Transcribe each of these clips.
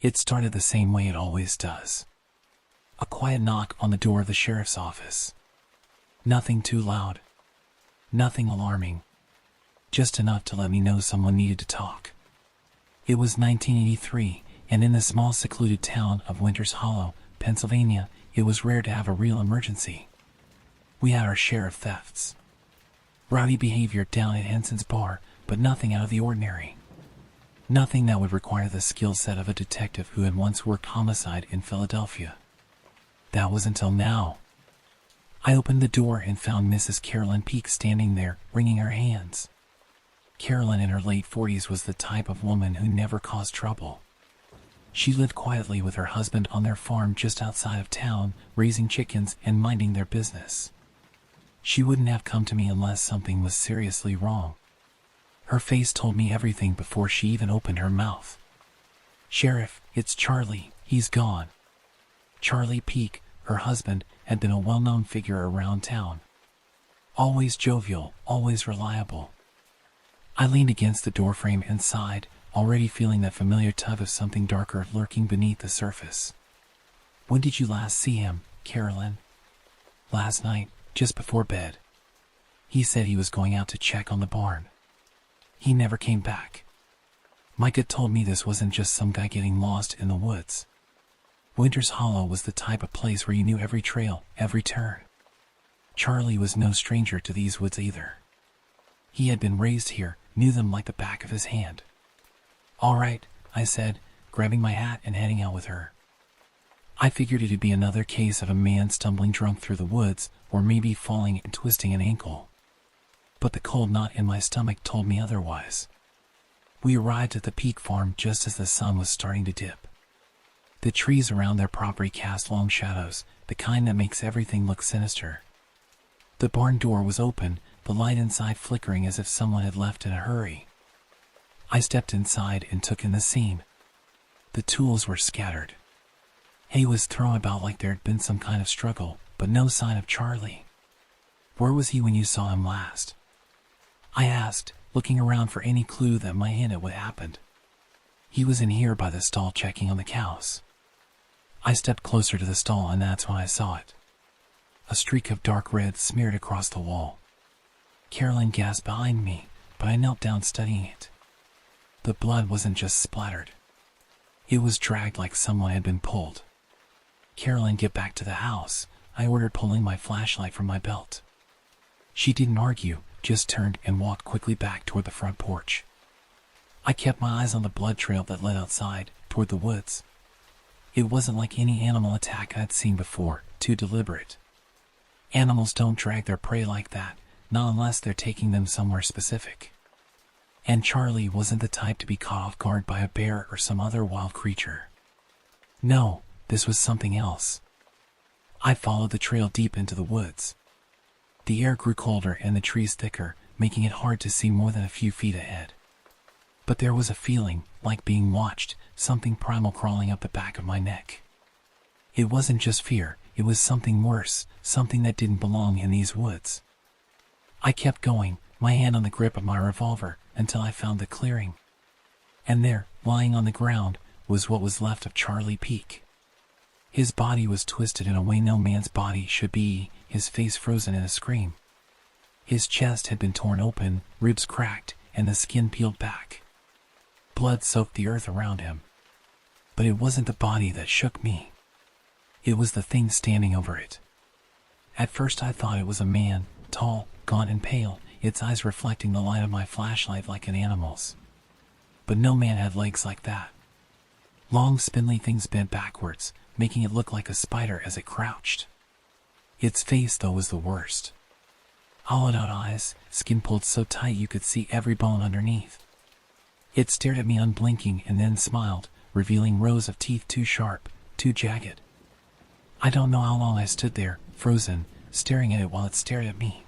It started the same way it always does. A quiet knock on the door of the sheriff's office. Nothing too loud. Nothing alarming. Just enough to let me know someone needed to talk. It was 1983, and in the small secluded town of Winters Hollow, Pennsylvania, it was rare to have a real emergency. We had our share of thefts. Rowdy behavior down at Henson's bar, but nothing out of the ordinary. Nothing that would require the skill set of a detective who had once worked homicide in Philadelphia. That was until now. I opened the door and found Mrs. Carolyn Peake standing there, wringing her hands. Carolyn in her late 40s was the type of woman who never caused trouble. She lived quietly with her husband on their farm just outside of town, raising chickens and minding their business. She wouldn't have come to me unless something was seriously wrong. Her face told me everything before she even opened her mouth. "Sheriff, it's Charlie, he's gone." Charlie Peake, her husband, had been a well-known figure around town. Always jovial, always reliable. I leaned against the doorframe and sighed, already feeling that familiar tug of something darker lurking beneath the surface. "When did you last see him, Carolyn?" "Last night, just before bed. He said he was going out to check on the barn. He never came back." My gut told me this wasn't just some guy getting lost in the woods. Winters Hollow was the type of place where you knew every trail, every turn. Charlie was no stranger to these woods either. He had been raised here, knew them like the back of his hand. "All right," I said, grabbing my hat and heading out with her. I figured it'd be another case of a man stumbling drunk through the woods, or maybe falling and twisting an ankle. But the cold knot in my stomach told me otherwise. We arrived at the Peake farm just as the sun was starting to dip. The trees around their property cast long shadows, the kind that makes everything look sinister. The barn door was open, the light inside flickering as if someone had left in a hurry. I stepped inside and took in the scene. The tools were scattered. Hay was thrown about like there had been some kind of struggle, but no sign of Charlie. "Where was he when you saw him last?" I asked, looking around for any clue that might hint at what happened. "He was in here by the stall checking on the cows." I stepped closer to the stall and that's when I saw it. A streak of dark red smeared across the wall. Carolyn gasped behind me, but I knelt down studying it. The blood wasn't just splattered. It was dragged like someone had been pulled. "Carolyn, get back to the house," I ordered, pulling my flashlight from my belt. She didn't argue, just turned and walked quickly back toward the front porch. I kept my eyes on the blood trail that led outside, toward the woods. It wasn't like any animal attack I'd seen before, too deliberate. Animals don't drag their prey like that, not unless they're taking them somewhere specific. And Charlie wasn't the type to be caught off guard by a bear or some other wild creature. No, this was something else. I followed the trail deep into the woods. The air grew colder and the trees thicker, making it hard to see more than a few feet ahead. But there was a feeling, like being watched, something primal crawling up the back of my neck. It wasn't just fear, it was something worse, something that didn't belong in these woods. I kept going, my hand on the grip of my revolver, until I found the clearing. And there, lying on the ground, was what was left of Charlie Peake. His body was twisted in a way no man's body should be, his face frozen in a scream. His chest had been torn open, ribs cracked, and the skin peeled back. Blood soaked the earth around him. But it wasn't the body that shook me. It was the thing standing over it. At first I thought it was a man, tall, gaunt and pale, its eyes reflecting the light of my flashlight like an animal's. But no man had legs like that. Long spindly things bent backwards, making it look like a spider as it crouched. Its face, though, was the worst. Hollowed-out eyes, skin pulled so tight you could see every bone underneath. It stared at me unblinking and then smiled, revealing rows of teeth too sharp, too jagged. I don't know how long I stood there, frozen, staring at it while it stared at me.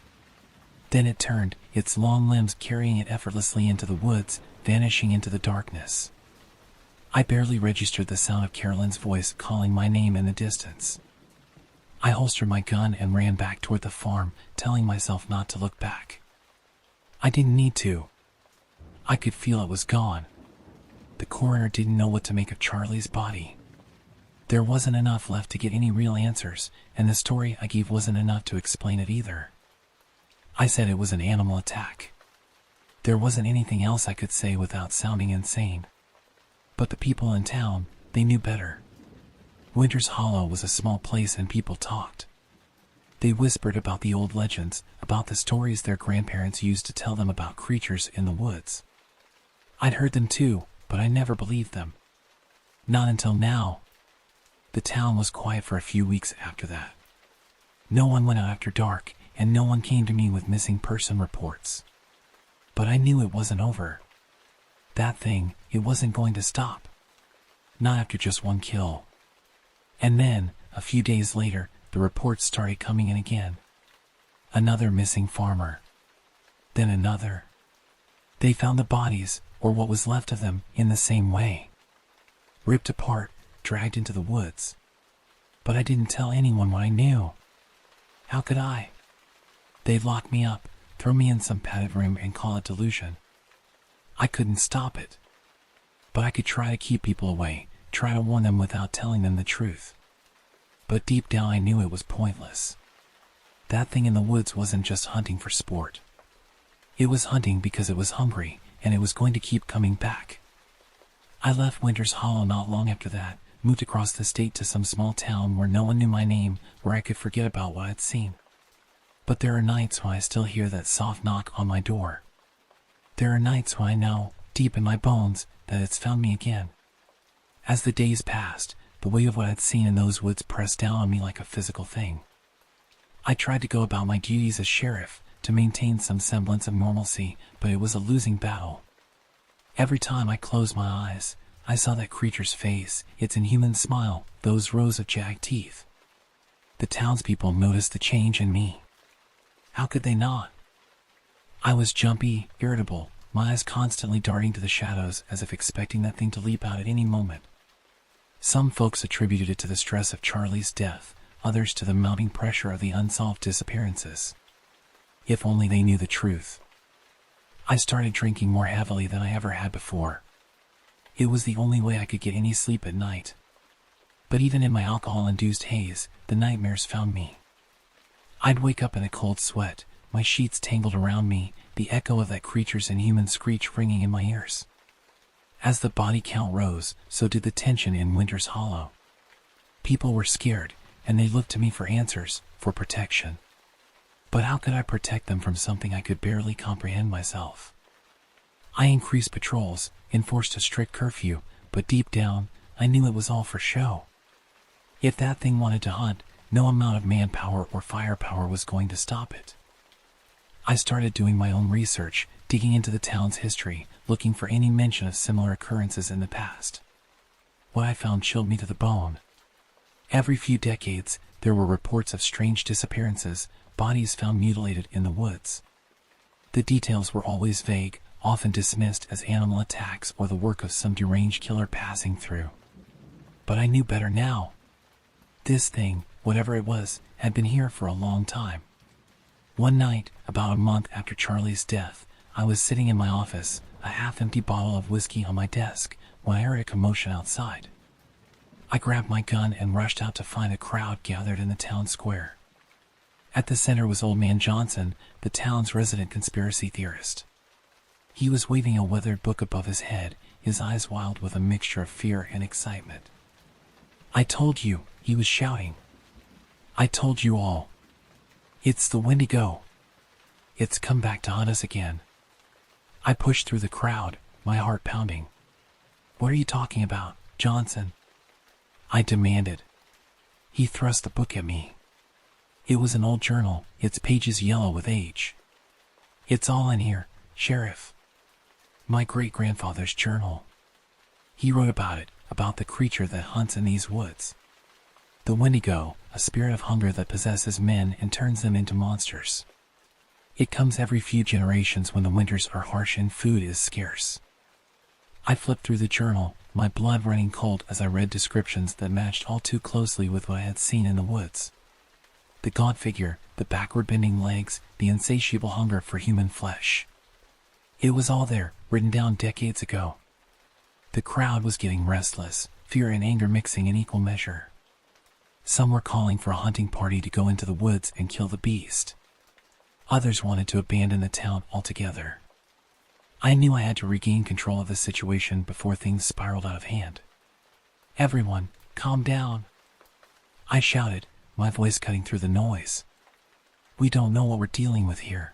Then it turned, its long limbs carrying it effortlessly into the woods, vanishing into the darkness. I barely registered the sound of Carolyn's voice calling my name in the distance. I holstered my gun and ran back toward the farm, telling myself not to look back. I didn't need to. I could feel it was gone. the coroner didn't know what to make of Charlie's body. There wasn't enough left to get any real answers, and the story I gave wasn't enough to explain it either. I said it was an animal attack. There wasn't anything else I could say without sounding insane. But the people in town, they knew better. Winter's Hollow was a small place and people talked. They whispered about the old legends, about the stories their grandparents used to tell them about creatures in the woods. I'd heard them too, but I never believed them. Not until now. The town was quiet for a few weeks after that. No one went out after dark, and no one came to me with missing person reports. But I knew it wasn't over. That thing, it wasn't going to stop. Not after just one kill. And then, a few days later, the reports started coming in again. Another missing farmer. Then another. They found the bodies, or what was left of them, in the same way. Ripped apart, dragged into the woods. But I didn't tell anyone what I knew. How could I? They'd lock me up, throw me in some padded room and call it delusion. I couldn't stop it. But I could try to keep people away, try to warn them without telling them the truth. But deep down I knew it was pointless. That thing in the woods wasn't just hunting for sport. It was hunting because it was hungry, and it was going to keep coming back. I left Winter's Hollow not long after that, moved across the state to some small town where no one knew my name, where I could forget about what I'd seen. But there are nights when I still hear that soft knock on my door. There are nights when I know, deep in my bones, that it's found me again. As the days passed, the weight of what I'd seen in those woods pressed down on me like a physical thing. I tried to go about my duties as sheriff, to maintain some semblance of normalcy, but it was a losing battle. Every time I closed my eyes, I saw that creature's face, its inhuman smile, those rows of jagged teeth. The townspeople noticed the change in me. How could they not? I was jumpy, irritable, my eyes constantly darting to the shadows as if expecting that thing to leap out at any moment. Some folks attributed it to the stress of Charlie's death, others to the mounting pressure of the unsolved disappearances. If only they knew the truth. I started drinking more heavily than I ever had before. It was the only way I could get any sleep at night. But even in my alcohol-induced haze, the nightmares found me. I'd wake up in a cold sweat, my sheets tangled around me, the echo of that creature's inhuman screech ringing in my ears. As the body count rose, so did the tension in Winter's Hollow. People were scared, and they looked to me for answers, for protection. But how could I protect them from something I could barely comprehend myself? I increased patrols, enforced a strict curfew, but deep down, I knew it was all for show. If that thing wanted to hunt, no amount of manpower or firepower was going to stop it. I started doing my own research, digging into the town's history, looking for any mention of similar occurrences in the past. What I found chilled me to the bone. Every few decades, there were reports of strange disappearances, bodies found mutilated in the woods. The details were always vague, often dismissed as animal attacks or the work of some deranged killer passing through. But I knew better now. This thing, whatever it was, had been here for a long time. One night, about a month after Charlie's death, I was sitting in my office, a half-empty bottle of whiskey on my desk, when I heard a commotion outside. I grabbed my gun and rushed out to find a crowd gathered in the town square. At the center was Old Man Johnson, the town's resident conspiracy theorist. He was waving a weathered book above his head, his eyes wild with a mixture of fear and excitement. "I told you," he was shouting. "I told you all. It's the Wendigo. It's come back to hunt us again." I pushed through the crowd, my heart pounding. "What are you talking about, Johnson?" I demanded. He thrust the book at me. It was an old journal, its pages yellow with age. "It's all in here, Sheriff. My great-grandfather's journal. He wrote about it, about the creature that hunts in these woods. The Wendigo, a spirit of hunger that possesses men and turns them into monsters. It comes every few generations when the winters are harsh and food is scarce." I flipped through the journal, my blood running cold as I read descriptions that matched all too closely with what I had seen in the woods. The gaunt figure, the backward-bending legs, the insatiable hunger for human flesh. It was all there, written down decades ago. The crowd was getting restless, fear and anger mixing in equal measure. Some were calling for a hunting party to go into the woods and kill the beast. Others wanted to abandon the town altogether. I knew I had to regain control of the situation before things spiraled out of hand. "Everyone, calm down," I shouted, my voice cutting through the noise. "We don't know what we're dealing with here.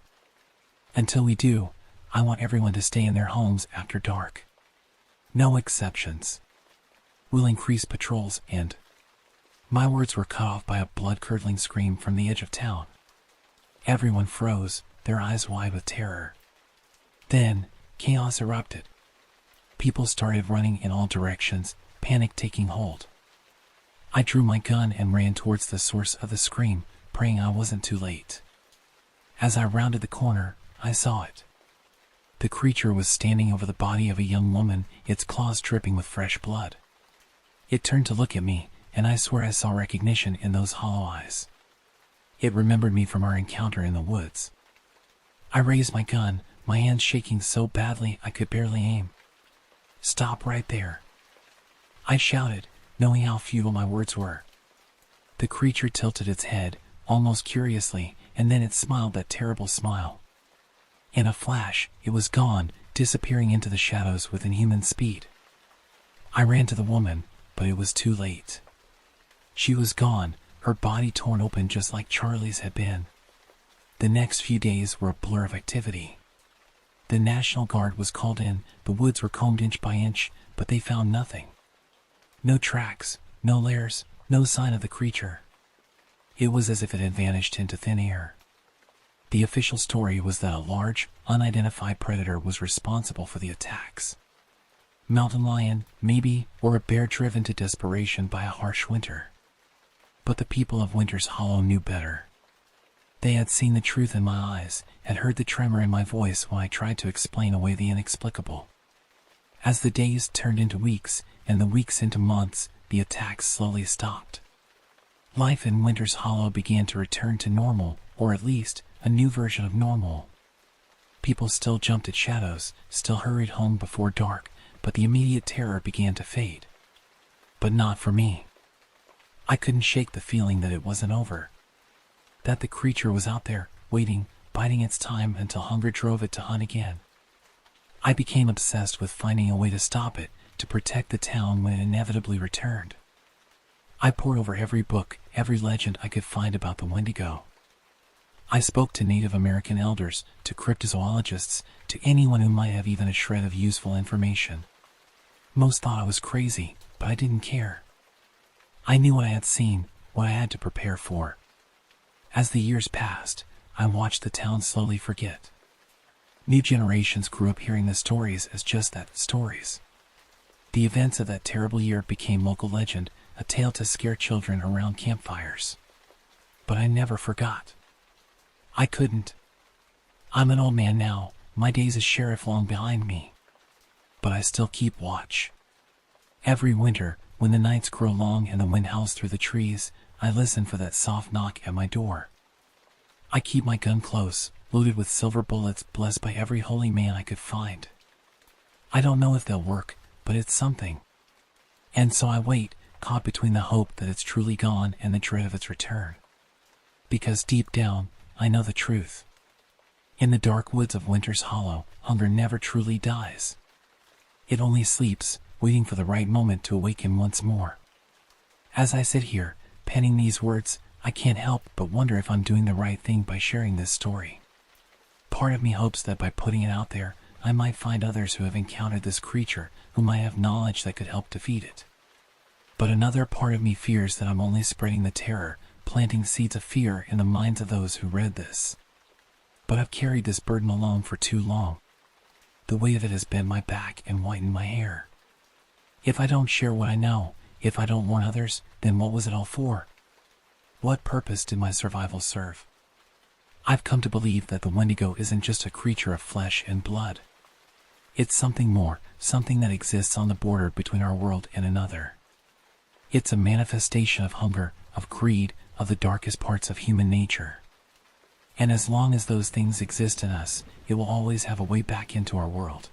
Until we do, I want everyone to stay in their homes after dark. No exceptions. We'll increase patrols and—" My words were cut off by a blood-curdling scream from the edge of town. Everyone froze, their eyes wide with terror. Then, chaos erupted. People started running in all directions, panic taking hold. I drew my gun and ran towards the source of the scream, praying I wasn't too late. As I rounded the corner, I saw it. The creature was standing over the body of a young woman, its claws dripping with fresh blood. It turned to look at me, and I swear I saw recognition in those hollow eyes. It remembered me from our encounter in the woods. I raised my gun, my hands shaking so badly I could barely aim. "Stop right there," I shouted, knowing how futile my words were. The creature tilted its head, almost curiously, and then it smiled that terrible smile. In a flash, it was gone, disappearing into the shadows with inhuman speed. I ran to the woman, but it was too late. She was gone, her body torn open just like Charlie's had been. The next few days were a blur of activity. The National Guard was called in, the woods were combed inch by inch, but they found nothing. No tracks, no lairs, no sign of the creature. It was as if it had vanished into thin air. The official story was that a large, unidentified predator was responsible for the attacks. Mountain lion, maybe, or a bear driven to desperation by a harsh winter. But the people of Winter's Hollow knew better. They had seen the truth in my eyes, had heard the tremor in my voice when I tried to explain away the inexplicable. As the days turned into weeks, and the weeks into months, the attacks slowly stopped. Life in Winter's Hollow began to return to normal, or at least, a new version of normal. People still jumped at shadows, still hurried home before dark, but the immediate terror began to fade. But not for me. I couldn't shake the feeling that it wasn't over. That the creature was out there, waiting, biding its time until hunger drove it to hunt again. I became obsessed with finding a way to stop it, to protect the town when it inevitably returned. I pored over every book, every legend I could find about the Wendigo. I spoke to Native American elders, to cryptozoologists, to anyone who might have even a shred of useful information. Most thought I was crazy, but I didn't care. I knew what I had seen, what I had to prepare for. As the years passed, I watched the town slowly forget. New generations grew up hearing the stories as just that, stories. The events of that terrible year became local legend, a tale to scare children around campfires. But I never forgot. I couldn't. I'm an old man now, my days as sheriff long behind me. But I still keep watch. Every winter, when the nights grow long and the wind howls through the trees, I listen for that soft knock at my door. I keep my gun close, loaded with silver bullets blessed by every holy man I could find. I don't know if they'll work, but it's something. And so I wait, caught between the hope that it's truly gone and the dread of its return. Because deep down, I know the truth. In the dark woods of Winter's Hollow, hunger never truly dies. It only sleeps, waiting for the right moment to awaken once more. As I sit here, penning these words, I can't help but wonder if I'm doing the right thing by sharing this story. Part of me hopes that by putting it out there, I might find others who have encountered this creature, who might have knowledge that could help defeat it. But another part of me fears that I'm only spreading the terror, planting seeds of fear in the minds of those who read this. But I've carried this burden alone for too long. The weight of it has bent my back and whitened my hair. If I don't share what I know, if I don't warn others, then what was it all for? What purpose did my survival serve? I've come to believe that the Wendigo isn't just a creature of flesh and blood. It's something more, something that exists on the border between our world and another. It's a manifestation of hunger, of greed, of the darkest parts of human nature. And as long as those things exist in us, it will always have a way back into our world.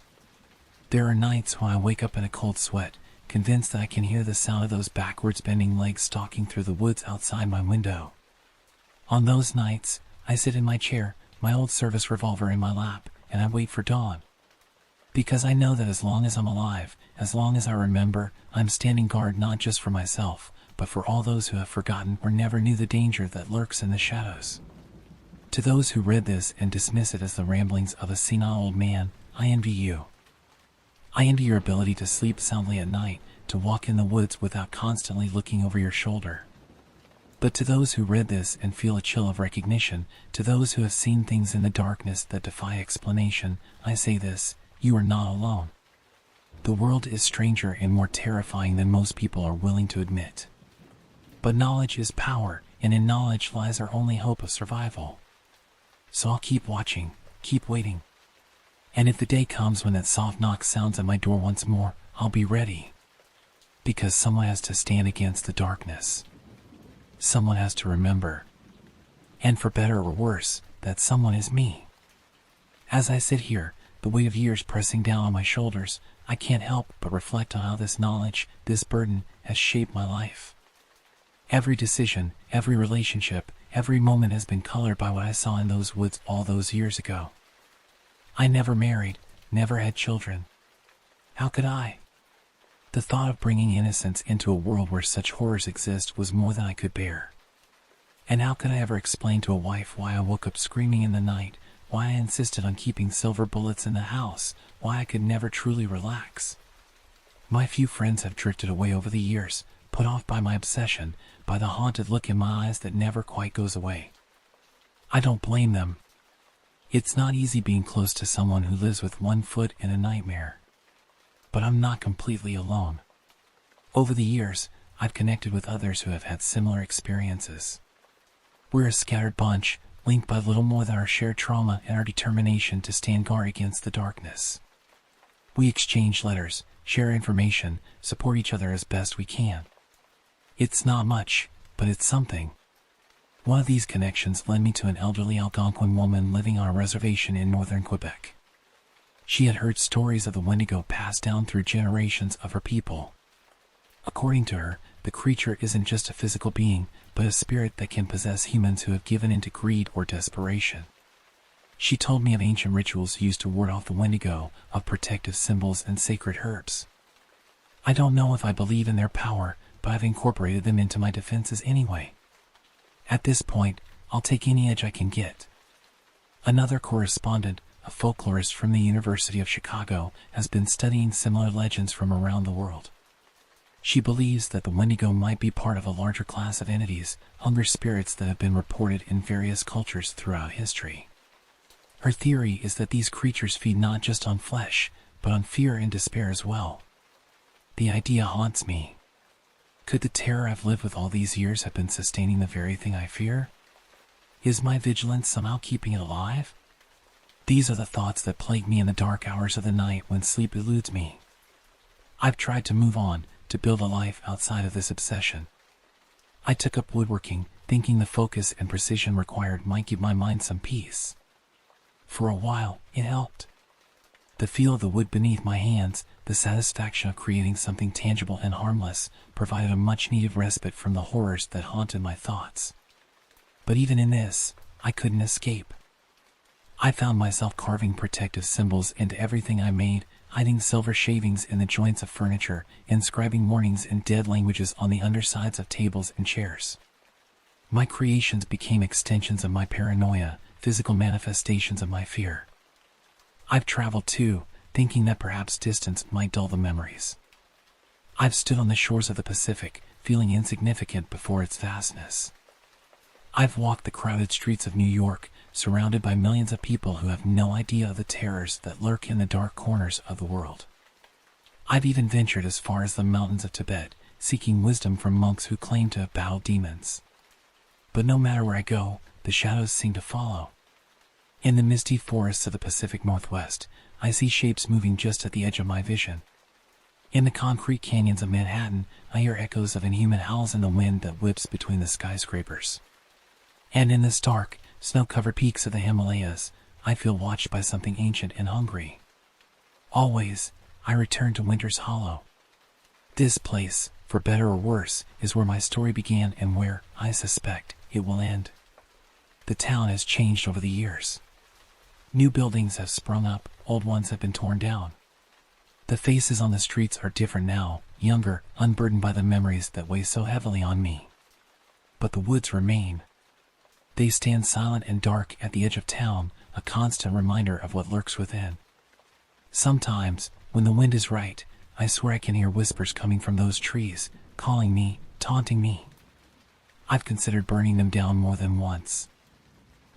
There are nights when I wake up in a cold sweat, convinced that I can hear the sound of those backwards bending legs stalking through the woods outside my window. On those nights, I sit in my chair, my old service revolver in my lap, and I wait for dawn. Because I know that as long as I'm alive, as long as I remember, I'm standing guard not just for myself, but for all those who have forgotten or never knew the danger that lurks in the shadows. To those who read this and dismiss it as the ramblings of a senile old man, I envy you. I envy your ability to sleep soundly at night, to walk in the woods without constantly looking over your shoulder. But to those who read this and feel a chill of recognition, to those who have seen things in the darkness that defy explanation, I say this: you are not alone. The world is stranger and more terrifying than most people are willing to admit. But knowledge is power, and in knowledge lies our only hope of survival. So I'll keep watching, keep waiting. And if the day comes when that soft knock sounds at my door once more, I'll be ready. Because someone has to stand against the darkness. Someone has to remember. And for better or worse, that someone is me. As I sit here, the weight of years pressing down on my shoulders, I can't help but reflect on how this knowledge, this burden, has shaped my life. Every decision, every relationship, every moment has been colored by what I saw in those woods all those years ago. I never married, never had children. How could I? The thought of bringing innocence into a world where such horrors exist was more than I could bear. And how could I ever explain to a wife why I woke up screaming in the night, why I insisted on keeping silver bullets in the house, why I could never truly relax? My few friends have drifted away over the years, put off by my obsession, by the haunted look in my eyes that never quite goes away. I don't blame them. It's not easy being close to someone who lives with one foot in a nightmare. But I'm not completely alone. Over the years, I've connected with others who have had similar experiences. We're a scattered bunch, linked by little more than our shared trauma and our determination to stand guard against the darkness. We exchange letters, share information, support each other as best we can. It's not much, but it's something. One of these connections led me to an elderly Algonquin woman living on a reservation in northern Quebec. She had heard stories of the Wendigo passed down through generations of her people. According to her, the creature isn't just a physical being, but a spirit that can possess humans who have given into greed or desperation. She told me of ancient rituals used to ward off the Wendigo, of protective symbols and sacred herbs. I don't know if I believe in their power, but I've incorporated them into my defenses anyway. At this point, I'll take any edge I can get. Another correspondent, a folklorist from the University of Chicago, has been studying similar legends from around the world. She believes that the Wendigo might be part of a larger class of entities, hungry spirits that have been reported in various cultures throughout history. Her theory is that these creatures feed not just on flesh, but on fear and despair as well. The idea haunts me. Could the terror I've lived with all these years have been sustaining the very thing I fear? Is my vigilance somehow keeping it alive? These are the thoughts that plague me in the dark hours of the night when sleep eludes me. I've tried to move on, to build a life outside of this obsession. I took up woodworking, thinking the focus and precision required might give my mind some peace. For a while, it helped. The feel of the wood beneath my hands, the satisfaction of creating something tangible and harmless, provided a much-needed respite from the horrors that haunted my thoughts. But even in this, I couldn't escape. I found myself carving protective symbols into everything I made, hiding silver shavings in the joints of furniture, inscribing warnings in dead languages on the undersides of tables and chairs. My creations became extensions of my paranoia, physical manifestations of my fear. I've traveled too, thinking that perhaps distance might dull the memories. I've stood on the shores of the Pacific, feeling insignificant before its vastness. I've walked the crowded streets of New York, surrounded by millions of people who have no idea of the terrors that lurk in the dark corners of the world. I've even ventured as far as the mountains of Tibet, seeking wisdom from monks who claim to have battled demons. But no matter where I go, the shadows seem to follow. In the misty forests of the Pacific Northwest, I see shapes moving just at the edge of my vision. In the concrete canyons of Manhattan, I hear echoes of inhuman howls in the wind that whips between the skyscrapers. And in the stark, snow-covered peaks of the Himalayas, I feel watched by something ancient and hungry. Always, I return to Winter's Hollow. This place, for better or worse, is where my story began and where, I suspect, it will end. The town has changed over the years. New buildings have sprung up, old ones have been torn down. The faces on the streets are different now, younger, unburdened by the memories that weigh so heavily on me. But the woods remain. They stand silent and dark at the edge of town, a constant reminder of what lurks within. Sometimes, when the wind is right, I swear I can hear whispers coming from those trees, calling me, taunting me. I've considered burning them down more than once.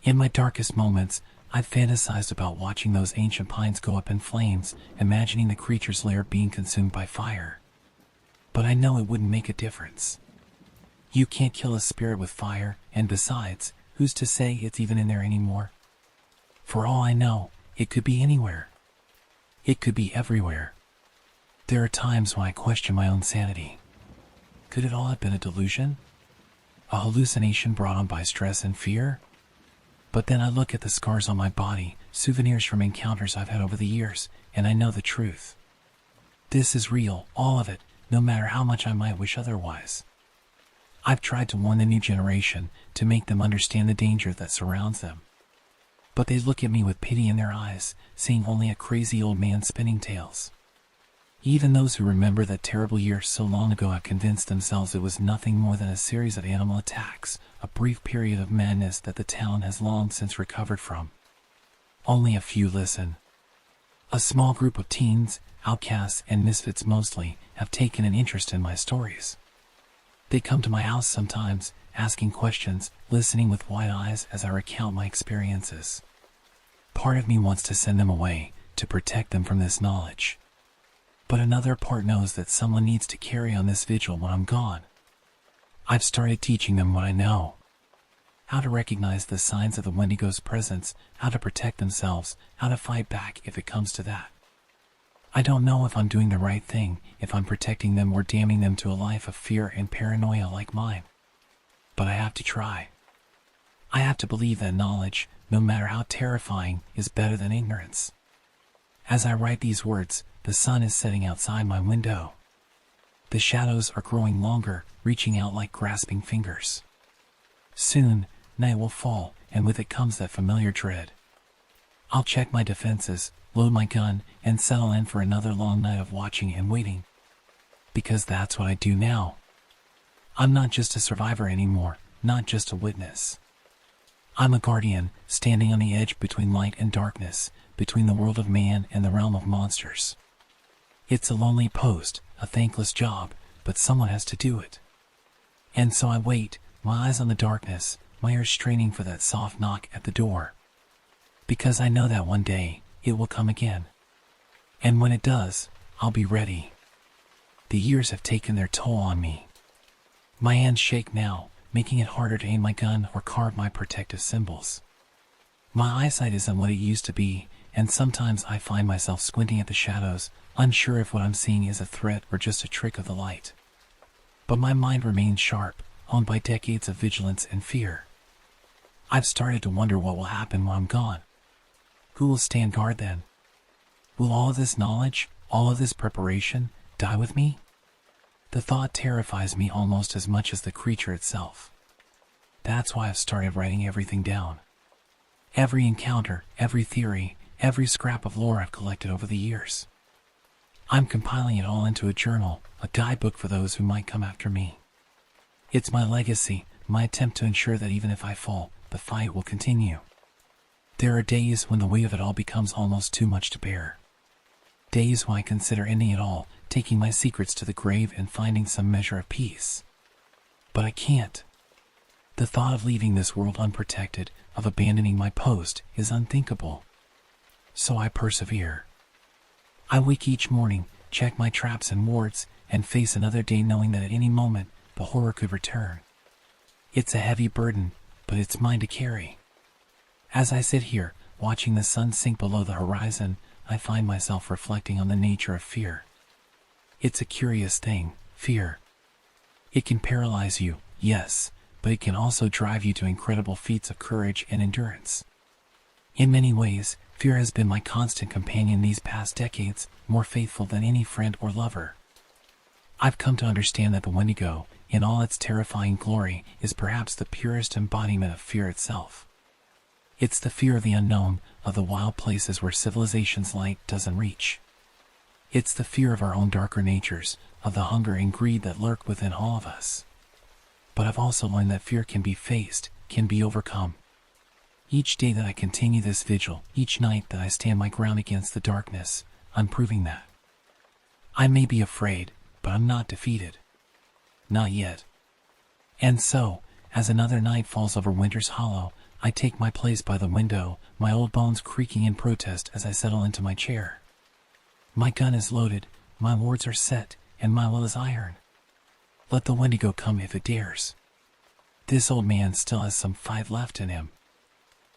In my darkest moments, I've fantasized about watching those ancient pines go up in flames, imagining the creature's lair being consumed by fire. But I know it wouldn't make a difference. You can't kill a spirit with fire, and besides, who's to say it's even in there anymore? For all I know, it could be anywhere. It could be everywhere. There are times when I question my own sanity. Could it all have been a delusion? A hallucination brought on by stress and fear? But then I look at the scars on my body, souvenirs from encounters I've had over the years, and I know the truth. This is real, all of it, no matter how much I might wish otherwise. I've tried to warn the new generation, to make them understand the danger that surrounds them. But they look at me with pity in their eyes, seeing only a crazy old man spinning tales. Even those who remember that terrible year so long ago have convinced themselves it was nothing more than a series of animal attacks, a brief period of madness that the town has long since recovered from. Only a few listen. A small group of teens, outcasts and misfits mostly, have taken an interest in my stories. They come to my house sometimes, asking questions, listening with wide eyes as I recount my experiences. Part of me wants to send them away, to protect them from this knowledge. But another part knows that someone needs to carry on this vigil when I'm gone. I've started teaching them what I know. How to recognize the signs of the Wendigo's presence, how to protect themselves, how to fight back if it comes to that. I don't know if I'm doing the right thing, if I'm protecting them or damning them to a life of fear and paranoia like mine. But I have to try. I have to believe that knowledge, no matter how terrifying, is better than ignorance. As I write these words, the sun is setting outside my window. The shadows are growing longer, reaching out like grasping fingers. Soon, night will fall, and with it comes that familiar dread. I'll check my defenses, load my gun, and settle in for another long night of watching and waiting. Because that's what I do now. I'm not just a survivor anymore, not just a witness. I'm a guardian, standing on the edge between light and darkness, between the world of man and the realm of monsters. It's a lonely post, a thankless job, but someone has to do it. And so I wait, my eyes on the darkness, my ears straining for that soft knock at the door. Because I know that one day, it will come again. And when it does, I'll be ready. The years have taken their toll on me. My hands shake now, making it harder to aim my gun or carve my protective symbols. My eyesight isn't what it used to be, and sometimes I find myself squinting at the shadows, unsure if what I'm seeing is a threat or just a trick of the light. But my mind remains sharp, honed by decades of vigilance and fear. I've started to wonder what will happen when I'm gone. Who will stand guard then? Will all of this knowledge, all of this preparation, die with me? The thought terrifies me almost as much as the creature itself. That's why I've started writing everything down. Every encounter, every theory, every scrap of lore I've collected over the years. I'm compiling it all into a journal, a guidebook for those who might come after me. It's my legacy, my attempt to ensure that even if I fall, the fight will continue. There are days when the weight of it all becomes almost too much to bear. Days when I consider ending it all, taking my secrets to the grave and finding some measure of peace. But I can't. The thought of leaving this world unprotected, of abandoning my post, is unthinkable. So I persevere. I wake each morning, check my traps and wards, and face another day knowing that at any moment, the horror could return. It's a heavy burden, but it's mine to carry. As I sit here, watching the sun sink below the horizon, I find myself reflecting on the nature of fear. It's a curious thing, fear. It can paralyze you, yes, but it can also drive you to incredible feats of courage and endurance. In many ways, Fear has been my constant companion these past decades, more faithful than any friend or lover. I've come to understand that the Wendigo, in all its terrifying glory, is perhaps the purest embodiment of fear itself. It's the fear of the unknown, of the wild places where civilization's light doesn't reach. It's the fear of our own darker natures, of the hunger and greed that lurk within all of us. But I've also learned that fear can be faced, can be overcome. Each day that I continue this vigil, each night that I stand my ground against the darkness, I'm proving that. I may be afraid, but I'm not defeated. Not yet. And so, as another night falls over Winter's Hollow, I take my place by the window, my old bones creaking in protest as I settle into my chair. My gun is loaded, my words are set, and my will is iron. Let the Wendigo come if it dares. This old man still has some fight left in him.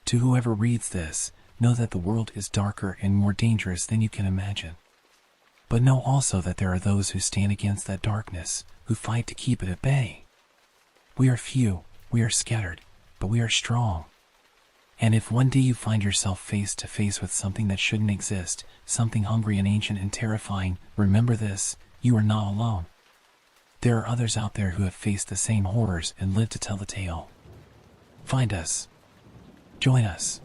To whoever reads this, know that the world is darker and more dangerous than you can imagine. But know also that there are those who stand against that darkness, who fight to keep it at bay. We are few, we are scattered, but we are strong. And if one day you find yourself face to face with something that shouldn't exist, something hungry and ancient and terrifying, remember this, you are not alone. There are others out there who have faced the same horrors and live to tell the tale. Find us. Join us.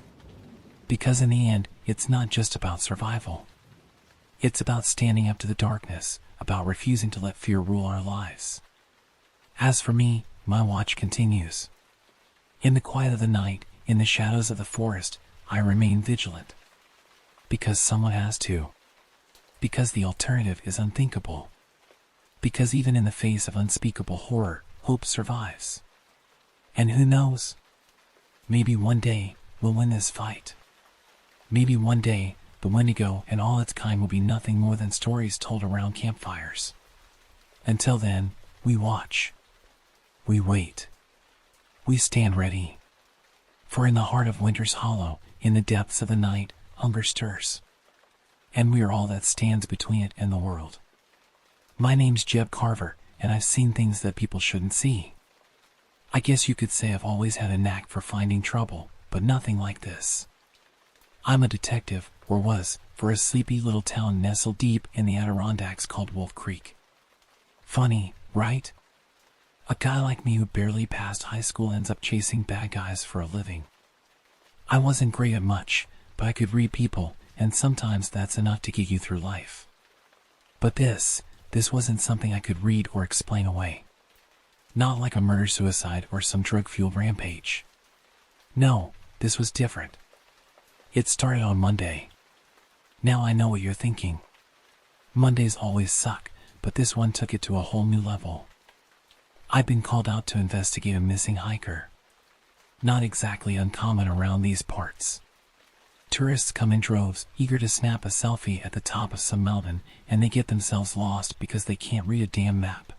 Because in the end, it's not just about survival. It's about standing up to the darkness, about refusing to let fear rule our lives. As for me, my watch continues. In the quiet of the night, in the shadows of the forest, I remain vigilant. Because someone has to. Because the alternative is unthinkable. Because even in the face of unspeakable horror, hope survives. And who knows? Maybe one day we'll win this fight. Maybe one day the Wendigo and all its kind will be nothing more than stories told around campfires. Until then, we watch. We wait. We stand ready. For in the heart of Winter's Hollow, in the depths of the night, hunger stirs. And we are all that stands between it and the world. My name's Jeb Carver, and I've seen things that people shouldn't see. I guess you could say I've always had a knack for finding trouble, but nothing like this. I'm a detective, or was, for a sleepy little town nestled deep in the Adirondacks called Wolf Creek. Funny, right? A guy like me who barely passed high school ends up chasing bad guys for a living. I wasn't great at much, but I could read people, and sometimes that's enough to get you through life. But this wasn't something I could read or explain away. Not like a murder-suicide or some drug-fueled rampage. No, this was different. It started on Monday. Now I know what you're thinking. Mondays always suck, but this one took it to a whole new level. I've been called out to investigate a missing hiker. Not exactly uncommon around these parts. Tourists come in droves, eager to snap a selfie at the top of some mountain, and they get themselves lost because they can't read a damn map.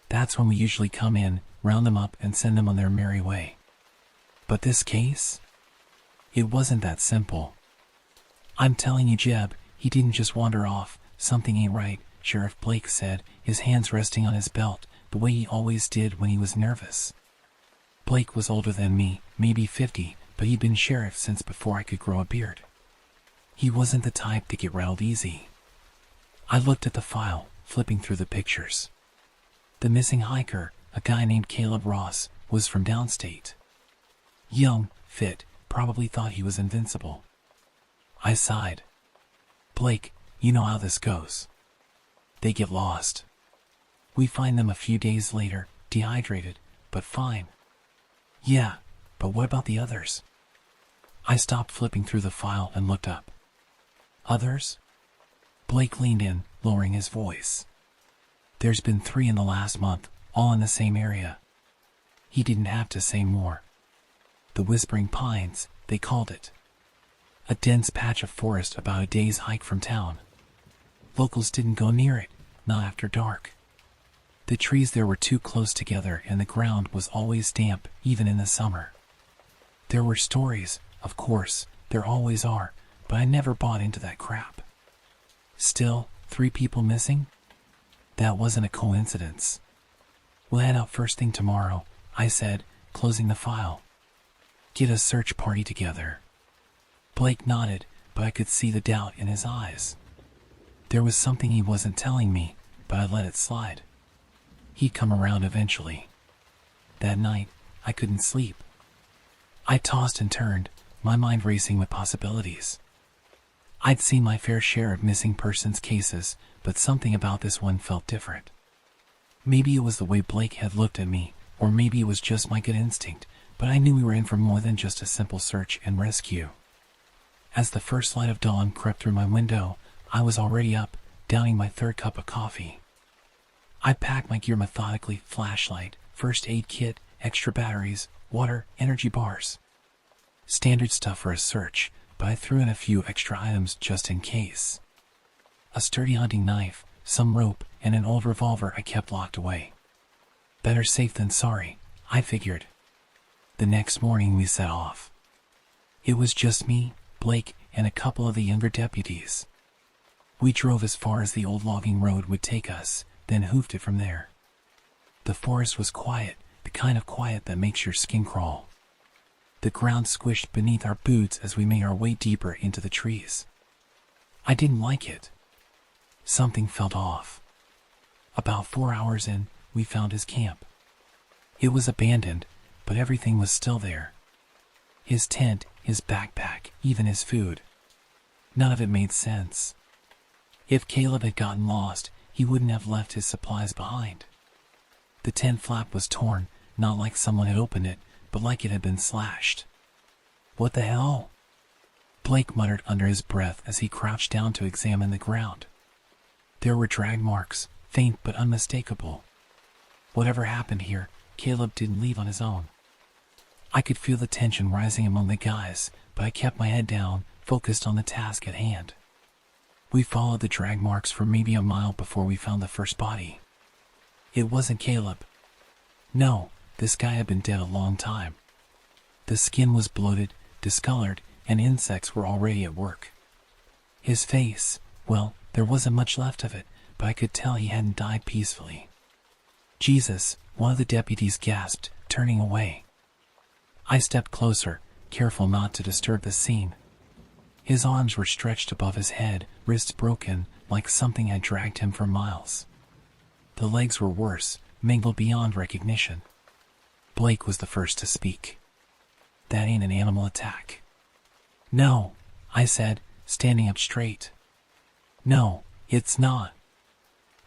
That's when we usually come in, round them up, and send them on their merry way. But this case? It wasn't that simple. I'm telling you, Jeb, he didn't just wander off. Something ain't right, Sheriff Blake said, his hands resting on his belt, the way he always did when he was nervous. Blake was older than me, maybe 50, but he'd been sheriff since before I could grow a beard. He wasn't the type to get rattled easy. I looked at the file, flipping through the pictures. The missing hiker, a guy named Caleb Ross, was from downstate. Young, fit, probably thought he was invincible. I sighed. Blake, you know how this goes. They get lost. We find them a few days later, dehydrated, but fine. Yeah, but what about the others? I stopped flipping through the file and looked up. Others? Blake leaned in, lowering his voice. There's been 3 in the last month, all in the same area. He didn't have to say more. The Whispering Pines, they called it. A dense patch of forest about a day's hike from town. Locals didn't go near it, not after dark. The trees there were too close together and the ground was always damp, even in the summer. There were stories, of course, there always are, but I never bought into that crap. Still, 3 people missing? That wasn't a coincidence. We'll head out first thing tomorrow, I said, closing the file. Get a search party together. Blake nodded, but I could see the doubt in his eyes. There was something he wasn't telling me, but I let it slide. He'd come around eventually. That night, I couldn't sleep. I tossed and turned, my mind racing with possibilities. I'd seen my fair share of missing persons cases, but something about this one felt different. Maybe it was the way Blake had looked at me, or maybe it was just my good instinct, but I knew we were in for more than just a simple search and rescue. As the first light of dawn crept through my window, I was already up, downing my third cup of coffee. I packed my gear methodically: flashlight, first aid kit, extra batteries, water, energy bars. Standard stuff for a search, but I threw in a few extra items just in case. A sturdy hunting knife, some rope, and an old revolver I kept locked away. Better safe than sorry, I figured. The next morning we set off. It was just me, Blake, and a couple of the younger deputies. We drove as far as the old logging road would take us, then hoofed it from there. The forest was quiet, the kind of quiet that makes your skin crawl. The ground squished beneath our boots as we made our way deeper into the trees. I didn't like it. Something felt off. About 4 hours in, we found his camp. It was abandoned, but everything was still there. His tent, his backpack, even his food. None of it made sense. If Caleb had gotten lost, he wouldn't have left his supplies behind. The tent flap was torn, not like someone had opened it, but like it had been slashed. What the hell? Blake muttered under his breath as he crouched down to examine the ground. There were drag marks, faint but unmistakable. Whatever happened here, Caleb didn't leave on his own. I could feel the tension rising among the guys, but I kept my head down, focused on the task at hand. We followed the drag marks for maybe a mile before we found the first body. It wasn't Caleb. No, this guy had been dead a long time. The skin was bloated, discolored, and insects were already at work. His face, well, there wasn't much left of it, but I could tell he hadn't died peacefully. Jesus, one of the deputies gasped, turning away. I stepped closer, careful not to disturb the scene. His arms were stretched above his head, wrists broken, like something had dragged him for miles. The legs were worse, mangled beyond recognition. Blake was the first to speak. That ain't an animal attack. No, I said, standing up straight. No, it's not.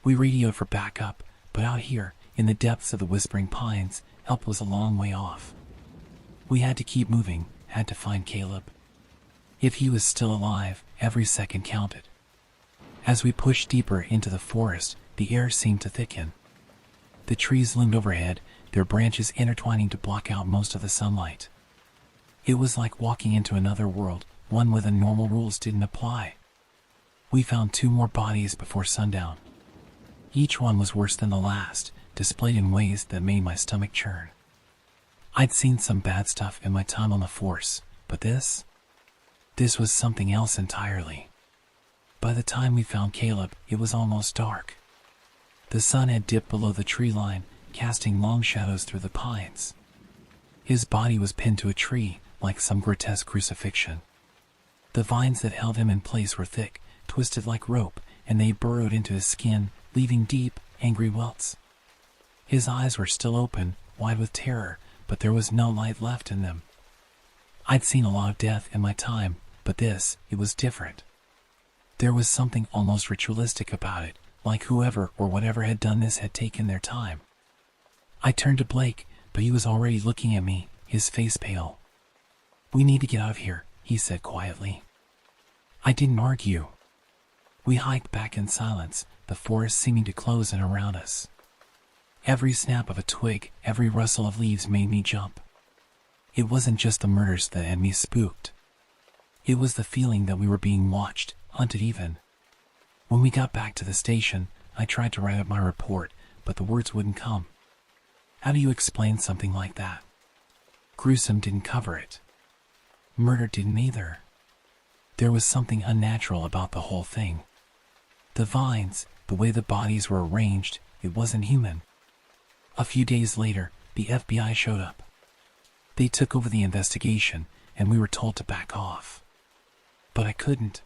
We radioed for backup, but out here, in the depths of the whispering pines, help was a long way off. We had to keep moving, had to find Caleb. If he was still alive, every second counted. As we pushed deeper into the forest, the air seemed to thicken. The trees loomed overhead, their branches intertwining to block out most of the sunlight. It was like walking into another world, one where the normal rules didn't apply. We found 2 more bodies before sundown. Each one was worse than the last, displayed in ways that made my stomach churn. I'd seen some bad stuff in my time on the force, but this was something else entirely. By the time we found Caleb, it was almost dark. The sun had dipped below the tree line, casting long shadows through the pines. His body was pinned to a tree, like some grotesque crucifixion. The vines that held him in place were thick, twisted like rope, and they burrowed into his skin, leaving deep, angry welts. His eyes were still open, wide with terror, but there was no light left in them. I'd seen a lot of death in my time, but this, it was different. There was something almost ritualistic about it, like whoever or whatever had done this had taken their time. I turned to Blake, but he was already looking at me, his face pale. "We need to get out of here," he said quietly. I didn't argue. We hiked back in silence, the forest seeming to close in around us. Every snap of a twig, every rustle of leaves made me jump. It wasn't just the murders that had me spooked. It was the feeling that we were being watched, hunted even. When we got back to the station, I tried to write up my report, but the words wouldn't come. How do you explain something like that? Gruesome didn't cover it. Murder didn't either. There was something unnatural about the whole thing. The vines, the way the bodies were arranged, it wasn't human. A few days later, the FBI showed up. They took over the investigation, and we were told to back off. but I couldn't.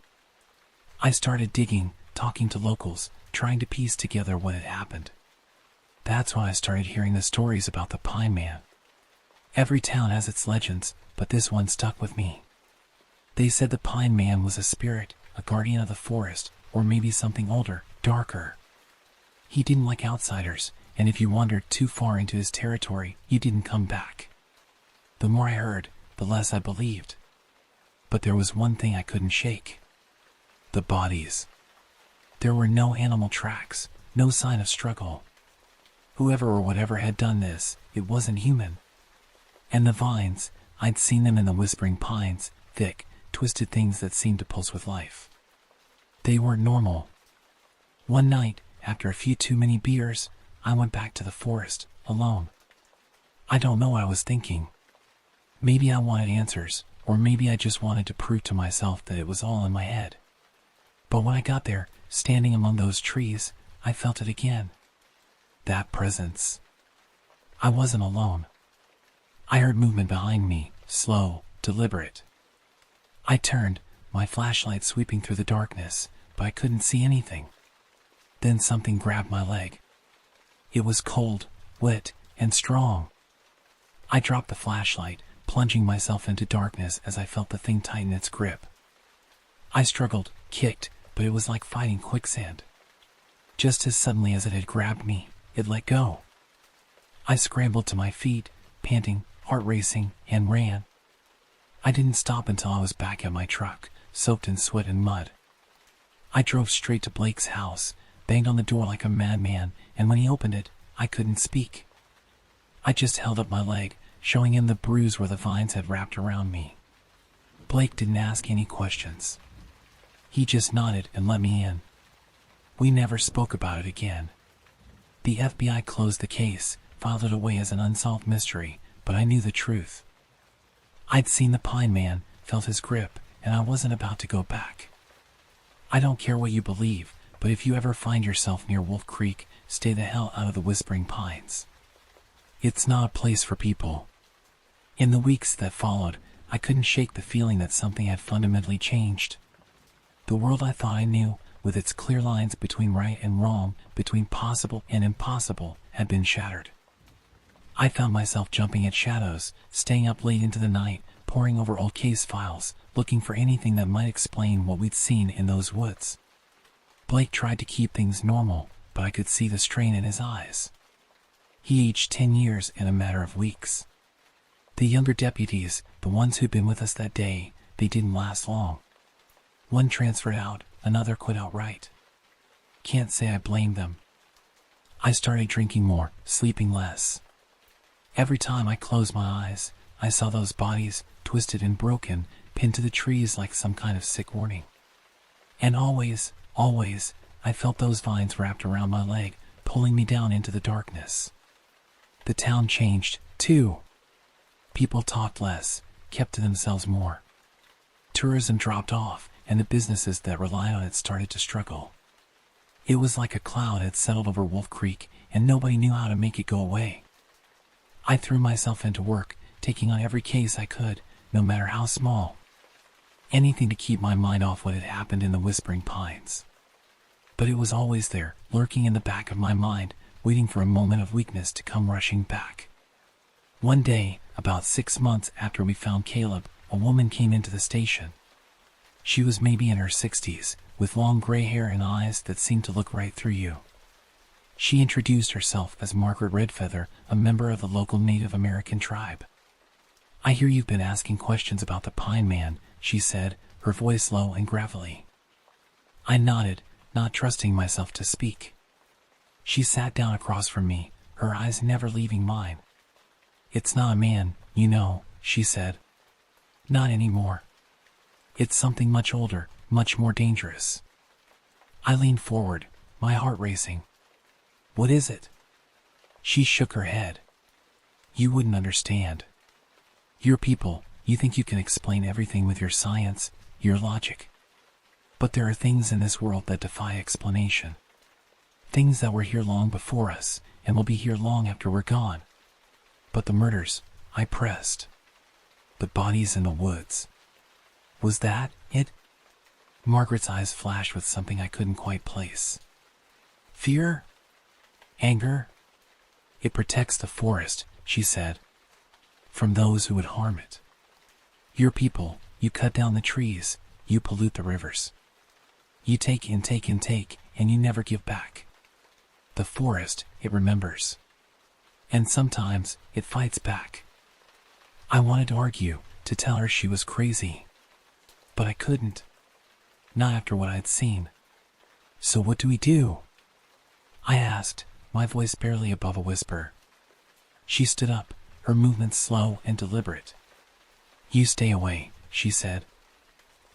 I started digging, talking to locals, trying to piece together what had happened. That's when I started hearing the stories about the Pine Man. Every town has its legends, but this one stuck with me. They said the Pine Man was a spirit, a guardian of the forest, or maybe something older, darker. He didn't like outsiders, and if you wandered too far into his territory, you didn't come back. The more I heard, the less I believed. But there was one thing I couldn't shake. The bodies. There were no animal tracks, no sign of struggle. Whoever or whatever had done this, it wasn't human. And the vines, I'd seen them in the whispering pines, thick, twisted things that seemed to pulse with life. They weren't normal. One night, after a few too many beers, I went back to the forest, alone. I don't know what I was thinking. Maybe I wanted answers, or maybe I just wanted to prove to myself that it was all in my head. But when I got there, standing among those trees, I felt it again. That presence. I wasn't alone. I heard movement behind me, slow, deliberate. I turned, my flashlight sweeping through the darkness, but I couldn't see anything. Then something grabbed my leg. It was cold, wet, and strong. I dropped the flashlight, plunging myself into darkness as I felt the thing tighten its grip. I struggled, kicked, but it was like fighting quicksand. Just as suddenly as it had grabbed me, it let go. I scrambled to my feet, panting, heart racing, and ran. I didn't stop until I was back at my truck, soaked in sweat and mud. I drove straight to Blake's house, banged on the door like a madman, and when he opened it, I couldn't speak. I just held up my leg, showing him the bruise where the vines had wrapped around me. Blake didn't ask any questions. He just nodded and let me in. We never spoke about it again. The FBI closed the case, filed it away as an unsolved mystery, but I knew the truth. I'd seen the Pine Man, felt his grip, and I wasn't about to go back. I don't care what you believe, but if you ever find yourself near Wolf Creek, stay the hell out of the Whispering Pines. It's not a place for people. In the weeks that followed, I couldn't shake the feeling that something had fundamentally changed. The world I thought I knew, with its clear lines between right and wrong, between possible and impossible, had been shattered. I found myself jumping at shadows, staying up late into the night, poring over old case files, looking for anything that might explain what we'd seen in those woods. Blake tried to keep things normal, but I could see the strain in his eyes. He aged 10 years in a matter of weeks. The younger deputies, the ones who'd been with us that day, they didn't last long. One transferred out, another quit outright. Can't say I blamed them. I started drinking more, sleeping less. Every time I closed my eyes, I saw those bodies, twisted and broken, pinned to the trees like some kind of sick warning. And always, I felt those vines wrapped around my leg, pulling me down into the darkness. The town changed, too. People talked less, kept to themselves more. Tourism dropped off, and the businesses that relied on it started to struggle. It was like a cloud had settled over Wolf Creek, and nobody knew how to make it go away. I threw myself into work, taking on every case I could, no matter how small. Anything to keep my mind off what had happened in the Whispering Pines. But it was always there, lurking in the back of my mind, waiting for a moment of weakness to come rushing back. One day, about 6 months after we found Caleb, a woman came into the station. She was maybe in her 60s, with long gray hair and eyes that seemed to look right through you. She introduced herself as Margaret Redfeather, a member of the local Native American tribe. "I hear you've been asking questions about the Pine Man," she said, her voice low and gravelly. I nodded, not trusting myself to speak. She sat down across from me, her eyes never leaving mine. "It's not a man, you know," she said. "Not anymore. It's something much older, much more dangerous." I leaned forward, my heart racing. "What is it?" She shook her head. "You wouldn't understand. Your people, you think you can explain everything with your science, your logic. But there are things in this world that defy explanation. Things that were here long before us, and will be here long after we're gone. But the murders," I pressed. "The bodies in the woods. Was that it?" Margaret's eyes flashed with something I couldn't quite place. Fear? Anger? It protects the forest, she said, from those who would harm it. Your people, you cut down the trees, you pollute the rivers. You take and take and take, and you never give back. The forest, it remembers. And sometimes, it fights back. I wanted to argue, to tell her she was crazy. But I couldn't. Not after what I'd seen. So what do we do? I asked, my voice barely above a whisper. She stood up, her movements slow and deliberate. You stay away, she said.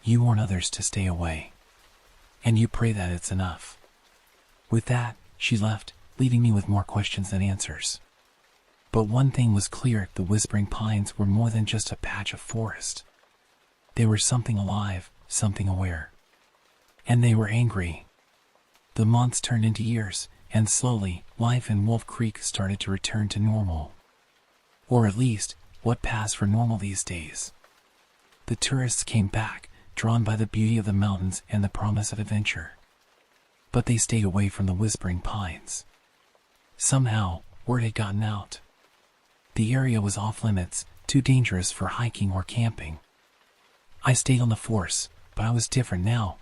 You warn others to stay away. And you pray that it's enough. With that, she left, leaving me with more questions than answers. But one thing was clear, the Whispering Pines were more than just a patch of forest. They were something alive, something aware. And they were angry. The months turned into years, and slowly, life in Wolf Creek started to return to normal. Or at least, what passed for normal these days. The tourists came back, drawn by the beauty of the mountains and the promise of adventure. But they stayed away from the Whispering Pines. Somehow, word had gotten out. The area was off limits, too dangerous for hiking or camping. I stayed on the force, but I was different now.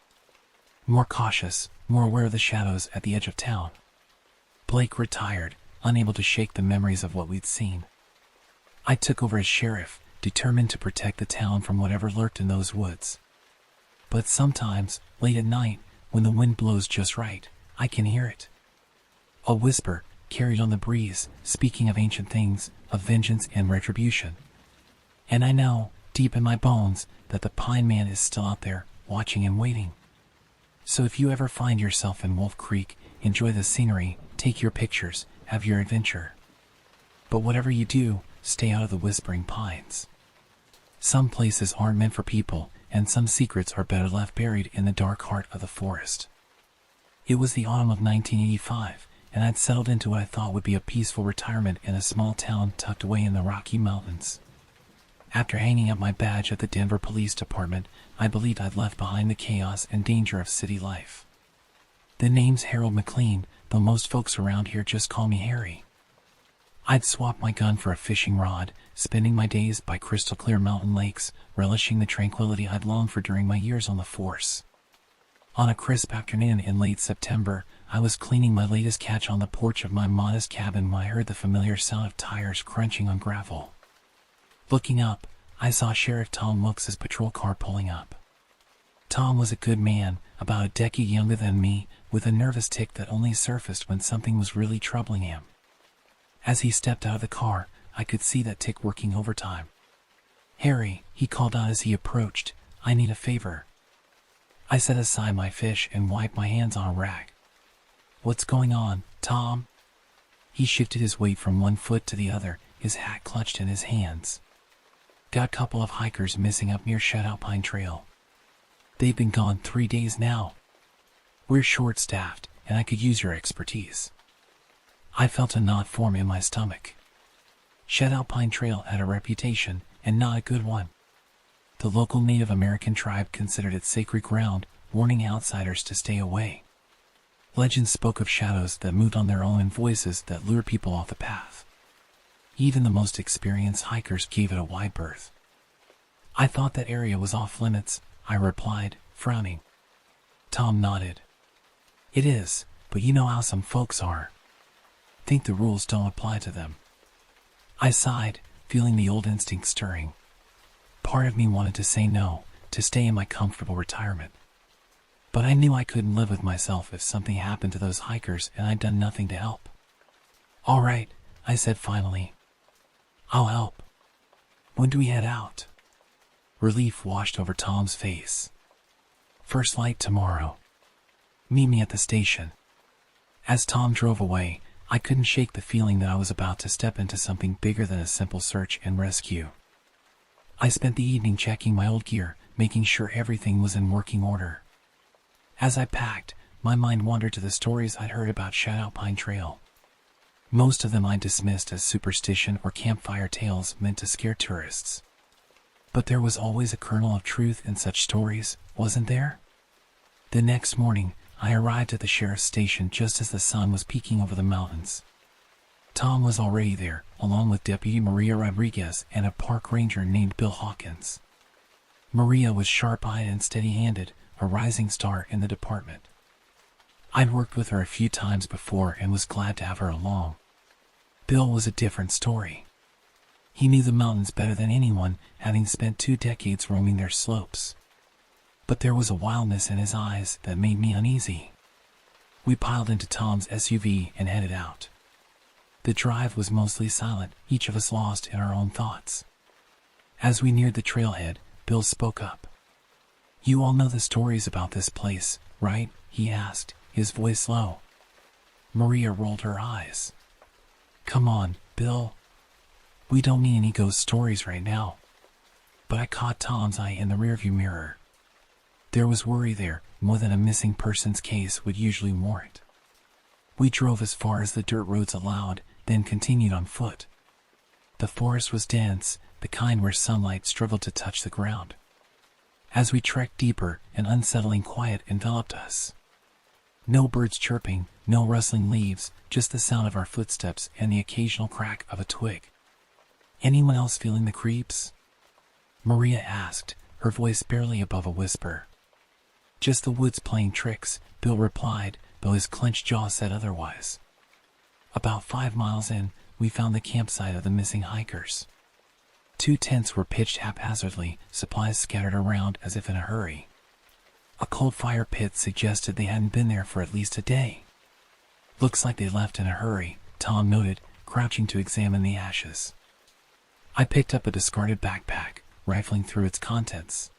More cautious, more aware of the shadows at the edge of town. Blake retired, unable to shake the memories of what we'd seen. I took over as sheriff, determined to protect the town from whatever lurked in those woods. But sometimes, late at night, when the wind blows just right, I can hear it. A whisper, carried on the breeze, speaking of ancient things, of vengeance and retribution. And I know, deep in my bones, that the Pine Man is still out there, watching and waiting. So if you ever find yourself in Wolf Creek, enjoy the scenery, take your pictures, have your adventure. But whatever you do, stay out of the Whispering Pines. Some places aren't meant for people, and some secrets are better left buried in the dark heart of the forest. It was the autumn of 1985, and I'd settled into what I thought would be a peaceful retirement in a small town tucked away in the Rocky Mountains. After hanging up my badge at the Denver Police Department, I believed I'd left behind the chaos and danger of city life. The name's Harold McLean, though most folks around here just call me Harry. I'd swapped my gun for a fishing rod, spending my days by crystal-clear mountain lakes, relishing the tranquility I'd longed for during my years on the force. On a crisp afternoon in late September, I was cleaning my latest catch on the porch of my modest cabin when I heard the familiar sound of tires crunching on gravel. Looking up, I saw Sheriff Tom Wilkes' patrol car pulling up. Tom was a good man, about a decade younger than me, with a nervous tic that only surfaced when something was really troubling him. As he stepped out of the car, I could see that tic working overtime. "Harry," he called out as he approached, "I need a favor." I set aside my fish and wiped my hands on a rag. "What's going on, Tom?" He shifted his weight from one foot to the other, his hat clutched in his hands. "Got a couple of hikers missing up near Shadow Pine Trail. They've been gone 3 days now. We're short-staffed, and I could use your expertise." I felt a knot form in my stomach. Shadow Pine Trail had a reputation, and not a good one. The local Native American tribe considered it sacred ground, warning outsiders to stay away. Legends spoke of shadows that moved on their own and voices that lured people off the path. Even the most experienced hikers gave it a wide berth. "I thought that area was off limits," I replied, frowning. Tom nodded. "It is, but you know how some folks are. Think the rules don't apply to them." I sighed, feeling the old instinct stirring. Part of me wanted to say no, to stay in my comfortable retirement. But I knew I couldn't live with myself if something happened to those hikers and I'd done nothing to help. "All right," I said finally. "I'll help. When do we head out?" Relief washed over Tom's face. "First light tomorrow. Meet me at the station." As Tom drove away, I couldn't shake the feeling that I was about to step into something bigger than a simple search and rescue. I spent the evening checking my old gear, making sure everything was in working order. As I packed, my mind wandered to the stories I'd heard about Shadow Pine Trail. Most of them I dismissed as superstition or campfire tales meant to scare tourists. But there was always a kernel of truth in such stories, wasn't there? The next morning, I arrived at the sheriff's station just as the sun was peeking over the mountains. Tom was already there, along with Deputy Maria Rodriguez and a park ranger named Bill Hawkins. Maria was sharp-eyed and steady-handed, a rising star in the department. I'd worked with her a few times before and was glad to have her along. Bill was a different story. He knew the mountains better than anyone, having spent 2 decades roaming their slopes. But there was a wildness in his eyes that made me uneasy. We piled into Tom's SUV and headed out. The drive was mostly silent, each of us lost in our own thoughts. As we neared the trailhead, Bill spoke up. "You all know the stories about this place, right?" he asked, his voice low. Maria rolled her eyes. "Come on, Bill. We don't need any ghost stories right now." But I caught Tom's eye in the rearview mirror. There was worry there, more than a missing persons case would usually warrant. We drove as far as the dirt roads allowed, then continued on foot. The forest was dense, the kind where sunlight struggled to touch the ground. As we trekked deeper, an unsettling quiet enveloped us. No birds chirping, no rustling leaves, just the sound of our footsteps and the occasional crack of a twig. "Anyone else feeling the creeps?" Maria asked, her voice barely above a whisper. "Just the woods playing tricks," Bill replied, though his clenched jaw said otherwise. About 5 miles in, we found the campsite of the missing hikers. 2 tents were pitched haphazardly, supplies scattered around as if in a hurry. A cold fire pit suggested they hadn't been there for at least a day. "Looks like they left in a hurry," Tom noted, crouching to examine the ashes. I picked up a discarded backpack, rifling through its contents.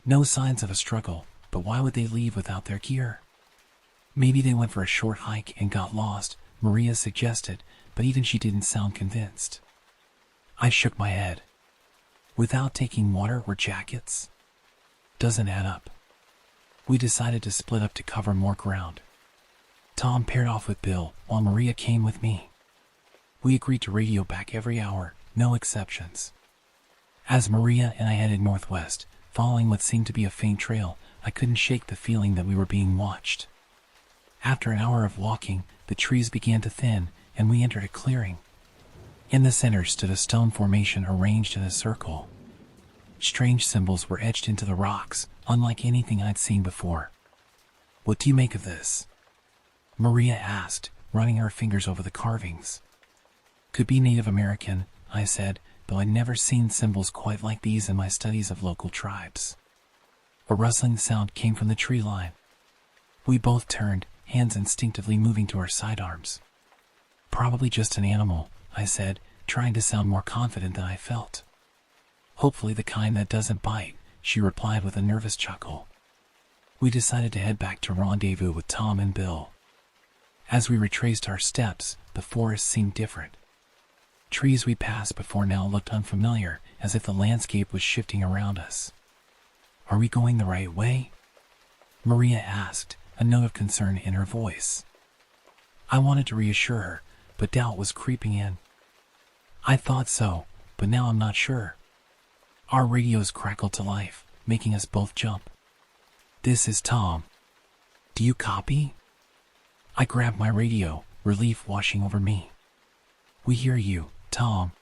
No signs of a struggle, but why would they leave without their gear? "Maybe they went for a short hike and got lost," Maria suggested, but even she didn't sound convinced. I shook my head. "Without taking water or jackets? Doesn't add up." We decided to split up to cover more ground. Tom paired off with Bill, while Maria came with me. We agreed to radio back every hour, no exceptions. As Maria and I headed northwest, following what seemed to be a faint trail, I couldn't shake the feeling that we were being watched. After an hour of walking, the trees began to thin, and we entered a clearing. In the center stood a stone formation arranged in a circle. Strange symbols were etched into the rocks, unlike anything I'd seen before. "What do you make of this?" Maria asked, running her fingers over the carvings. "Could be Native American," I said, though I'd never seen symbols quite like these in my studies of local tribes. A rustling sound came from the tree line. We both turned, hands instinctively moving to our sidearms. "Probably just an animal," I said, trying to sound more confident than I felt. "Hopefully the kind that doesn't bite," she replied with a nervous chuckle. We decided to head back to rendezvous with Tom and Bill. As we retraced our steps, the forest seemed different. Trees we passed before now looked unfamiliar, as if the landscape was shifting around us. "Are we going the right way?" Maria asked, a note of concern in her voice. I wanted to reassure her, but doubt was creeping in. "I thought so, but now I'm not sure." Our radios crackled to life, making us both jump. "This is Tom. Do you copy?" I grabbed my radio, relief washing over me. "We hear you, Tom.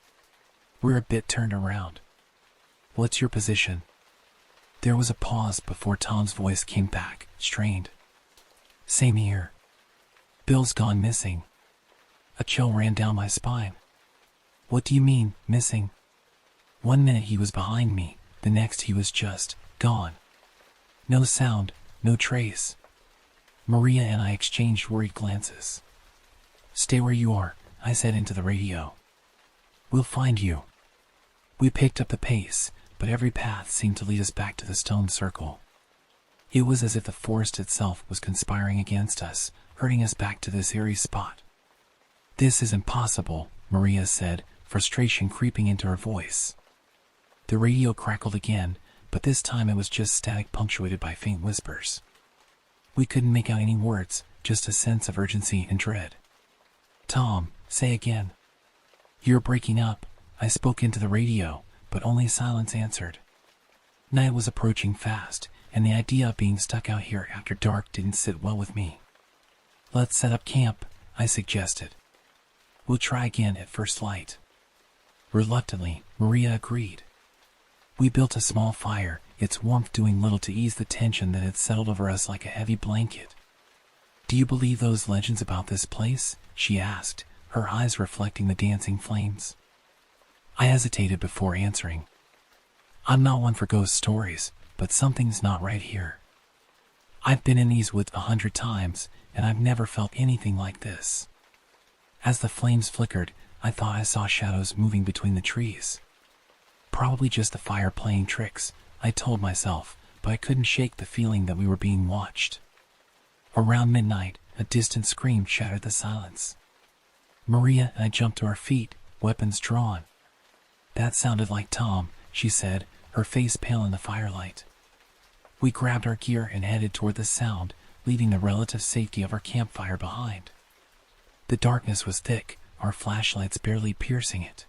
We're a bit turned around. What's your position?" There was a pause before Tom's voice came back, strained. "Same here. Bill's gone missing." A chill ran down my spine. "What do you mean, missing?" "One minute he was behind me, the next he was just gone. No sound, no trace." Maria and I exchanged worried glances. "Stay where you are," I said into the radio. "We'll find you." We picked up the pace, but every path seemed to lead us back to the stone circle. It was as if the forest itself was conspiring against us, herding us back to this eerie spot. "This is impossible," Maria said, frustration creeping into her voice. The radio crackled again, but this time it was just static punctuated by faint whispers. We couldn't make out any words, just a sense of urgency and dread. "Tom, say again." "You're breaking up," I spoke into the radio, but only silence answered. Night was approaching fast, and the idea of being stuck out here after dark didn't sit well with me. "Let's set up camp," I suggested. "We'll try again at first light." Reluctantly, Maria agreed. We built a small fire, its warmth doing little to ease the tension that had settled over us like a heavy blanket. "Do you believe those legends about this place?" she asked, her eyes reflecting the dancing flames. I hesitated before answering. "I'm not one for ghost stories, but something's not right here. I've been in these woods 100 times, and I've never felt anything like this." As the flames flickered, I thought I saw shadows moving between the trees. Probably just the fire playing tricks, I told myself, but I couldn't shake the feeling that we were being watched. Around midnight, a distant scream shattered the silence. Maria and I jumped to our feet, weapons drawn. "That sounded like Tom," she said, her face pale in the firelight. We grabbed our gear and headed toward the sound, leaving the relative safety of our campfire behind. The darkness was thick, our flashlights barely piercing it.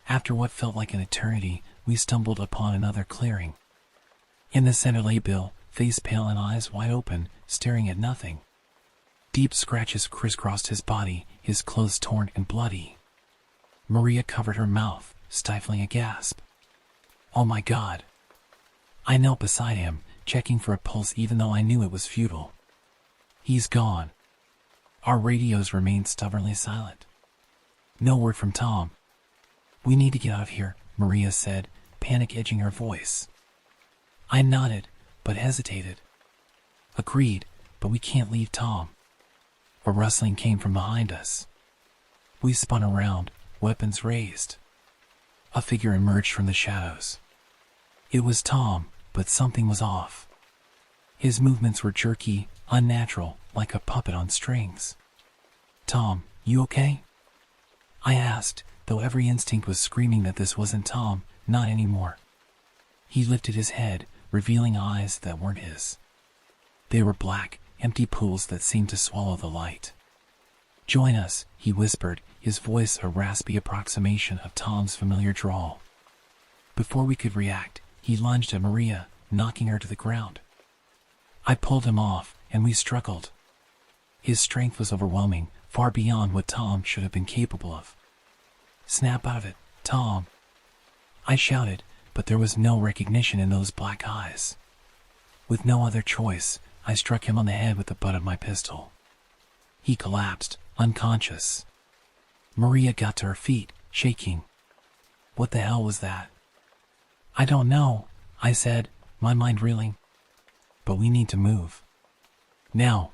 After what felt like an eternity, we stumbled upon another clearing. In the center lay Bill, face pale and eyes wide open, staring at nothing. Deep scratches crisscrossed his body, his clothes torn and bloody. Maria covered her mouth, stifling a gasp. "Oh my God." I knelt beside him, checking for a pulse even though I knew it was futile. "He's gone." Our radios remained stubbornly silent. No word from Tom. "We need to get out of here," Maria said, panic edging her voice. I nodded, but hesitated. "Agreed, but we can't leave Tom." A rustling came from behind us. We spun around, weapons raised. A figure emerged from the shadows. It was Tom, but something was off. His movements were jerky, unnatural, like a puppet on strings. "Tom, you okay?" I asked, though every instinct was screaming that this wasn't Tom, not anymore. He lifted his head, revealing eyes that weren't his. They were black, empty pools that seemed to swallow the light. "Join us," he whispered, his voice a raspy approximation of Tom's familiar drawl. Before we could react, he lunged at Maria, knocking her to the ground. I pulled him off, and we struggled. His strength was overwhelming, far beyond what Tom should have been capable of. "Snap out of it, Tom," I shouted, but there was no recognition in those black eyes. With no other choice, I struck him on the head with the butt of my pistol. He collapsed, unconscious. Maria got to her feet, shaking. "What the hell was that?" "I don't know," I said, my mind reeling. "But we need to move. Now."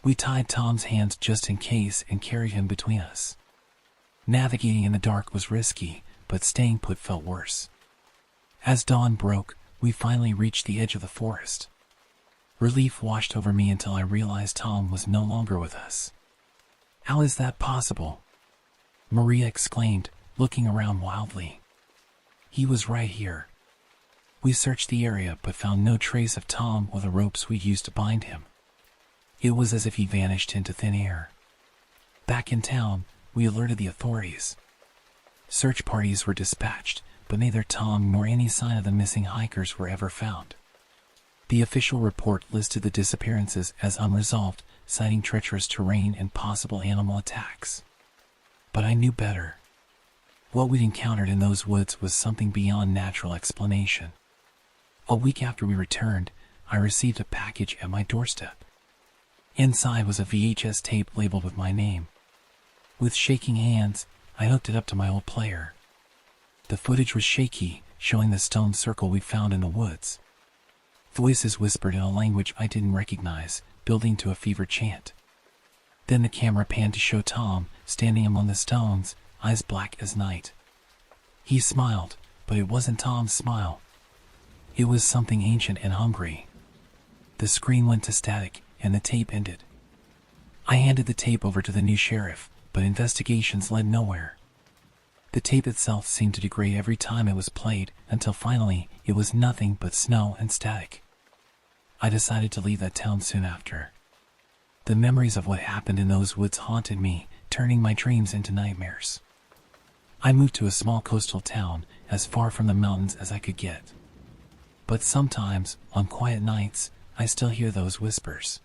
We tied Tom's hands just in case and carried him between us. Navigating in the dark was risky, but staying put felt worse. As dawn broke, we finally reached the edge of the forest. Relief washed over me until I realized Tom was no longer with us. "How is that possible?" Maria exclaimed, looking around wildly. "He was right here." We searched the area but found no trace of Tom or the ropes we'd used to bind him. It was as if he vanished into thin air. Back in town, we alerted the authorities. Search parties were dispatched, but neither Tom nor any sign of the missing hikers were ever found. The official report listed the disappearances as unresolved, citing treacherous terrain and possible animal attacks. But I knew better. What we'd encountered in those woods was something beyond natural explanation. A week after we returned, I received a package at my doorstep. Inside was a VHS tape labeled with my name. With shaking hands, I hooked it up to my old player. The footage was shaky, showing the stone circle we found in the woods. Voices whispered in a language I didn't recognize, building to a fevered chant. Then the camera panned to show Tom, standing among the stones, eyes black as night. He smiled, but it wasn't Tom's smile. It was something ancient and hungry. The screen went to static, and the tape ended. I handed the tape over to the new sheriff, but investigations led nowhere. The tape itself seemed to degrade every time it was played, until finally it was nothing but snow and static. I decided to leave that town soon after. The memories of what happened in those woods haunted me, turning my dreams into nightmares. I moved to a small coastal town, as far from the mountains as I could get. But sometimes, on quiet nights, I still hear those whispers.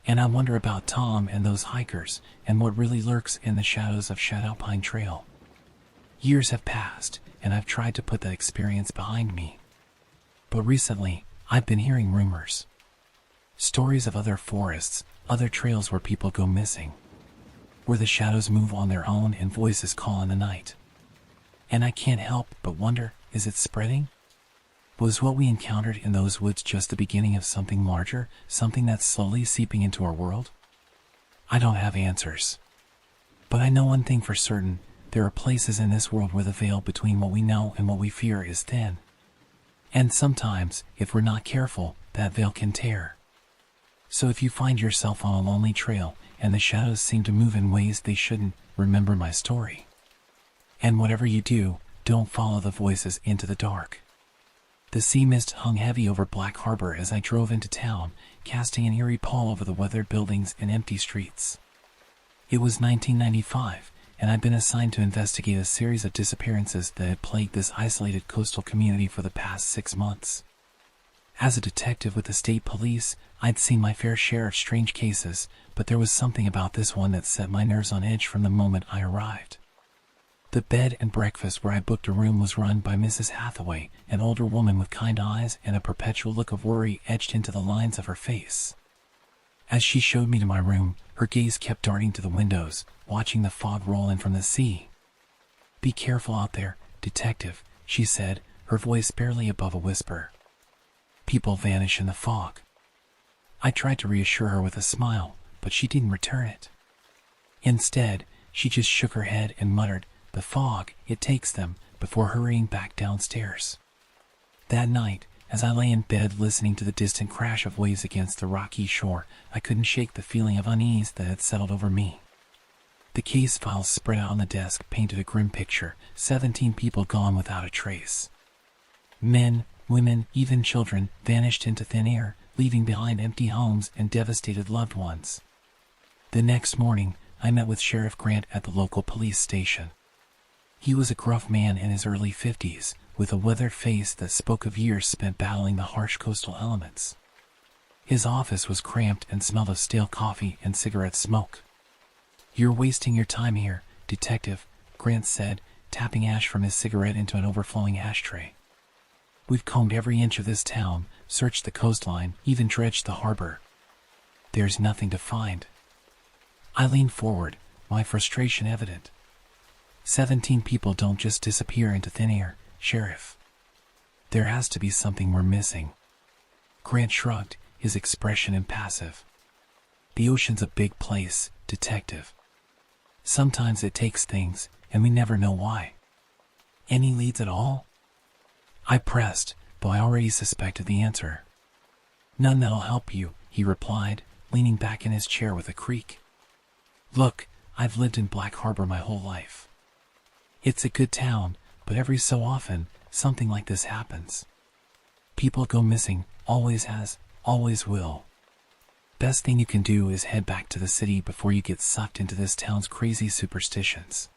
And I wonder about Tom and those hikers, and what really lurks in the shadows of Shadow Pine Trail. Years have passed, and I've tried to put that experience behind me. But recently, I've been hearing rumors. Stories of other forests, other trails where people go missing. Where the shadows move on their own and voices call in the night. And I can't help but wonder, is it spreading? Was what we encountered in those woods just the beginning of something larger, something that's slowly seeping into our world? I don't have answers. But I know one thing for certain, there are places in this world where the veil between what we know and what we fear is thin. And sometimes, if we're not careful, that veil can tear. So if you find yourself on a lonely trail, and the shadows seem to move in ways they shouldn't, remember my story. And whatever you do, don't follow the voices into the dark. The sea mist hung heavy over Black Harbor as I drove into town, casting an eerie pall over the weathered buildings and empty streets. It was 1995, and I'd been assigned to investigate a series of disappearances that had plagued this isolated coastal community for the past 6 months. As a detective with the state police, I'd seen my fair share of strange cases, but there was something about this one that set my nerves on edge from the moment I arrived. The bed and breakfast where I booked a room was run by Mrs. Hathaway, an older woman with kind eyes and a perpetual look of worry etched into the lines of her face. As she showed me to my room, her gaze kept darting to the windows, watching the fog roll in from the sea. "Be careful out there, detective," she said, her voice barely above a whisper. "People vanish in the fog." I tried to reassure her with a smile, but she didn't return it. Instead, she just shook her head and muttered, "The fog, it takes them," before hurrying back downstairs. That night, as I lay in bed listening to the distant crash of waves against the rocky shore, I couldn't shake the feeling of unease that had settled over me. The case files spread out on the desk painted a grim picture, 17 people gone without a trace. Men, women, even children, vanished into thin air, leaving behind empty homes and devastated loved ones. The next morning, I met with Sheriff Grant at the local police station. He was a gruff man in his early 50s, with a weathered face that spoke of years spent battling the harsh coastal elements. His office was cramped and smelled of stale coffee and cigarette smoke. "You're wasting your time here, detective," Grant said, tapping ash from his cigarette into an overflowing ashtray. "We've combed every inch of this town, searched the coastline, even dredged the harbor. There's nothing to find." I leaned forward, my frustration evident. 17 people don't just disappear into thin air, Sheriff. There has to be something we're missing. Grant shrugged, his expression impassive. "The ocean's a big place, detective. Sometimes it takes things, and we never know why. Any leads at all?" I pressed, though I already suspected the answer. "None that'll help you," he replied, leaning back in his chair with a creak. "Look, I've lived in Black Harbor my whole life. It's a good town, but every so often, something like this happens. People go missing, always has, always will. Best thing you can do is head back to the city before you get sucked into this town's crazy superstitions."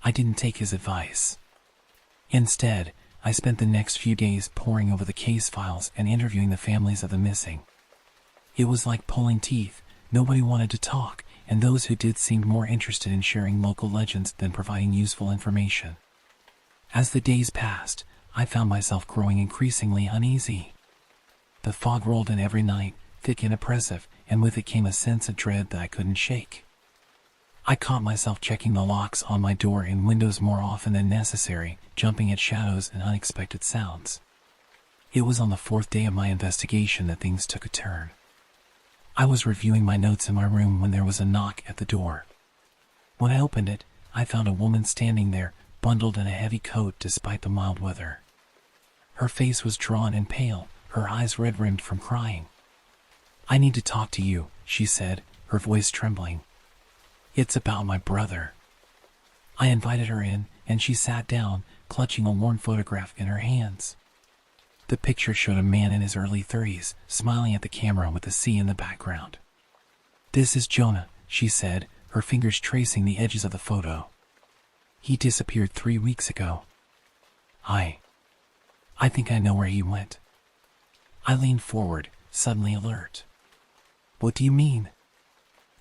I didn't take his advice. Instead, I spent the next few days poring over the case files and interviewing the families of the missing. It was like pulling teeth. Nobody wanted to talk, and those who did seemed more interested in sharing local legends than providing useful information. As the days passed, I found myself growing increasingly uneasy. The fog rolled in every night, thick and oppressive, and with it came a sense of dread that I couldn't shake. I caught myself checking the locks on my door and windows more often than necessary, jumping at shadows and unexpected sounds. It was on the 4th day of my investigation that things took a turn. I was reviewing my notes in my room when there was a knock at the door. When I opened it, I found a woman standing there, bundled in a heavy coat despite the mild weather. Her face was drawn and pale, her eyes red-rimmed from crying. "I need to talk to you," she said, her voice trembling. "It's about my brother." I invited her in, and she sat down, clutching a worn photograph in her hands. The picture showed a man in his early 30s, smiling at the camera with the sea in the background. "This is Jonah," she said, her fingers tracing the edges of the photo. "He disappeared 3 weeks ago." I I think I know where he went. I leaned forward, suddenly alert. What do you mean?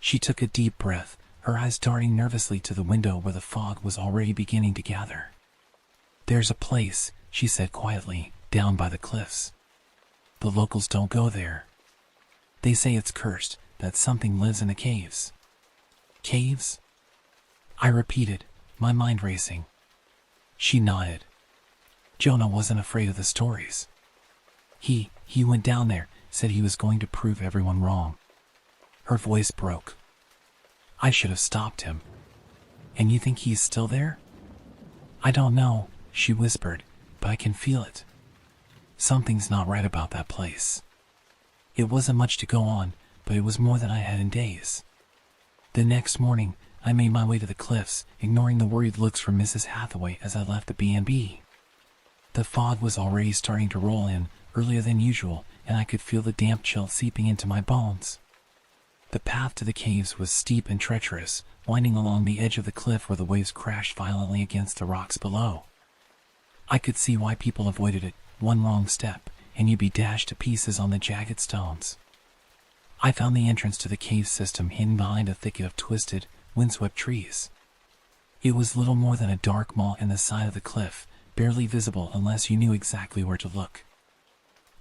She took a deep breath, her eyes darting nervously to the window where the fog was already beginning to gather. There's a place, she said quietly, down by the cliffs. The locals don't go there. They say it's cursed, that something lives in the caves. Caves? I repeated, my mind racing. She nodded. Jonah wasn't afraid of the stories. He went down there, said he was going to prove everyone wrong. Her voice broke. I should have stopped him. And you think he's still there? I don't know, she whispered, but I can feel it. Something's not right about that place. It wasn't much to go on, but it was more than I had in days. The next morning, I made my way to the cliffs, ignoring the worried looks from Mrs. Hathaway as I left the B&B. The fog was already starting to roll in, earlier than usual, and I could feel the damp chill seeping into my bones. The path to the caves was steep and treacherous, winding along the edge of the cliff where the waves crashed violently against the rocks below. I could see why people avoided it. One wrong step, and you'd be dashed to pieces on the jagged stones. I found the entrance to the cave system hidden behind a thicket of twisted, windswept trees. It was little more than a dark maw in the side of the cliff, barely visible unless you knew exactly where to look.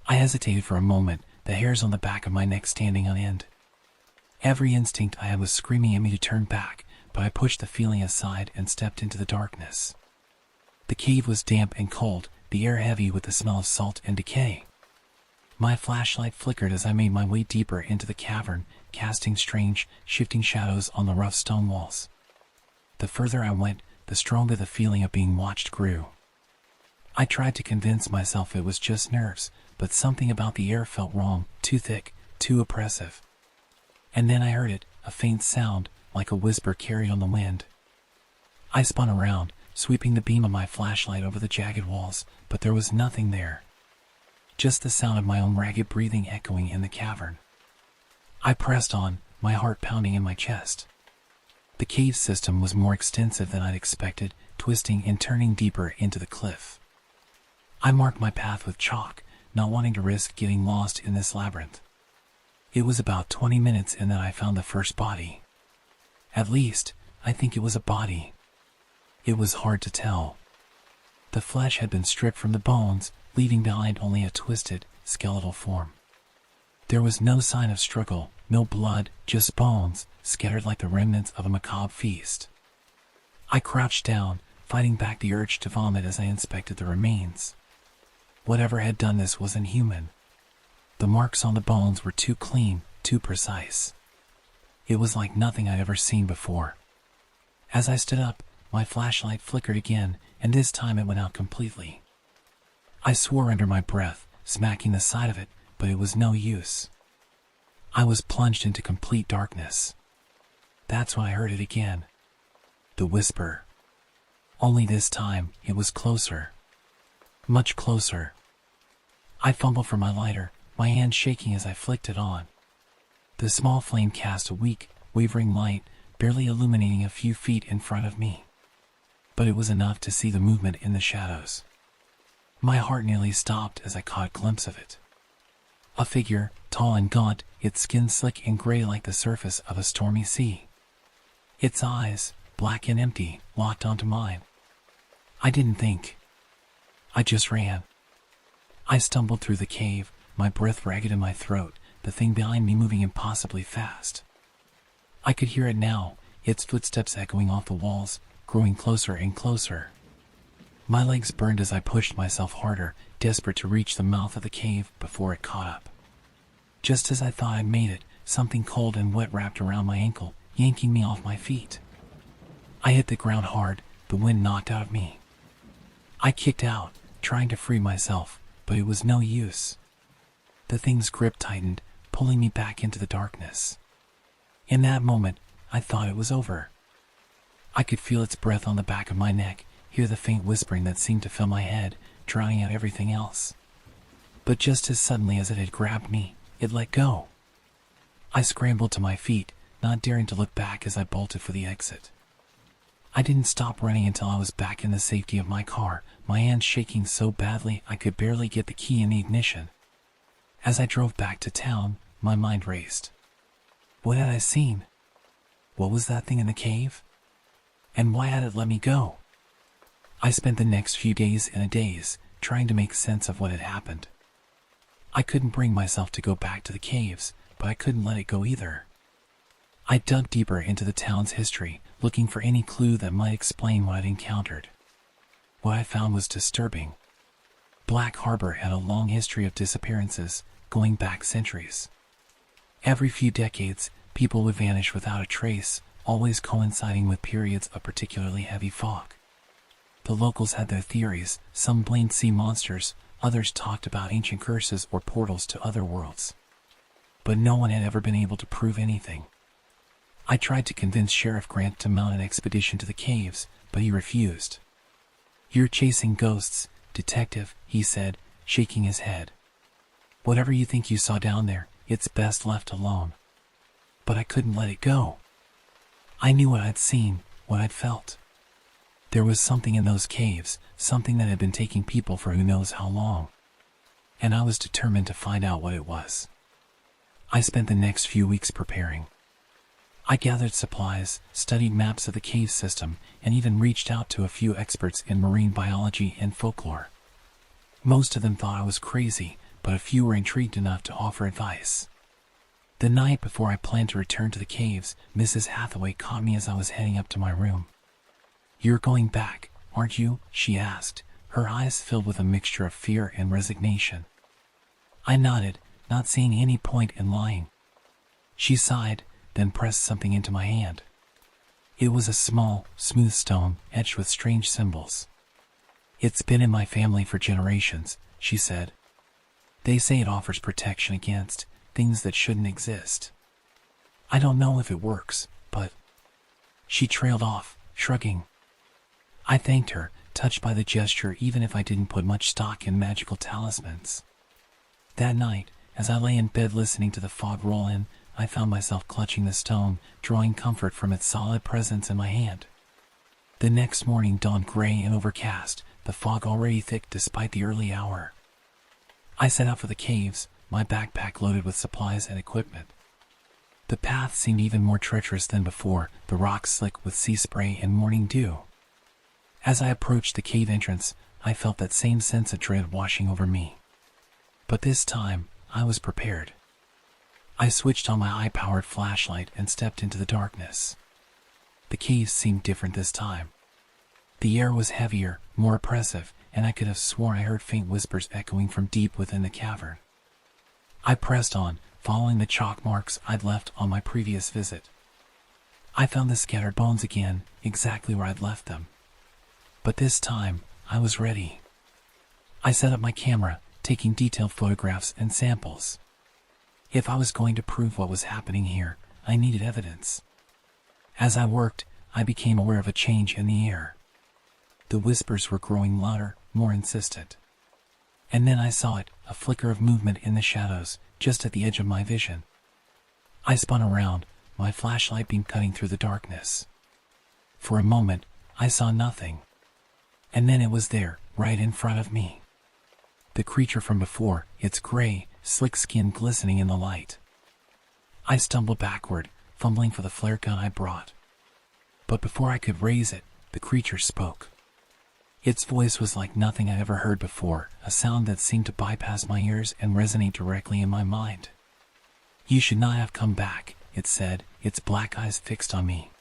I hesitated for a moment, the hairs on the back of my neck standing on end. Every instinct I had was screaming at me to turn back, but I pushed the feeling aside and stepped into the darkness. The cave was damp and cold, the air heavy with the smell of salt and decay. My flashlight flickered as I made my way deeper into the cavern, casting strange, shifting shadows on the rough stone walls. The further I went, the stronger the feeling of being watched grew. I tried to convince myself it was just nerves, but something about the air felt wrong, too thick, too oppressive. And then I heard it, a faint sound, like a whisper carried on the wind. I spun around, sweeping the beam of my flashlight over the jagged walls, but there was nothing there. Just the sound of my own ragged breathing echoing in the cavern. I pressed on, my heart pounding in my chest. The cave system was more extensive than I'd expected, twisting and turning deeper into the cliff. I marked my path with chalk, not wanting to risk getting lost in this labyrinth. It was about 20 minutes in that I found the first body. At least, I think it was a body. It was hard to tell. The flesh had been stripped from the bones, leaving behind only a twisted, skeletal form. There was no sign of struggle, no blood, just bones, scattered like the remnants of a macabre feast. I crouched down, fighting back the urge to vomit as I inspected the remains. Whatever had done this wasn't human. The marks on the bones were too clean, too precise. It was like nothing I'd ever seen before. As I stood up, my flashlight flickered again, and this time it went out completely. I swore under my breath, smacking the side of it, but it was no use. I was plunged into complete darkness. That's when I heard it again. The whisper. Only this time, it was closer. Much closer. I fumbled for my lighter, my hand shaking as I flicked it on. The small flame cast a weak, wavering light, barely illuminating a few feet in front of me. But it was enough to see the movement in the shadows. My heart nearly stopped as I caught a glimpse of it. A figure, tall and gaunt, its skin slick and gray like the surface of a stormy sea. Its eyes, black and empty, locked onto mine. I didn't think. I just ran. I stumbled through the cave, my breath ragged in my throat, the thing behind me moving impossibly fast. I could hear it now, its footsteps echoing off the walls, growing closer and closer. My legs burned as I pushed myself harder, desperate to reach the mouth of the cave before it caught up. Just as I thought I'd made it, something cold and wet wrapped around my ankle, yanking me off my feet. I hit the ground hard, the wind knocked out of me. I kicked out, trying to free myself, but it was no use. The thing's grip tightened, pulling me back into the darkness. In that moment, I thought it was over. I could feel its breath on the back of my neck, hear the faint whispering that seemed to fill my head, drowning out everything else. But just as suddenly as it had grabbed me, it let go. I scrambled to my feet, not daring to look back as I bolted for the exit. I didn't stop running until I was back in the safety of my car, my hands shaking so badly I could barely get the key in the ignition. As I drove back to town, my mind raced. What had I seen? What was that thing in the cave? And why had it let me go? I spent the next few days in a daze, trying to make sense of what had happened. I couldn't bring myself to go back to the caves, but I couldn't let it go either. I dug deeper into the town's history, looking for any clue that might explain what I'd encountered. What I found was disturbing. Black Harbor had a long history of disappearances, going back centuries. Every few decades, people would vanish without a trace, always coinciding with periods of particularly heavy fog. The locals had their theories, some blamed sea monsters, others talked about ancient curses or portals to other worlds. But no one had ever been able to prove anything. I tried to convince Sheriff Grant to mount an expedition to the caves, but he refused. You're chasing ghosts, detective, he said, shaking his head. Whatever you think you saw down there, it's best left alone. But I couldn't let it go. I knew what I'd seen, what I'd felt. There was something in those caves, something that had been taking people for who knows how long. And I was determined to find out what it was. I spent the next few weeks preparing. I gathered supplies, studied maps of the cave system, and even reached out to a few experts in marine biology and folklore. Most of them thought I was crazy, but a few were intrigued enough to offer advice. The night before I planned to return to the caves, Mrs. Hathaway caught me as I was heading up to my room. You're going back, aren't you? She asked, her eyes filled with a mixture of fear and resignation. I nodded, not seeing any point in lying. She sighed, then pressed something into my hand. It was a small, smooth stone, etched with strange symbols. It's been in my family for generations, she said. They say it offers protection against things that shouldn't exist. I don't know if it works, but... She trailed off, shrugging. I thanked her, touched by the gesture even if I didn't put much stock in magical talismans. That night, as I lay in bed listening to the fog roll in, I found myself clutching the stone, drawing comfort from its solid presence in my hand. The next morning dawned gray and overcast, the fog already thick despite the early hour. I set out for the caves, my backpack loaded with supplies and equipment. The path seemed even more treacherous than before, the rocks slick with sea spray and morning dew. As I approached the cave entrance, I felt that same sense of dread washing over me. But this time, I was prepared. I switched on my eye-powered flashlight and stepped into the darkness. The caves seemed different this time. The air was heavier, more oppressive, and I could have sworn I heard faint whispers echoing from deep within the cavern. I pressed on, following the chalk marks I'd left on my previous visit. I found the scattered bones again, exactly where I'd left them. But this time, I was ready. I set up my camera, taking detailed photographs and samples. If I was going to prove what was happening here, I needed evidence. As I worked, I became aware of a change in the air. The whispers were growing louder, more insistent. And then I saw it, a flicker of movement in the shadows, just at the edge of my vision. I spun around, my flashlight beam cutting through the darkness. For a moment, I saw nothing. And then it was there, right in front of me. The creature from before, its gray, slick skin glistening in the light. I stumbled backward, fumbling for the flare gun I brought. But before I could raise it, the creature spoke. Its voice was like nothing I'd ever heard before, a sound that seemed to bypass my ears and resonate directly in my mind. You should not have come back, it said, its black eyes fixed on me.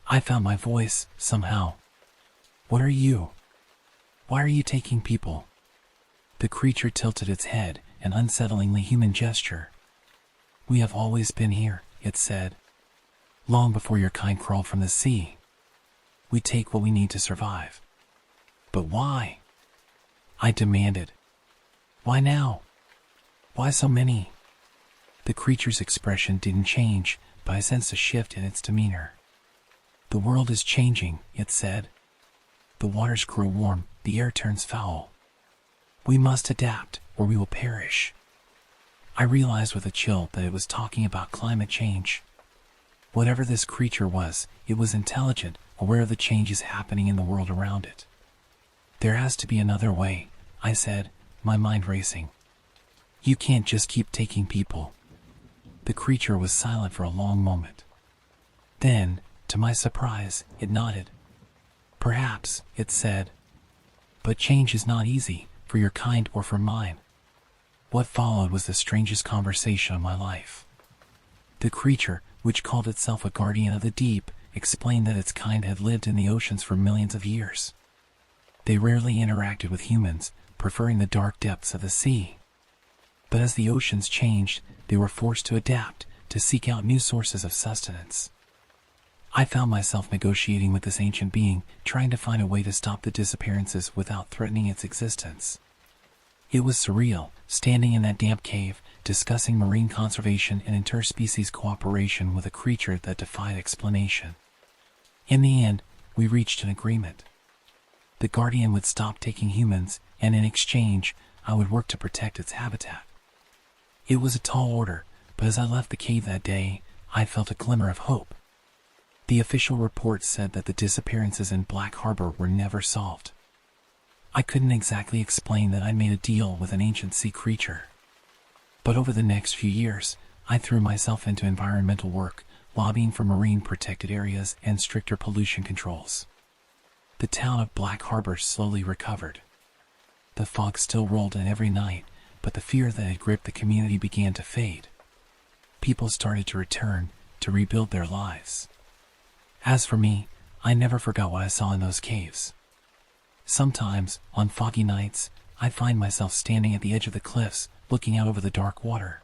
I found my voice, somehow. What are you? Why are you taking people? The creature tilted its head, an unsettlingly human gesture. We have always been here, it said. Long before your kind crawled from the sea. We take what we need to survive. But why? I demanded. Why now? Why so many? The creature's expression didn't change, but I sensed a shift in its demeanor. The world is changing, it said. The waters grow warm, the air turns foul. We must adapt, or we will perish. I realized with a chill that it was talking about climate change. Whatever this creature was, it was intelligent, aware of the changes happening in the world around it. There has to be another way, I said, my mind racing. You can't just keep taking people. The creature was silent for a long moment. Then, to my surprise, it nodded. Perhaps, it said. But change is not easy, for your kind or for mine. What followed was the strangest conversation of my life. The creature, which called itself a guardian of the deep, explained that its kind had lived in the oceans for millions of years. They rarely interacted with humans, preferring the dark depths of the sea. But as the oceans changed, they were forced to adapt, to seek out new sources of sustenance. I found myself negotiating with this ancient being, trying to find a way to stop the disappearances without threatening its existence. It was surreal, standing in that damp cave, discussing marine conservation and interspecies cooperation with a creature that defied explanation. In the end, we reached an agreement. The guardian would stop taking humans, and in exchange, I would work to protect its habitat. It was a tall order, but as I left the cave that day, I felt a glimmer of hope. The official report said that the disappearances in Black Harbor were never solved. I couldn't exactly explain that I'd made a deal with an ancient sea creature. But over the next few years, I threw myself into environmental work, lobbying for marine protected areas and stricter pollution controls. The town of Black Harbor slowly recovered. The fog still rolled in every night, but the fear that had gripped the community began to fade. People started to return, to rebuild their lives. As for me, I never forgot what I saw in those caves. Sometimes, on foggy nights, I'd find myself standing at the edge of the cliffs, looking out over the dark water.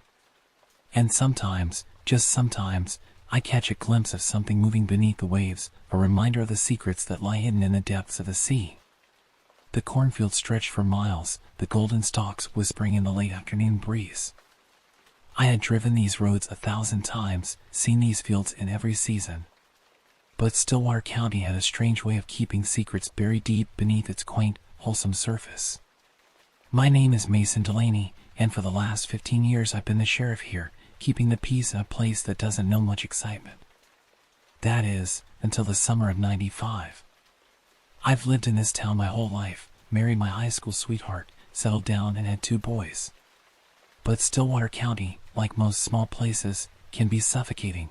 And sometimes, just sometimes, I catch a glimpse of something moving beneath the waves, a reminder of the secrets that lie hidden in the depths of the sea. The cornfield stretched for miles, the golden stalks whispering in the late afternoon breeze. I had driven these roads 1,000 times, seen these fields in every season. But Stillwater County had a strange way of keeping secrets buried deep beneath its quaint, wholesome surface. My name is Mason Delaney, and for the last 15 years I've been the sheriff here, keeping the peace in a place that doesn't know much excitement. That is, until the summer of '95. I've lived in this town my whole life, married my high school sweetheart, settled down and had 2 boys. But Stillwater County, like most small places, can be suffocating.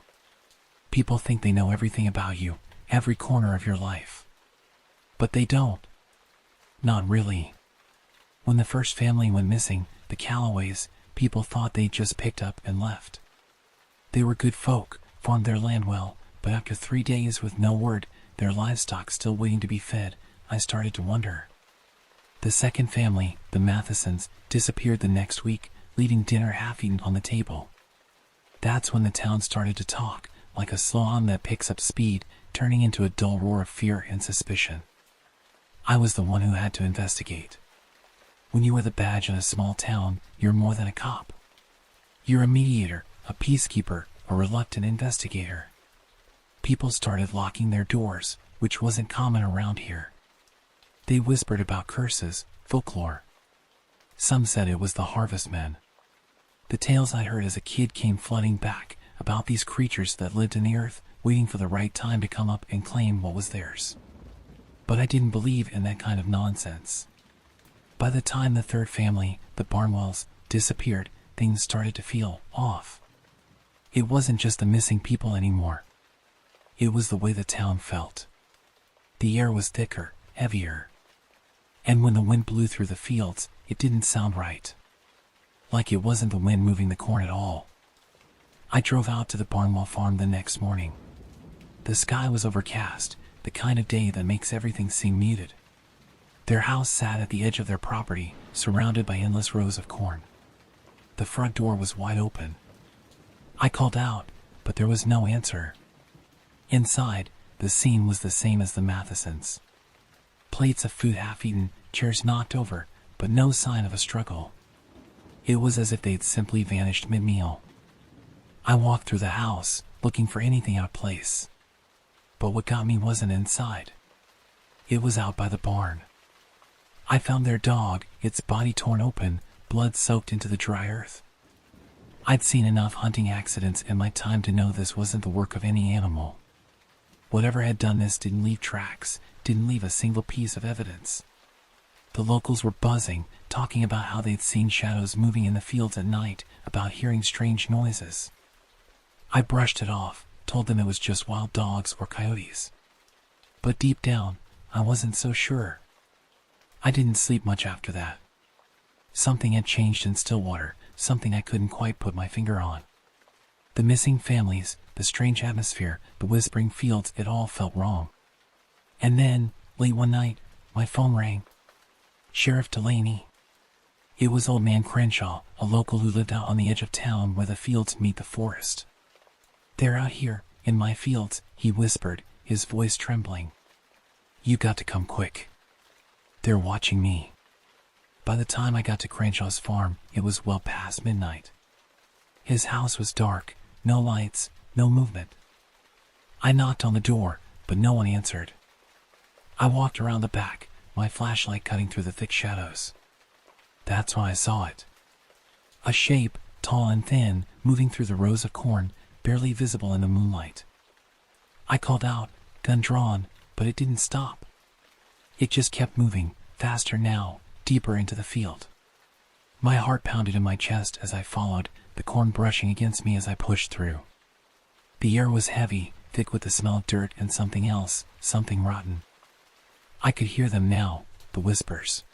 People think they know everything about you, every corner of your life. But they don't. Not really. When the first family went missing, the Callaways, people thought they'd just picked up and left. They were good folk, farmed their land well, but after 3 days with no word, their livestock still waiting to be fed, I started to wonder. The second family, the Mathesons, disappeared the next week, leaving dinner half-eaten on the table. That's when the town started to talk, like a swan that picks up speed, turning into a dull roar of fear and suspicion. I was the one who had to investigate. When you wear the badge in a small town, you're more than a cop. You're a mediator, a peacekeeper, a reluctant investigator. People started locking their doors, which wasn't common around here. They whispered about curses, folklore. Some said it was the harvestmen. The tales I heard as a kid came flooding back, about these creatures that lived in the earth, waiting for the right time to come up and claim what was theirs. But I didn't believe in that kind of nonsense. By the time the third family, the Barnwells, disappeared, things started to feel off. It wasn't just the missing people anymore. It was the way the town felt. The air was thicker, heavier. And when the wind blew through the fields, it didn't sound right. Like it wasn't the wind moving the corn at all. I drove out to the Barnwell farm the next morning. The sky was overcast, the kind of day that makes everything seem muted. Their house sat at the edge of their property, surrounded by endless rows of corn. The front door was wide open. I called out, but there was no answer. Inside, the scene was the same as the Mathesons. Plates of food half-eaten, chairs knocked over, but no sign of a struggle. It was as if they'd simply vanished mid-meal. I walked through the house, looking for anything out of place. But what got me wasn't inside. It was out by the barn. I found their dog, its body torn open, blood soaked into the dry earth. I'd seen enough hunting accidents in my time to know this wasn't the work of any animal. Whatever had done this didn't leave tracks, didn't leave a single piece of evidence. The locals were buzzing, talking about how they'd seen shadows moving in the fields at night, about hearing strange noises. I brushed it off, told them it was just wild dogs or coyotes. But deep down, I wasn't so sure. I didn't sleep much after that. Something had changed in Stillwater, something I couldn't quite put my finger on. The missing families, the strange atmosphere, the whispering fields, it all felt wrong. And then, late one night, my phone rang. Sheriff Delaney. It was Old Man Crenshaw, a local who lived out on the edge of town where the fields meet the forest. "They're out here, in my fields," he whispered, his voice trembling. "You got to come quick. They're watching me." By the time I got to Crenshaw's farm, it was well past midnight. His house was dark, no lights, no movement. I knocked on the door, but no one answered. I walked around the back, my flashlight cutting through the thick shadows. That's when I saw it. A shape, tall and thin, moving through the rows of corn, barely visible in the moonlight. I called out, gun drawn, but it didn't stop. It just kept moving, faster now, deeper into the field. My heart pounded in my chest as I followed, the corn brushing against me as I pushed through. The air was heavy, thick with the smell of dirt and something else, something rotten. I could hear them now, the whispers.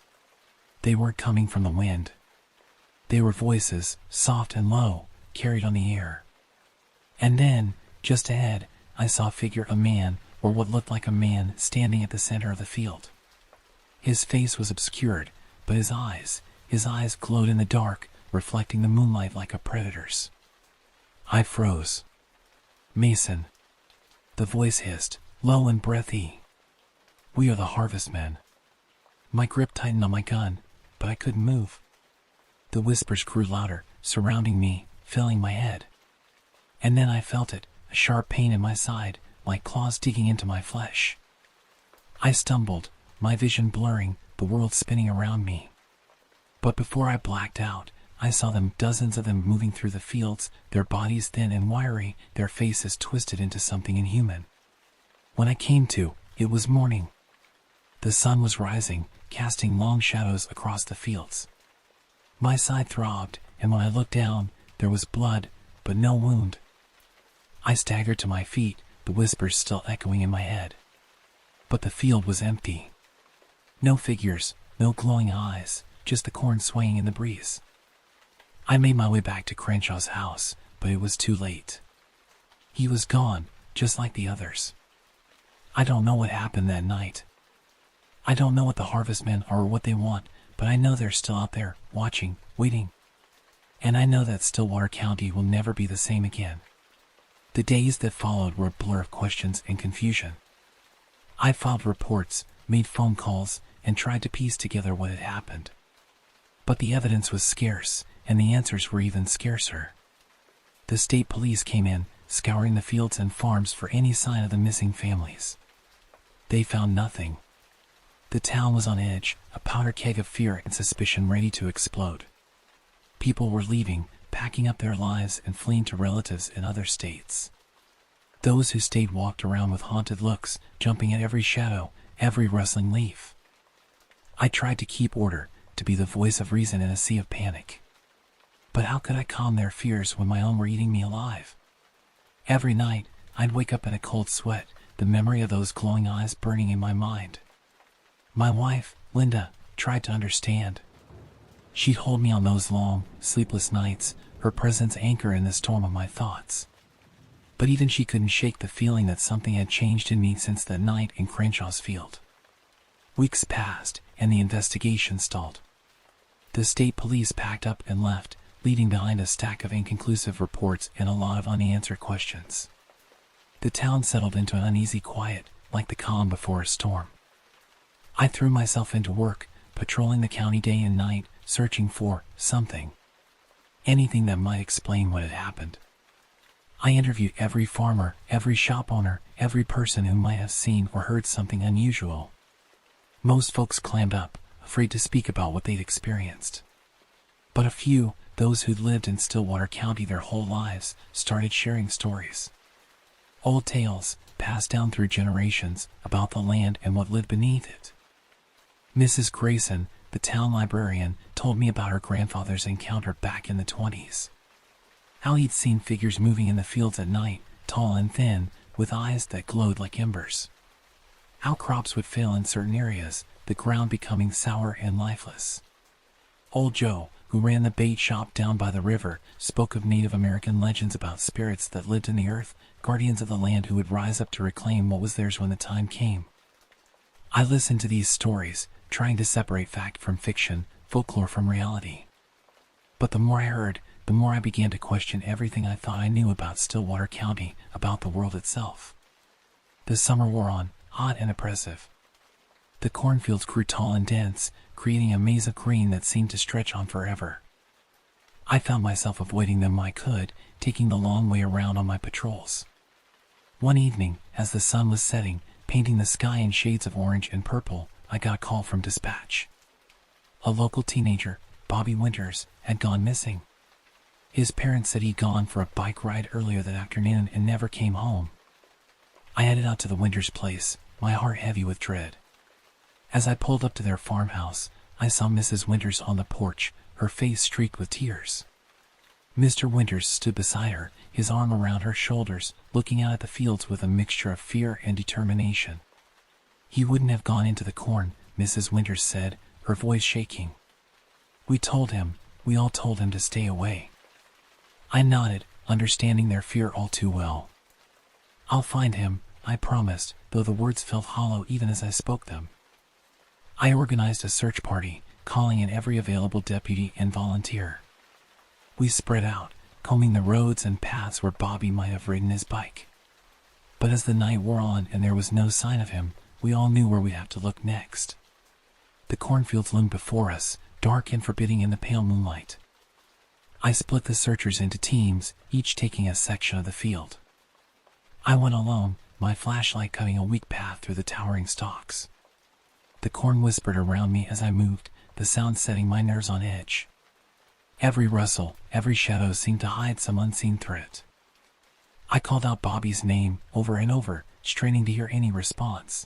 They weren't coming from the wind. They were voices, soft and low, carried on the air. And then, just ahead, I saw a figure, a man, or what looked like a man, standing at the center of the field. His face was obscured, but his eyes glowed in the dark, reflecting the moonlight like a predator's. I froze. "Mason," the voice hissed, low and breathy. "We are the harvestmen." My grip tightened on my gun, but I couldn't move. The whispers grew louder, surrounding me, filling my head. And then I felt it, a sharp pain in my side, like claws digging into my flesh. I stumbled, my vision blurring, the world spinning around me. But before I blacked out, I saw them, dozens of them, moving through the fields, their bodies thin and wiry, their faces twisted into something inhuman. When I came to, it was morning. The sun was rising, casting long shadows across the fields. My side throbbed, and when I looked down, there was blood, but no wound. I staggered to my feet, the whispers still echoing in my head. But the field was empty. No figures, no glowing eyes, just the corn swaying in the breeze. I made my way back to Crenshaw's house, but it was too late. He was gone, just like the others. I don't know what happened that night. I don't know what the harvestmen are or what they want, but I know they're still out there, watching, waiting. And I know that Stillwater County will never be the same again. The days that followed were a blur of questions and confusion. I filed reports, made phone calls, and tried to piece together what had happened. But the evidence was scarce, and the answers were even scarcer. The state police came in, scouring the fields and farms for any sign of the missing families. They found nothing. The town was on edge, a powder keg of fear and suspicion ready to explode. People were leaving, packing up their lives and fleeing to relatives in other states. Those who stayed walked around with haunted looks, jumping at every shadow, every rustling leaf. I tried to keep order, to be the voice of reason in a sea of panic. But how could I calm their fears when my own were eating me alive? Every night, I'd wake up in a cold sweat, the memory of those glowing eyes burning in my mind. My wife, Linda, tried to understand. She'd hold me on those long, sleepless nights, her presence anchor in the storm of my thoughts. But even she couldn't shake the feeling that something had changed in me since that night in Crenshaw's field. Weeks passed, and the investigation stalled. The state police packed up and left, leaving behind a stack of inconclusive reports and a lot of unanswered questions. The town settled into an uneasy quiet, like the calm before a storm. I threw myself into work, patrolling the county day and night, searching for something. Anything that might explain what had happened. I interviewed every farmer, every shop owner, every person who might have seen or heard something unusual. Most folks clammed up, afraid to speak about what they'd experienced. But a few, those who'd lived in Stillwater County their whole lives started sharing stories. Old tales, passed down through generations, about the land and what lived beneath it. Mrs. Grayson, the town librarian, told me about her grandfather's encounter back in the 20s. How he'd seen figures moving in the fields at night, tall and thin, with eyes that glowed like embers. How crops would fail in certain areas, the ground becoming sour and lifeless. Old Joe, who ran the bait shop down by the river, spoke of Native American legends about spirits that lived in the earth, guardians of the land who would rise up to reclaim what was theirs when the time came. I listened to these stories, trying to separate fact from fiction, folklore from reality. But the more I heard, the more I began to question everything I thought I knew about Stillwater County, about the world itself. The summer wore on, hot and oppressive. The cornfields grew tall and dense, creating a maze of green that seemed to stretch on forever. I found myself avoiding them when I could, taking the long way around on my patrols. One evening, as the sun was setting, painting the sky in shades of orange and purple, I got a call from dispatch. A local teenager, Bobby Winters, had gone missing. His parents said he'd gone for a bike ride earlier that afternoon and never came home. I headed out to the Winters place, my heart heavy with dread. As I pulled up to their farmhouse, I saw Mrs. Winters on the porch, her face streaked with tears. Mr. Winters stood beside her, his arm around her shoulders, looking out at the fields with a mixture of fear and determination. He wouldn't have gone into the corn, Mrs. Winters said, her voice shaking. We all told him to stay away. I nodded, understanding their fear all too well. I'll find him, I promised, though the words felt hollow even as I spoke them. I organized a search party, calling in every available deputy and volunteer. We spread out, combing the roads and paths where Bobby might have ridden his bike. But as the night wore on and there was no sign of him, we all knew where we'd have to look next. The cornfields loomed before us, dark and forbidding in the pale moonlight. I split the searchers into teams, each taking a section of the field. I went alone, my flashlight cutting a weak path through the towering stalks. The corn whispered around me as I moved, the sound setting my nerves on edge. Every rustle, every shadow seemed to hide some unseen threat. I called out Bobby's name over and over, straining to hear any response.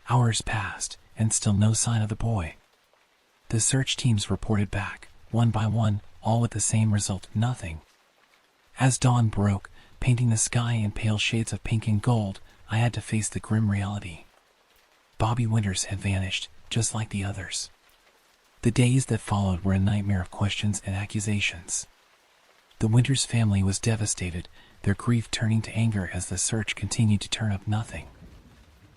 Hours passed, and still no sign of the boy. The search teams reported back, one by one, all with the same result, nothing. As dawn broke, painting the sky in pale shades of pink and gold, I had to face the grim reality. Bobby Winters had vanished, just like the others. The days that followed were a nightmare of questions and accusations. The Winters family was devastated, their grief turning to anger as the search continued to turn up nothing.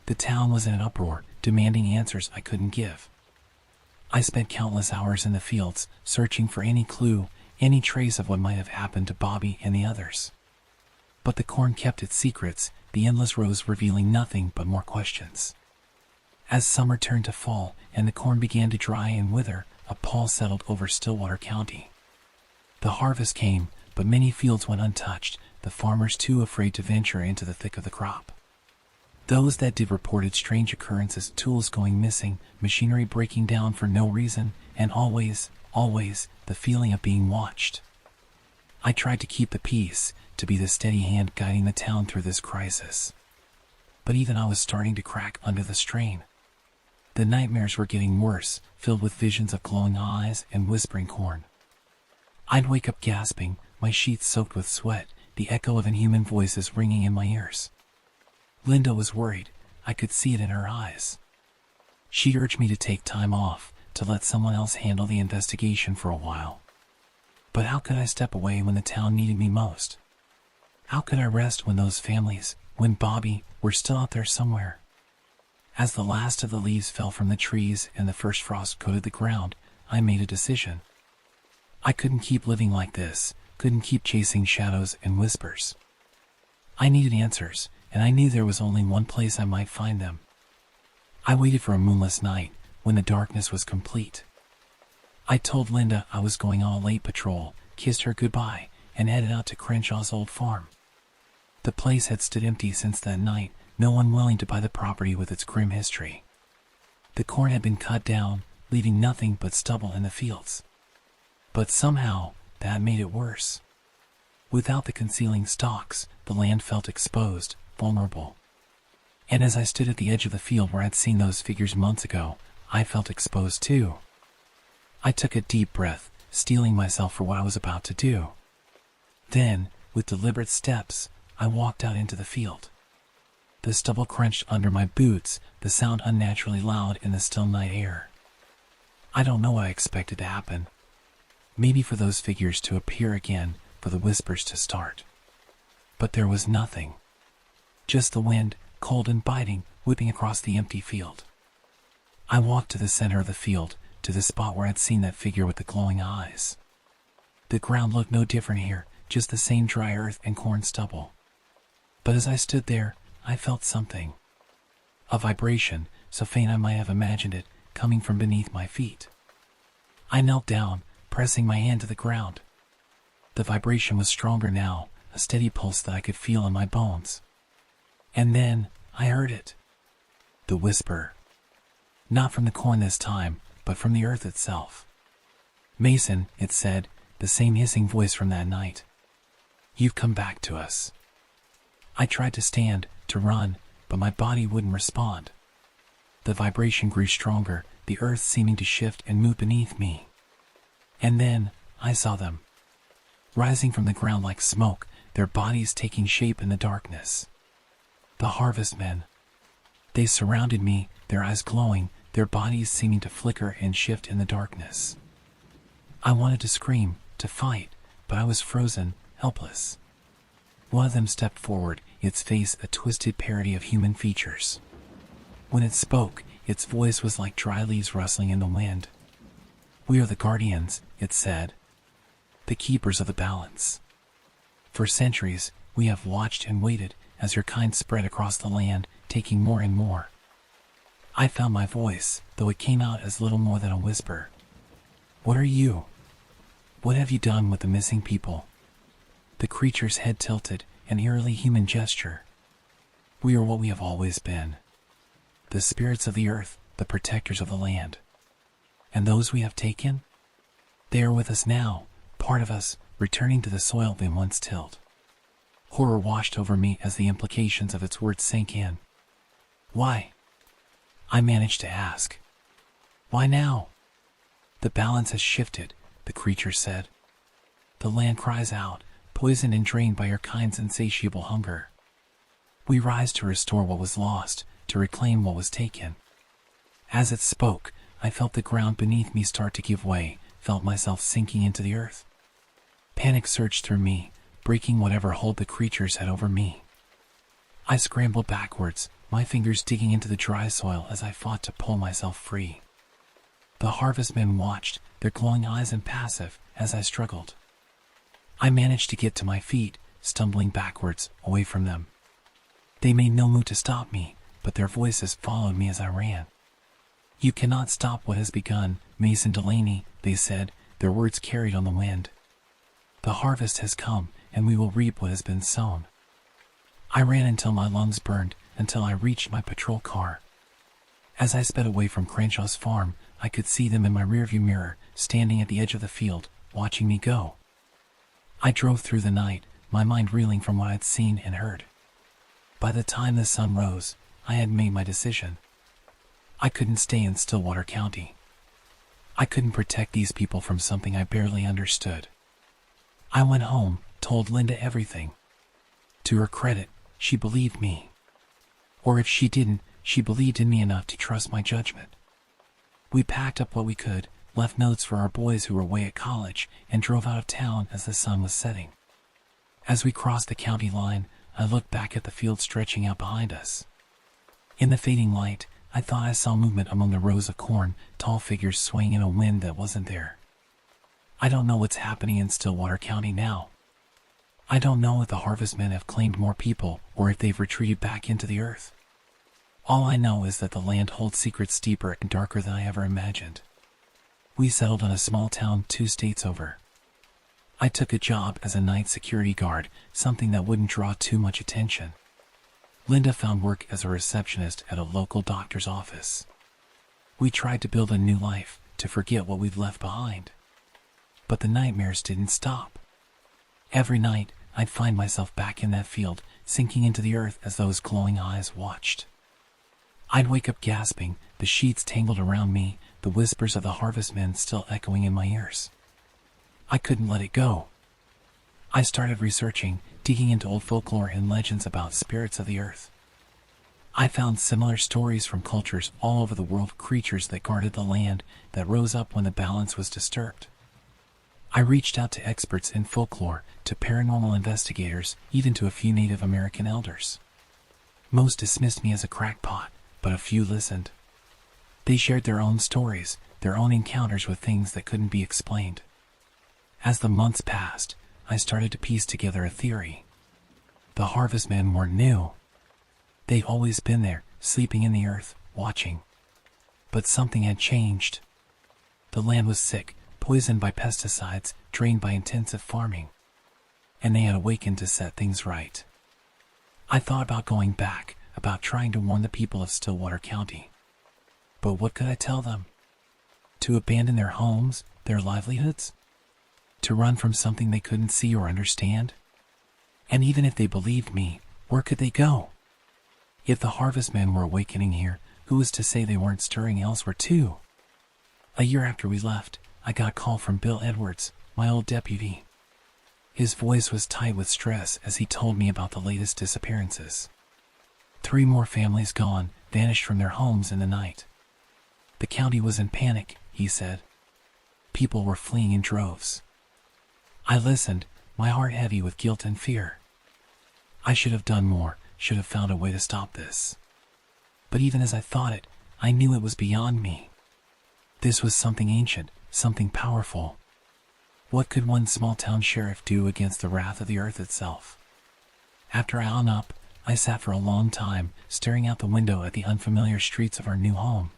The town was in an uproar, demanding answers I couldn't give. I spent countless hours in the fields, searching for any clue, any trace of what might have happened to Bobby and the others. But the corn kept its secrets, the endless rows revealing nothing but more questions. As summer turned to fall and the corn began to dry and wither, a pall settled over Stillwater County. The harvest came, but many fields went untouched, the farmers too afraid to venture into the thick of the crop. Those that did reported strange occurrences, tools going missing, machinery breaking down for no reason, and always, the feeling of being watched. I tried to keep the peace, to be the steady hand guiding the town through this crisis. But even I was starting to crack under the strain. The nightmares were getting worse, filled with visions of glowing eyes and whispering corn. I'd wake up gasping, my sheets soaked with sweat, the echo of inhuman voices ringing in my ears. Linda was worried. I could see it in her eyes. She urged me to take time off, to let someone else handle the investigation for a while. But how could I step away when the town needed me most? How could I rest when those families, when Bobby, were still out there somewhere? As the last of the leaves fell from the trees and the first frost coated the ground, I made a decision. I couldn't keep living like this, couldn't keep chasing shadows and whispers. I needed answers, and I knew there was only one place I might find them. I waited for a moonless night, when the darkness was complete. I told Linda I was going on a late patrol, kissed her goodbye, and headed out to Crenshaw's old farm. The place had stood empty since that night, no one willing to buy the property with its grim history. The corn had been cut down, leaving nothing but stubble in the fields. But somehow, that made it worse. Without the concealing stalks, the land felt exposed, vulnerable. And as I stood at the edge of the field where I'd seen those figures months ago, I felt exposed too. I took a deep breath, steeling myself for what I was about to do. Then, with deliberate steps, I walked out into the field. The stubble crunched under my boots, the sound unnaturally loud in the still night air. I don't know what I expected to happen. Maybe for those figures to appear again, for the whispers to start. But there was nothing. Just the wind, cold and biting, whipping across the empty field. I walked to the center of the field, to the spot where I'd seen that figure with the glowing eyes. The ground looked no different here, just the same dry earth and corn stubble. But as I stood there, I felt something. A vibration, so faint I might have imagined it, coming from beneath my feet. I knelt down, pressing my hand to the ground. The vibration was stronger now, a steady pulse that I could feel in my bones. And then, I heard it. The whisper. Not from the corn this time, but from the earth itself. "Mason," it said, the same hissing voice from that night. "You've come back to us." I tried to stand, to run, but my body wouldn't respond. The vibration grew stronger, the earth seeming to shift and move beneath me. And then, I saw them. Rising from the ground like smoke, their bodies taking shape in the darkness. The harvestmen. They surrounded me, their eyes glowing, their bodies seeming to flicker and shift in the darkness. I wanted to scream, to fight, but I was frozen, helpless. One of them stepped forward, its face a twisted parody of human features. When it spoke, its voice was like dry leaves rustling in the wind. "We are the guardians," it said. "The keepers of the balance. For centuries, we have watched and waited as your kind spread across the land, taking more and more." I found my voice, though it came out as little more than a whisper. "What are you? What have you done with the missing people?" The creature's head tilted, an eerily human gesture. "We are what we have always been. The spirits of the earth, the protectors of the land. And those we have taken? They are with us now, part of us, returning to the soil they once tilled." Horror washed over me as the implications of its words sank in. "Why?" I managed to ask. "Why now?" "The balance has shifted," the creature said. "The land cries out, poisoned and drained by your kind's insatiable hunger. We rise to restore what was lost, to reclaim what was taken." As it spoke, I felt the ground beneath me start to give way, felt myself sinking into the earth. Panic surged through me, breaking whatever hold the creatures had over me. I scrambled backwards, my fingers digging into the dry soil as I fought to pull myself free. The harvestmen watched, their glowing eyes impassive, as I struggled. I managed to get to my feet, stumbling backwards, away from them. They made no move to stop me, but their voices followed me as I ran. "You cannot stop what has begun, Mason Delaney," they said, their words carried on the wind. "The harvest has come, and we will reap what has been sown." I ran until my lungs burned, until I reached my patrol car. As I sped away from Crenshaw's farm, I could see them in my rearview mirror, standing at the edge of the field, watching me go. I drove through the night, my mind reeling from what I'd seen and heard. By the time the sun rose, I had made my decision. I couldn't stay in Stillwater County. I couldn't protect these people from something I barely understood. I went home, told Linda everything. To her credit, she believed me. Or if she didn't, she believed in me enough to trust my judgment. We packed up what we could, left notes for our boys who were away at college, and drove out of town as the sun was setting. As we crossed the county line, I looked back at the field stretching out behind us. In the fading light, I thought I saw movement among the rows of corn, tall figures swaying in a wind that wasn't there. I don't know what's happening in Stillwater County now. I don't know if the harvestmen have claimed more people or if they've retreated back into the earth. All I know is that the land holds secrets deeper and darker than I ever imagined. We settled in a small town 2 states over. I took a job as a night security guard, something that wouldn't draw too much attention. Linda found work as a receptionist at a local doctor's office. We tried to build a new life, to forget what we've left behind. But the nightmares didn't stop. Every night, I'd find myself back in that field, sinking into the earth as those glowing eyes watched. I'd wake up gasping, the sheets tangled around me, the whispers of the harvestmen still echoing in my ears. I couldn't let it go. I started researching, digging into old folklore and legends about spirits of the earth. I found similar stories from cultures all over the world, creatures that guarded the land, that rose up when the balance was disturbed. I reached out to experts in folklore, to paranormal investigators, even to a few Native American elders. Most dismissed me as a crackpot, but a few listened. They shared their own stories, their own encounters with things that couldn't be explained. As the months passed, I started to piece together a theory. The harvestmen weren't new. They'd always been there, sleeping in the earth, watching. But something had changed. The land was sick, poisoned by pesticides, drained by intensive farming. And they had awakened to set things right. I thought about going back, about trying to warn the people of Stillwater County. But what could I tell them? To abandon their homes, their livelihoods? To run from something they couldn't see or understand? And even if they believed me, where could they go? If the harvestmen were awakening here, who was to say they weren't stirring elsewhere too? A year after we left, I got a call from Bill Edwards, my old deputy. His voice was tight with stress as he told me about the latest disappearances. 3 more families gone, vanished from their homes in the night. The county was in panic, he said. People were fleeing in droves. I listened, my heart heavy with guilt and fear. I should have done more, should have found a way to stop this. But even as I thought it, I knew it was beyond me. This was something ancient, something powerful. What could one small-town sheriff do against the wrath of the earth itself? After I hung up, I sat for a long time, staring out the window at the unfamiliar streets of our new home.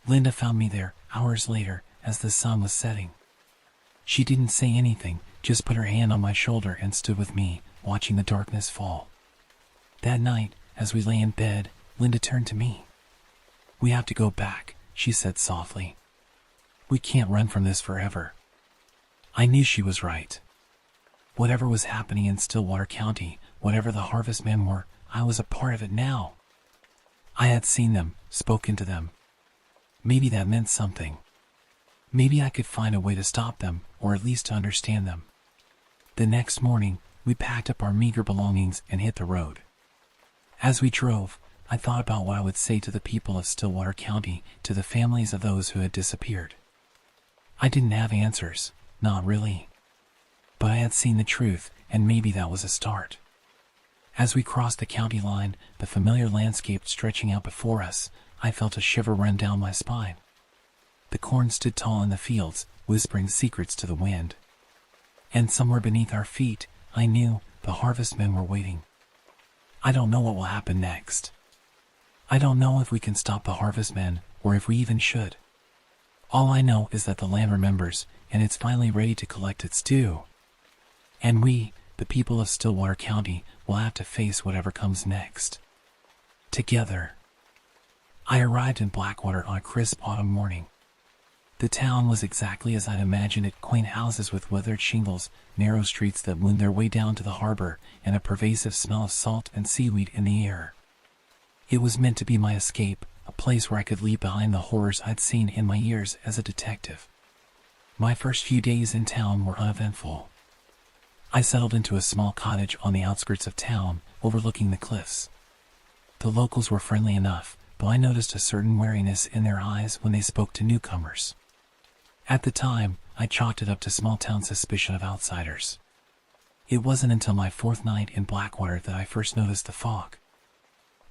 Linda found me there, hours later, as the sun was setting. She didn't say anything, just put her hand on my shoulder and stood with me, watching the darkness fall. That night, as we lay in bed, Linda turned to me. "We have to go back," she said softly. "We can't run from this forever." I knew she was right. Whatever was happening in Stillwater County, whatever the harvestmen were, I was a part of it now. I had seen them, spoken to them. Maybe that meant something. Maybe I could find a way to stop them, or at least to understand them. The next morning, we packed up our meager belongings and hit the road. As we drove, I thought about what I would say to the people of Stillwater County, to the families of those who had disappeared. I didn't have answers, not really. But I had seen the truth, and maybe that was a start. As we crossed the county line, the familiar landscape stretching out before us, I felt a shiver run down my spine. The corn stood tall in the fields, whispering secrets to the wind. And somewhere beneath our feet, I knew the harvestmen were waiting. I don't know what will happen next. I don't know if we can stop the harvestmen, or if we even should. All I know is that the land remembers, and it's finally ready to collect its due. And we, the people of Stillwater County, will have to face whatever comes next. Together. I arrived in Blackwater on a crisp autumn morning. The town was exactly as I'd imagined it, quaint houses with weathered shingles, narrow streets that wound their way down to the harbor, and a pervasive smell of salt and seaweed in the air. It was meant to be my escape, a place where I could leave behind the horrors I'd seen in my years as a detective. My first few days in town were uneventful. I settled into a small cottage on the outskirts of town, overlooking the cliffs. The locals were friendly enough, but I noticed a certain wariness in their eyes when they spoke to newcomers. At the time, I chalked it up to small-town suspicion of outsiders. It wasn't until my 4th night in Blackwater that I first noticed the fog.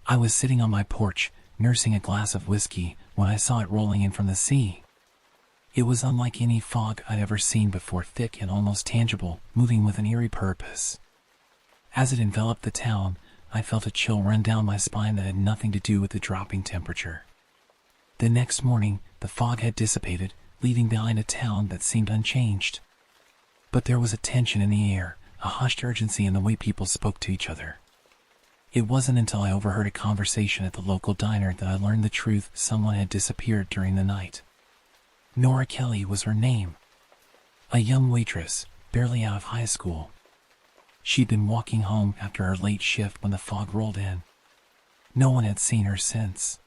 I was sitting on my porch, nursing a glass of whiskey, when I saw it rolling in from the sea. It was unlike any fog I'd ever seen before, thick and almost tangible, moving with an eerie purpose. As it enveloped the town, I felt a chill run down my spine that had nothing to do with the dropping temperature. The next morning, the fog had dissipated, leaving behind a town that seemed unchanged. But there was a tension in the air, a hushed urgency in the way people spoke to each other. It wasn't until I overheard a conversation at the local diner that I learned the truth: someone had disappeared during the night. Nora Kelly was her name. A young waitress, barely out of high school. She'd been walking home after her late shift when the fog rolled in. No one had seen her since.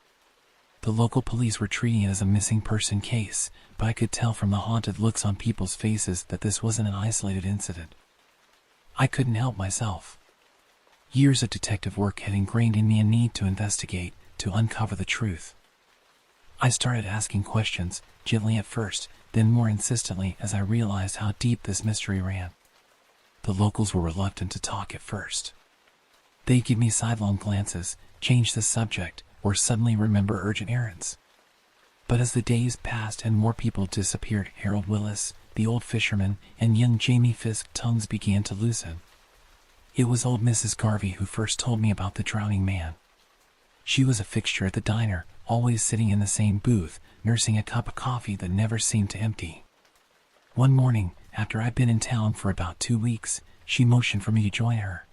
The local police were treating it as a missing person case, but I could tell from the haunted looks on people's faces that this wasn't an isolated incident. I couldn't help myself. Years of detective work had ingrained in me a need to investigate, to uncover the truth. I started asking questions, gently at first, then more insistently as I realized how deep this mystery ran. The locals were reluctant to talk at first. They'd give me sidelong glances, change the subject, or suddenly remember urgent errands. But as the days passed and more people disappeared, Harold Willis, the old fisherman, and young Jamie Fisk, tongues began to loosen. It was old Mrs. Garvey who first told me about the drowning man. She was a fixture at the diner, always sitting in the same booth, nursing a cup of coffee that never seemed to empty. One morning, after I'd been in town for about 2 weeks, she motioned for me to join her.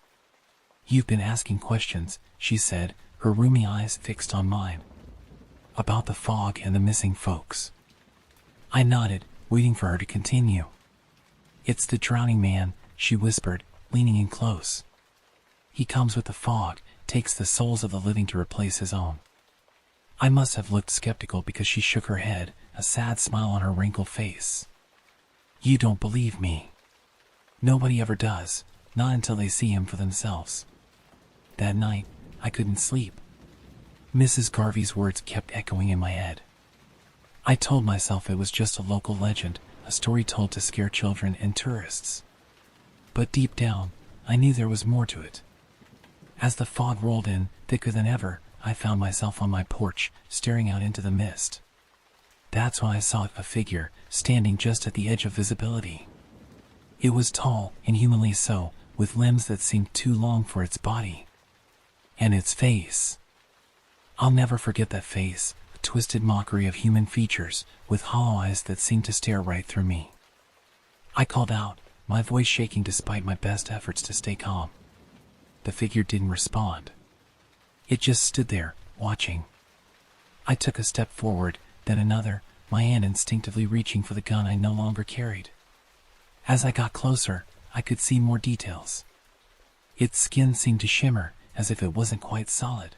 "You've been asking questions," she said, her rheumy eyes fixed on mine. "About the fog and the missing folks." I nodded, waiting for her to continue. "It's the drowning man," she whispered, leaning in close. "He comes with the fog, takes the souls of the living to replace his own." I must have looked skeptical because she shook her head, a sad smile on her wrinkled face. "You don't believe me." "Nobody ever does, not until they see him for themselves." That night, I couldn't sleep. Mrs. Garvey's words kept echoing in my head. I told myself it was just a local legend, a story told to scare children and tourists. But deep down, I knew there was more to it. As the fog rolled in, thicker than ever, I found myself on my porch, staring out into the mist. That's when I saw a figure, standing just at the edge of visibility. It was tall, inhumanly so, with limbs that seemed too long for its body. And its face. I'll never forget that face, a twisted mockery of human features, with hollow eyes that seemed to stare right through me. I called out, my voice shaking despite my best efforts to stay calm. The figure didn't respond. It just stood there, watching. I took a step forward, then another, my hand instinctively reaching for the gun I no longer carried. As I got closer, I could see more details. Its skin seemed to shimmer, as if it wasn't quite solid.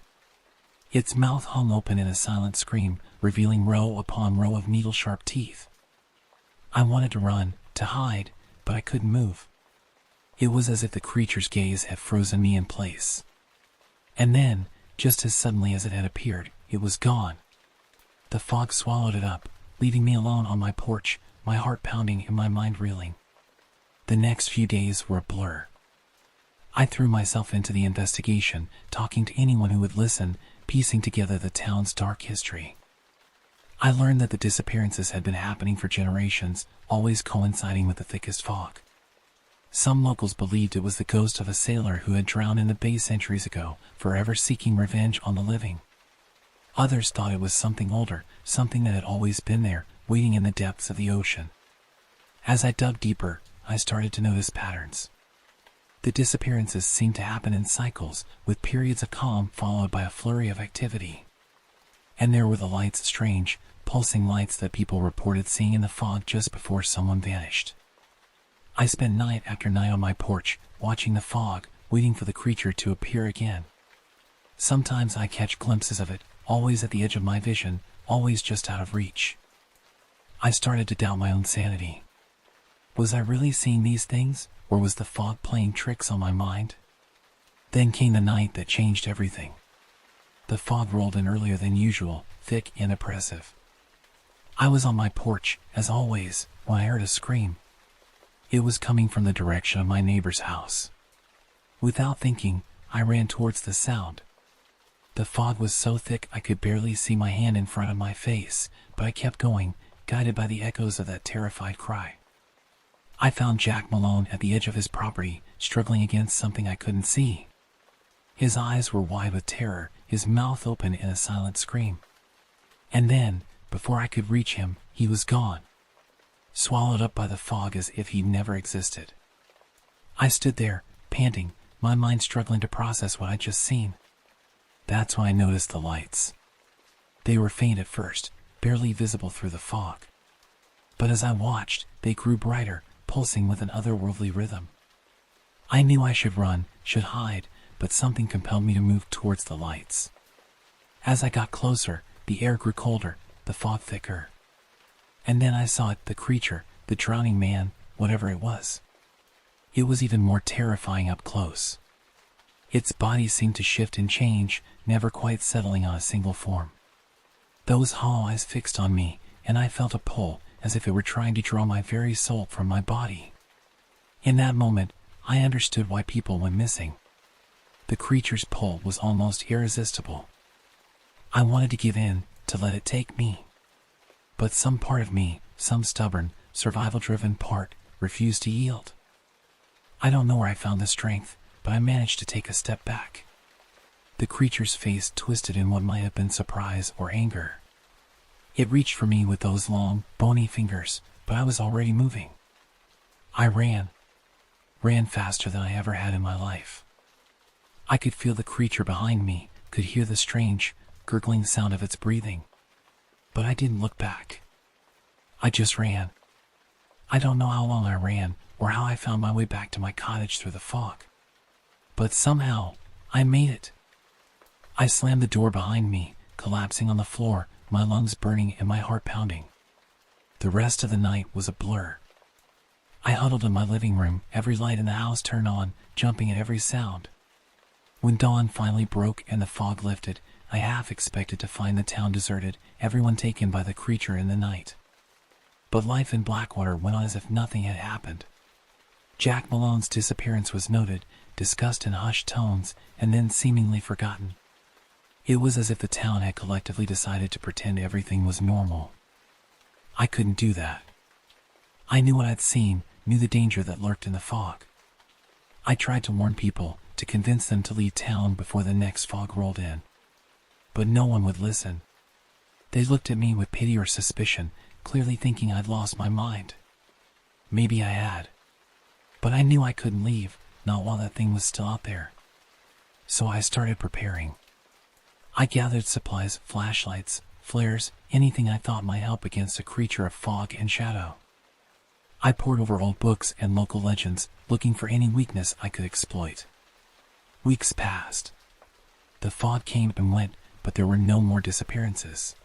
Its mouth hung open in a silent scream, revealing row upon row of needle-sharp teeth. I wanted to run, to hide, but I couldn't move. It was as if the creature's gaze had frozen me in place. And then, just as suddenly as it had appeared, it was gone. The fog swallowed it up, leaving me alone on my porch, my heart pounding and my mind reeling. The next few days were a blur. I threw myself into the investigation, talking to anyone who would listen, piecing together the town's dark history. I learned that the disappearances had been happening for generations, always coinciding with the thickest fog. Some locals believed it was the ghost of a sailor who had drowned in the bay centuries ago, forever seeking revenge on the living. Others thought it was something older, something that had always been there, waiting in the depths of the ocean. As I dug deeper, I started to notice patterns. The disappearances seemed to happen in cycles, with periods of calm followed by a flurry of activity. And there were the lights, strange, pulsing lights that people reported seeing in the fog just before someone vanished. I spent night after night on my porch, watching the fog, waiting for the creature to appear again. Sometimes I catch glimpses of it, always at the edge of my vision, always just out of reach. I started to doubt my own sanity. Was I really seeing these things, or was the fog playing tricks on my mind? Then came the night that changed everything. The fog rolled in earlier than usual, thick and oppressive. I was on my porch, as always, when I heard a scream. It was coming from the direction of my neighbor's house. Without thinking, I ran towards the sound. The fog was so thick I could barely see my hand in front of my face, but I kept going, guided by the echoes of that terrified cry. I found Jack Malone at the edge of his property, struggling against something I couldn't see. His eyes were wide with terror, his mouth open in a silent scream. And then, before I could reach him, he was gone. Swallowed up by the fog as if he never existed. I stood there, panting, my mind struggling to process what I'd just seen. That's when I noticed the lights. They were faint at first, barely visible through the fog. But as I watched, they grew brighter, pulsing with an otherworldly rhythm. I knew I should run, should hide, but something compelled me to move towards the lights. As I got closer, the air grew colder, the fog thicker. And then I saw it, the creature, the drowning man, whatever it was. It was even more terrifying up close. Its body seemed to shift and change, never quite settling on a single form. Those hollow eyes fixed on me, and I felt a pull, as if it were trying to draw my very soul from my body. In that moment, I understood why people went missing. The creature's pull was almost irresistible. I wanted to give in, to let it take me. But some part of me, some stubborn, survival-driven part, refused to yield. I don't know where I found the strength, but I managed to take a step back. The creature's face twisted in what might have been surprise or anger. It reached for me with those long, bony fingers, but I was already moving. I ran faster than I ever had in my life. I could feel the creature behind me, could hear the strange, gurgling sound of its breathing. But I didn't look back. I just ran. I don't know how long I ran, or how I found my way back to my cottage through the fog. But somehow, I made it. I slammed the door behind me, collapsing on the floor, my lungs burning and my heart pounding. The rest of the night was a blur. I huddled in my living room, every light in the house turned on, jumping at every sound. When dawn finally broke and the fog lifted, I half expected to find the town deserted, everyone taken by the creature in the night. But life in Blackwater went on as if nothing had happened. Jack Malone's disappearance was noted, discussed in hushed tones, and then seemingly forgotten. It was as if the town had collectively decided to pretend everything was normal. I couldn't do that. I knew what I'd seen, knew the danger that lurked in the fog. I tried to warn people, to convince them to leave town before the next fog rolled in. But no one would listen. They looked at me with pity or suspicion, clearly thinking I'd lost my mind. Maybe I had. But I knew I couldn't leave, not while that thing was still out there. So I started preparing. I gathered supplies, flashlights, flares, anything I thought might help against a creature of fog and shadow. I pored over old books and local legends, looking for any weakness I could exploit. Weeks passed. The fog came and went, but there were no more disappearances.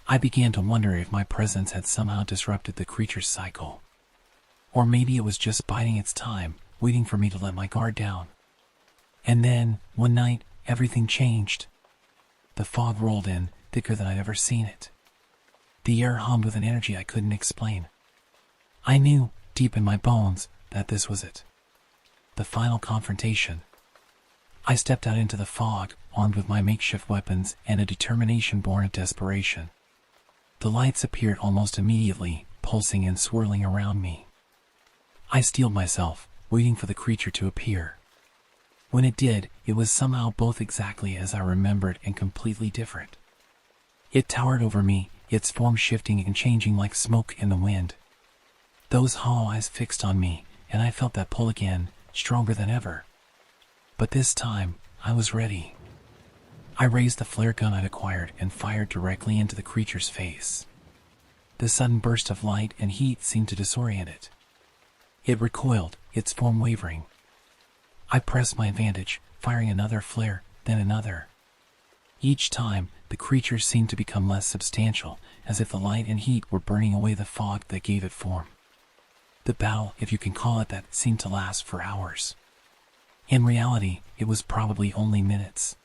I began to wonder if my presence had somehow disrupted the creature's cycle. Or maybe it was just biding its time, waiting for me to let my guard down. And then, one night, everything changed. The fog rolled in, thicker than I'd ever seen it. The air hummed with an energy I couldn't explain. I knew, deep in my bones, that this was it. The final confrontation. I stepped out into the fog, armed with my makeshift weapons and a determination born of desperation. The lights appeared almost immediately, pulsing and swirling around me. I steeled myself, waiting for the creature to appear. When it did, it was somehow both exactly as I remembered and completely different. It towered over me, its form shifting and changing like smoke in the wind. Those hollow eyes fixed on me, and I felt that pull again, stronger than ever. But this time, I was ready. I raised the flare gun I'd acquired and fired directly into the creature's face. The sudden burst of light and heat seemed to disorient it. It recoiled, its form wavering. I pressed my advantage, firing another flare, then another. Each time, the creature seemed to become less substantial, as if the light and heat were burning away the fog that gave it form. The battle, if you can call it that, seemed to last for hours. In reality, it was probably only minutes.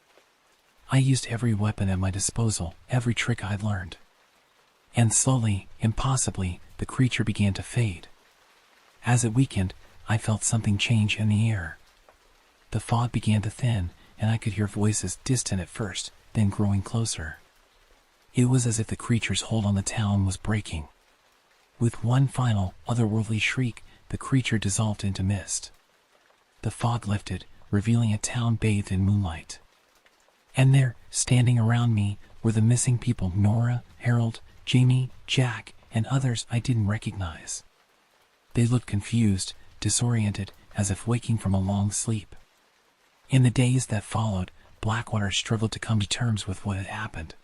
I used every weapon at my disposal, every trick I'd learned. And slowly, impossibly, the creature began to fade. As it weakened, I felt something change in the air. The fog began to thin, and I could hear voices distant at first, then growing closer. It was as if the creature's hold on the town was breaking. With one final, otherworldly shriek, the creature dissolved into mist. The fog lifted, revealing a town bathed in moonlight. And there, standing around me, were the missing people Nora, Harold, Jamie, Jack, and others I didn't recognize. They looked confused, disoriented, as if waking from a long sleep. In the days that followed, Blackwater struggled to come to terms with what had happened.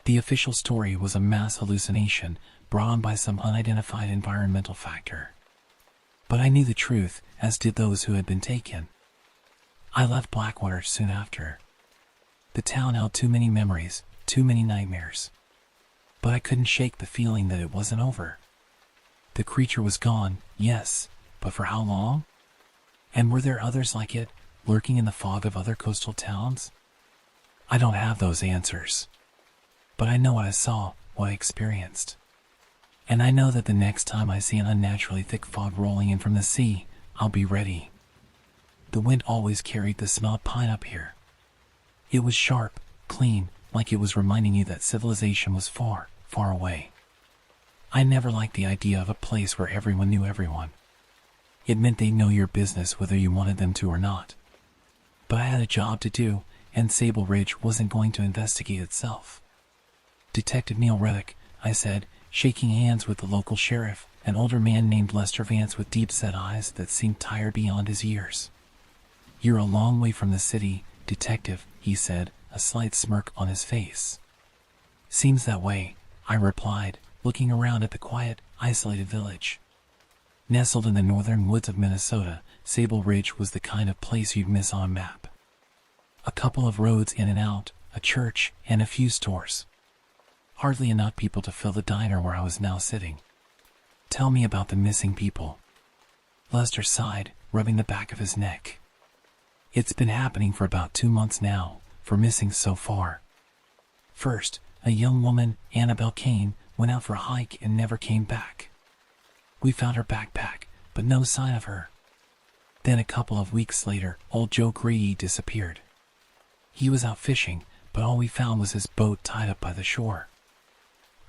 The official story was a mass hallucination brought on by some unidentified environmental factor. But I knew the truth, as did those who had been taken. I left Blackwater soon after. The town held too many memories, too many nightmares. But I couldn't shake the feeling that it wasn't over. The creature was gone, yes, but for how long? And were there others like it, lurking in the fog of other coastal towns? I don't have those answers. But I know what I saw, what I experienced. And I know that the next time I see an unnaturally thick fog rolling in from the sea, I'll be ready. The wind always carried the smell of pine up here. It was sharp, clean, like it was reminding you that civilization was far, far away. I never liked the idea of a place where everyone knew everyone. It meant they'd know your business whether you wanted them to or not. But I had a job to do, and Sable Ridge wasn't going to investigate itself. Detective Neil Reddick, I said, shaking hands with the local sheriff, an older man named Lester Vance with deep-set eyes that seemed tired beyond his years. You're a long way from the city, Detective, he said, a slight smirk on his face. Seems that way, I replied, looking around at the quiet, isolated village. Nestled in the northern woods of Minnesota, Sable Ridge was the kind of place you'd miss on a map. A couple of roads in and out, a church, and a few stores. Hardly enough people to fill the diner where I was now sitting. Tell me about the missing people. Lester sighed, rubbing the back of his neck. It's been happening for about 2 months now, for missing so far. First, a young woman, Annabelle Kane, went out for a hike and never came back. We found her backpack, but no sign of her. Then a couple of weeks later, old Joe Grady disappeared. He was out fishing, but all we found was his boat tied up by the shore.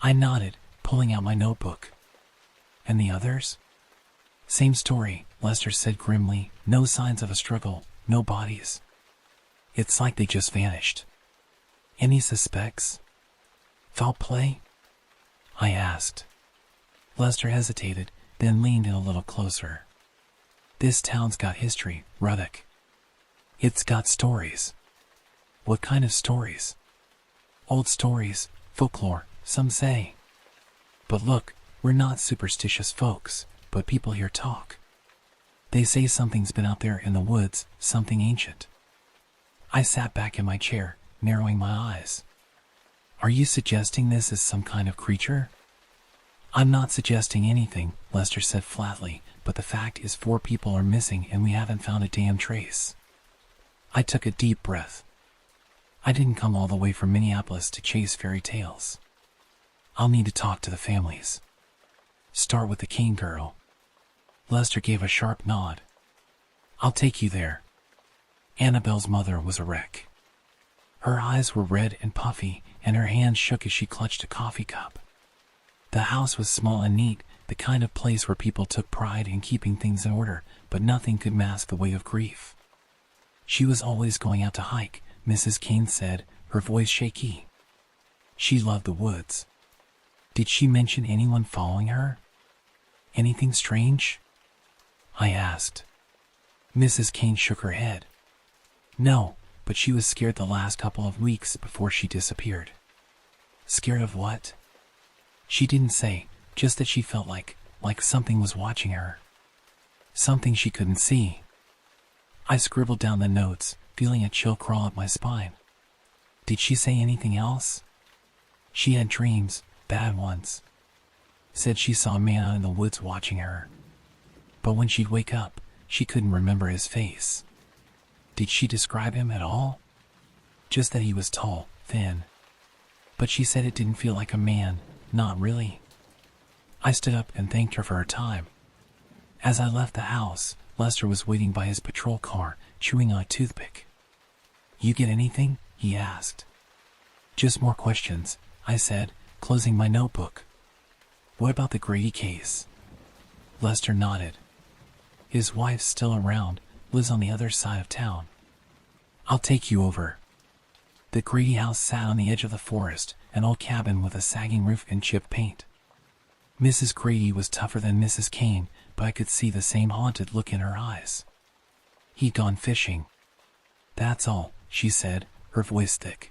I nodded, pulling out my notebook. And the others? Same story, Lester said grimly. No signs of a struggle, no bodies. It's like they just vanished. Any suspects? Foul play? I asked. Lester hesitated, then leaned in a little closer. This town's got history, Ruddock. It's got stories. What kind of stories? Old stories, folklore, some say. But look, we're not superstitious folks, but people here talk. They say something's been out there in the woods, something ancient. I sat back in my chair, narrowing my eyes. Are you suggesting this is some kind of creature? I'm not suggesting anything, Lester said flatly, but the fact is 4 people are missing and we haven't found a damn trace. I took a deep breath. I didn't come all the way from Minneapolis to chase fairy tales. I'll need to talk to the families. Start with the Kane girl. Lester gave a sharp nod. I'll take you there. Annabelle's mother was a wreck. Her eyes were red and puffy, and her hands shook as she clutched a coffee cup. The house was small and neat, the kind of place where people took pride in keeping things in order, but nothing could mask the weight of grief. She was always going out to hike, Mrs. Kane said, her voice shaky. She loved the woods. Did she mention anyone following her? Anything strange? I asked. Mrs. Kane shook her head. No, but she was scared the last couple of weeks before she disappeared. Scared of what? She didn't say, just that she felt like something was watching her. Something she couldn't see. I scribbled down the notes, feeling a chill crawl up my spine. Did she say anything else? She had dreams, bad ones. Said she saw a man out in the woods watching her. But when she'd wake up, she couldn't remember his face. Did she describe him at all? Just that he was tall, thin. But she said it didn't feel like a man, not really. I stood up and thanked her for her time. As I left the house, Lester was waiting by his patrol car, chewing on a toothpick. You get anything? He asked. Just more questions, I said, closing my notebook. What about the Grady case? Lester nodded. His wife's still around, lives on the other side of town. I'll take you over. The Grady house sat on the edge of the forest, an old cabin with a sagging roof and chipped paint. Mrs. Grady was tougher than Mrs. Kane, but I could see the same haunted look in her eyes. He'd gone fishing. That's all, she said, her voice thick.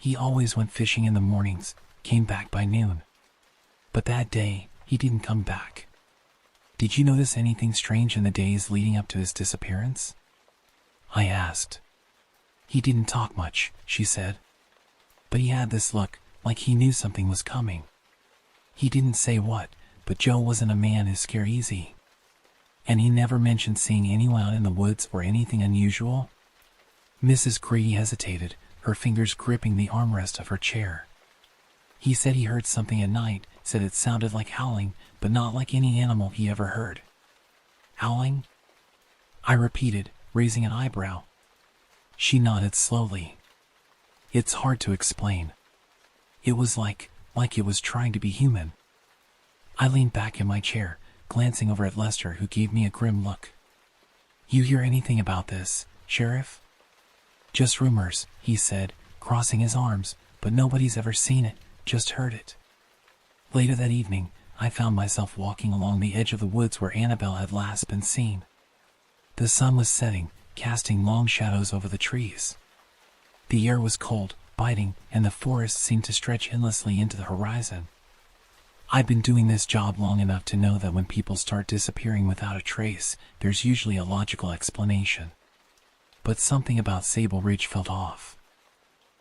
He always went fishing in the mornings, came back by noon. But that day, he didn't come back. Did you notice anything strange in the days leading up to his disappearance? I asked. He didn't talk much, she said. But he had this look, like he knew something was coming. He didn't say what, but Joe wasn't a man who scare easy. And he never mentioned seeing anyone out in the woods or anything unusual. Mrs. Grady hesitated, her fingers gripping the armrest of her chair. He said he heard something at night, said it sounded like howling, but not like any animal he ever heard. Howling? I repeated, raising an eyebrow. She nodded slowly. It's hard to explain. It was like it was trying to be human. I leaned back in my chair, glancing over at Lester, who gave me a grim look. You hear anything about this, Sheriff? Just rumors, he said, crossing his arms, but nobody's ever seen it, just heard it. Later that evening, I found myself walking along the edge of the woods where Annabelle had last been seen. The sun was setting, casting long shadows over the trees. The air was cold, biting, and the forest seemed to stretch endlessly into the horizon. I've been doing this job long enough to know that when people start disappearing without a trace, there's usually a logical explanation. But something about Sable Ridge felt off.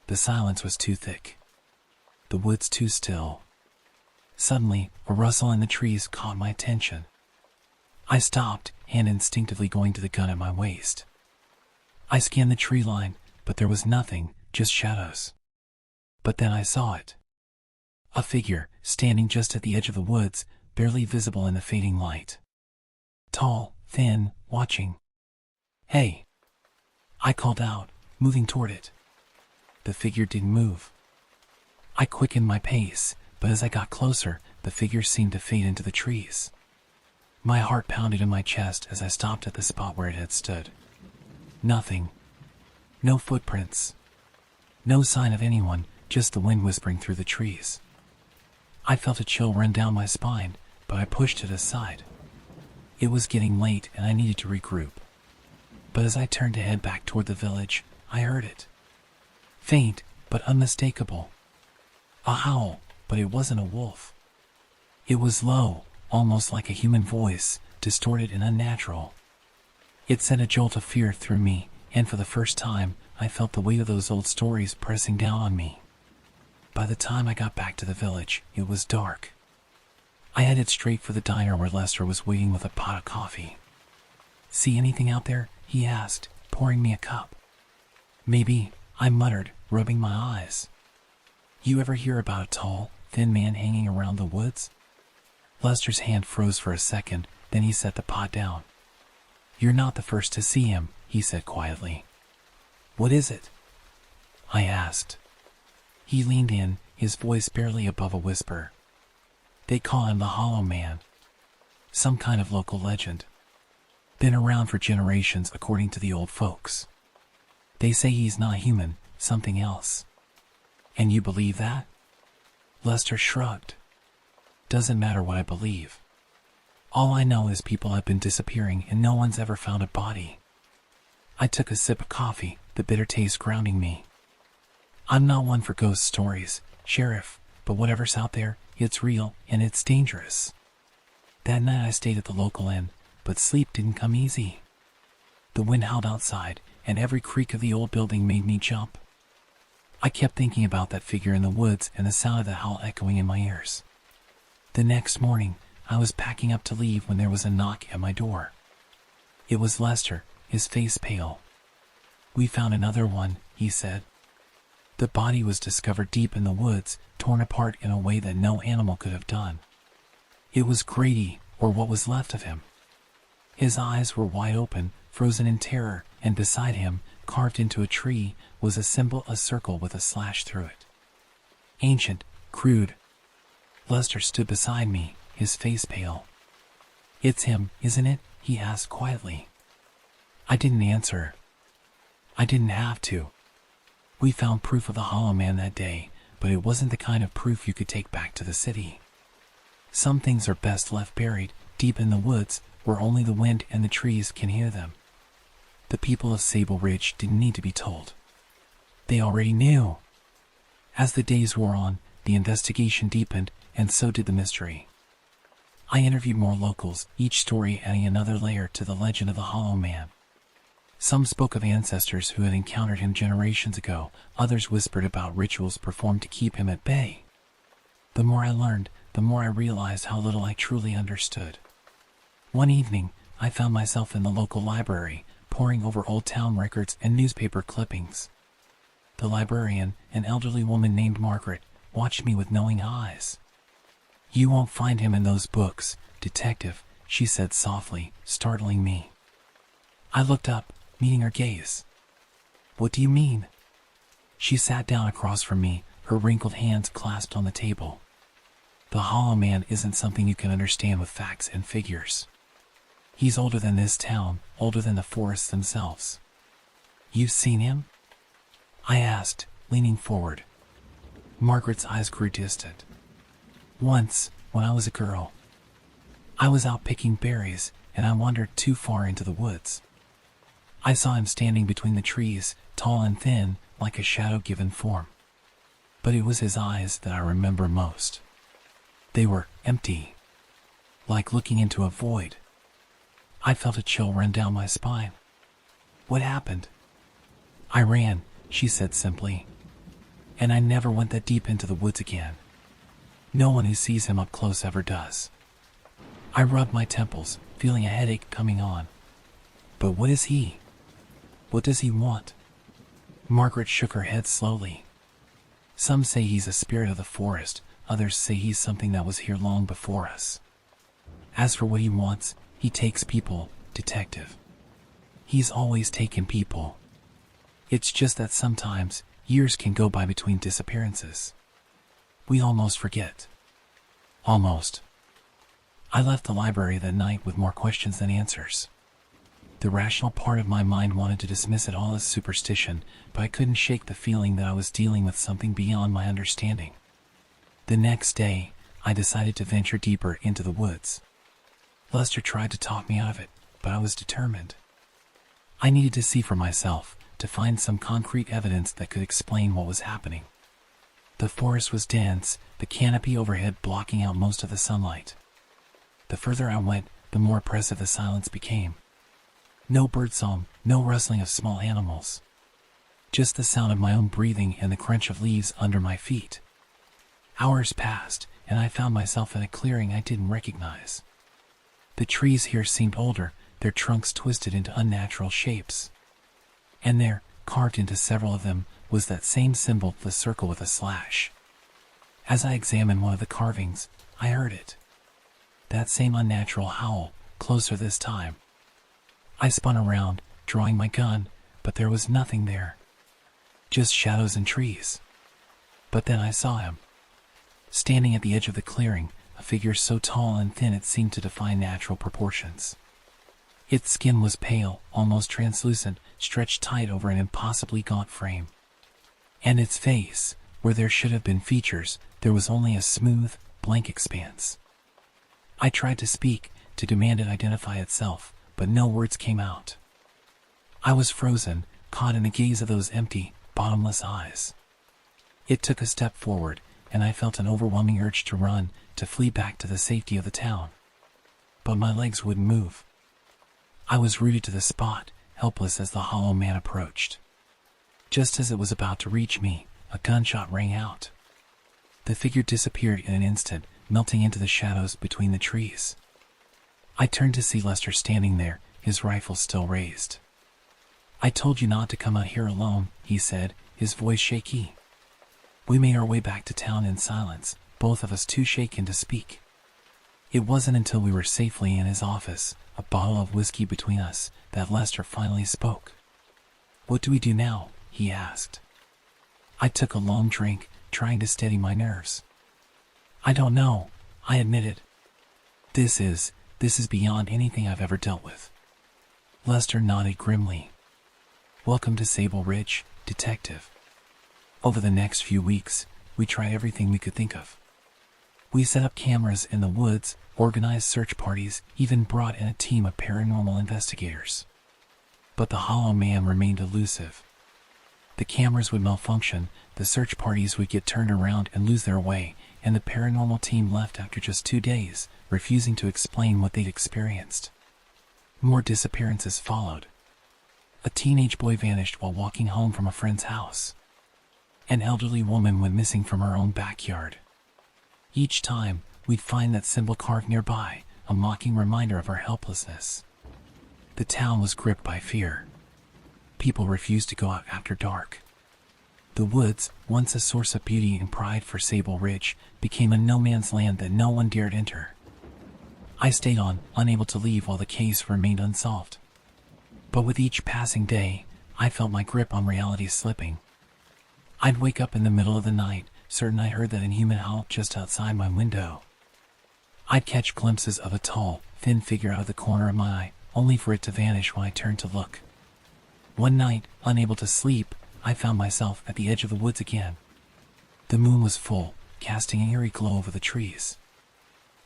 The silence was too thick. The woods too still. Suddenly, a rustle in the trees caught my attention. I stopped, hand instinctively going to the gun at my waist. I scanned the tree line, but there was nothing, just shadows. But then I saw it. A figure, standing just at the edge of the woods, barely visible in the fading light. Tall, thin, watching. Hey! I called out, moving toward it. The figure didn't move. I quickened my pace, but as I got closer, the figure seemed to fade into the trees. My heart pounded in my chest as I stopped at the spot where it had stood. Nothing. No footprints. No sign of anyone, just the wind whispering through the trees. I felt a chill run down my spine, but I pushed it aside. It was getting late and I needed to regroup. But as I turned to head back toward the village, I heard it. Faint, but unmistakable. A howl, but it wasn't a wolf. It was low, almost like a human voice, distorted and unnatural. It sent a jolt of fear through me, and for the first time, I felt the weight of those old stories pressing down on me. By the time I got back to the village, it was dark. I headed straight for the diner where Lester was waiting with a pot of coffee. See anything out there? He asked, pouring me a cup. Maybe, I muttered, rubbing my eyes. You ever hear about a tall, thin man hanging around the woods? Lester's hand froze for a second, then he set the pot down. You're not the first to see him, he said quietly. What is it? I asked. He leaned in, his voice barely above a whisper. They call him the Hollow Man. Some kind of local legend. Been around for generations according to the old folks. They say he's not human, something else. And you believe that? Lester shrugged. Doesn't matter what I believe. All I know is people have been disappearing and no one's ever found a body. I took a sip of coffee, the bitter taste grounding me. I'm not one for ghost stories, Sheriff, but whatever's out there, it's real and it's dangerous. That night I stayed at the local inn, but sleep didn't come easy. The wind howled outside, and every creak of the old building made me jump. I kept thinking about that figure in the woods and the sound of the howl echoing in my ears. The next morning, I was packing up to leave when there was a knock at my door. It was Lester, his face pale. We found another one, he said. The body was discovered deep in the woods, torn apart in a way that no animal could have done. It was Grady, or what was left of him. His eyes were wide open, frozen in terror, and beside him, carved into a tree, was a symbol, a circle with a slash through it. Ancient, crude. Lester stood beside me, his face pale. It's him, isn't it? He asked quietly. I didn't answer. I didn't have to. We found proof of the Hollow Man that day, but it wasn't the kind of proof you could take back to the city. Some things are best left buried, deep in the woods, where only the wind and the trees can hear them. The people of Sable Ridge didn't need to be told. They already knew. As the days wore on, the investigation deepened, and so did the mystery. I interviewed more locals, each story adding another layer to the legend of the Hollow Man. Some spoke of ancestors who had encountered him generations ago, others whispered about rituals performed to keep him at bay. The more I learned, the more I realized how little I truly understood. One evening, I found myself in the local library, poring over old town records and newspaper clippings. The librarian, an elderly woman named Margaret, watched me with knowing eyes. "You won't find him in those books, detective," she said softly, startling me. I looked up, meeting her gaze. "What do you mean?" She sat down across from me, her wrinkled hands clasped on the table. "The Hollow Man isn't something you can understand with facts and figures. He's older than this town, older than the forests themselves." "You've seen him?" I asked, leaning forward. Margaret's eyes grew distant. "Once, when I was a girl. I was out picking berries, and I wandered too far into the woods. I saw him standing between the trees, tall and thin, like a shadow given form. But it was his eyes that I remember most. They were empty, like looking into a void. I felt a chill run down my spine." "What happened?" "I ran," she said simply. "And I never went that deep into the woods again. No one who sees him up close ever does." I rubbed my temples, feeling a headache coming on. "But what is he? What does he want?" Margaret shook her head slowly. "Some say he's a spirit of the forest, others say he's something that was here long before us. As for what he wants, he takes people, detective. He's always taken people. It's just that sometimes years can go by between disappearances. We almost forget." Almost. I left the library that night with more questions than answers. The rational part of my mind wanted to dismiss it all as superstition, but I couldn't shake the feeling that I was dealing with something beyond my understanding. The next day, I decided to venture deeper into the woods. Lester tried to talk me out of it, but I was determined. I needed to see for myself, to find some concrete evidence that could explain what was happening. The forest was dense, the canopy overhead blocking out most of the sunlight. The further I went, the more oppressive the silence became. No birdsong, no rustling of small animals. Just the sound of my own breathing and the crunch of leaves under my feet. Hours passed, and I found myself in a clearing I didn't recognize. The trees here seemed older, their trunks twisted into unnatural shapes. And there, carved into several of them, was that same symbol, the circle with a slash. As I examined one of the carvings, I heard it. That same unnatural howl, closer this time. I spun around, drawing my gun, but there was nothing there. Just shadows and trees. But then I saw him. Standing at the edge of the clearing, a figure so tall and thin it seemed to defy natural proportions. Its skin was pale, almost translucent, stretched tight over an impossibly gaunt frame. And its face, where there should have been features, there was only a smooth, blank expanse. I tried to speak, to demand it identify itself, but no words came out. I was frozen, caught in the gaze of those empty, bottomless eyes. It took a step forward, and I felt an overwhelming urge to run, to flee back to the safety of the town. But my legs wouldn't move. I was rooted to the spot, helpless as the Hollow Man approached. Just as it was about to reach me, a gunshot rang out. The figure disappeared in an instant, melting into the shadows between the trees. I turned to see Lester standing there, his rifle still raised. "I told you not to come out here alone," he said, his voice shaky. We made our way back to town in silence, both of us too shaken to speak. It wasn't until we were safely in his office, a bottle of whiskey between us, that Lester finally spoke. "What do we do now?" he asked. I took a long drink, trying to steady my nerves. "I don't know," I admitted. This is beyond anything I've ever dealt with." Lester nodded grimly. "Welcome to Sable Ridge, detective." Over the next few weeks, we tried everything we could think of. We set up cameras in the woods, organized search parties, even brought in a team of paranormal investigators. But the Hollow Man remained elusive. The cameras would malfunction, the search parties would get turned around and lose their way, and the paranormal team left after just 2 days, refusing to explain what they'd experienced. More disappearances followed. A teenage boy vanished while walking home from a friend's house. An elderly woman went missing from her own backyard. Each time, we'd find that symbol carved nearby, a mocking reminder of our helplessness. The town was gripped by fear. People refused to go out after dark. The woods, once a source of beauty and pride for Sable Ridge, became a no-man's land that no one dared enter. I stayed on, unable to leave while the case remained unsolved. But with each passing day, I felt my grip on reality slipping. I'd wake up in the middle of the night, certain I heard that inhuman howl just outside my window. I'd catch glimpses of a tall, thin figure out of the corner of my eye, only for it to vanish when I turned to look. One night, unable to sleep, I found myself at the edge of the woods again. The moon was full, casting an eerie glow over the trees.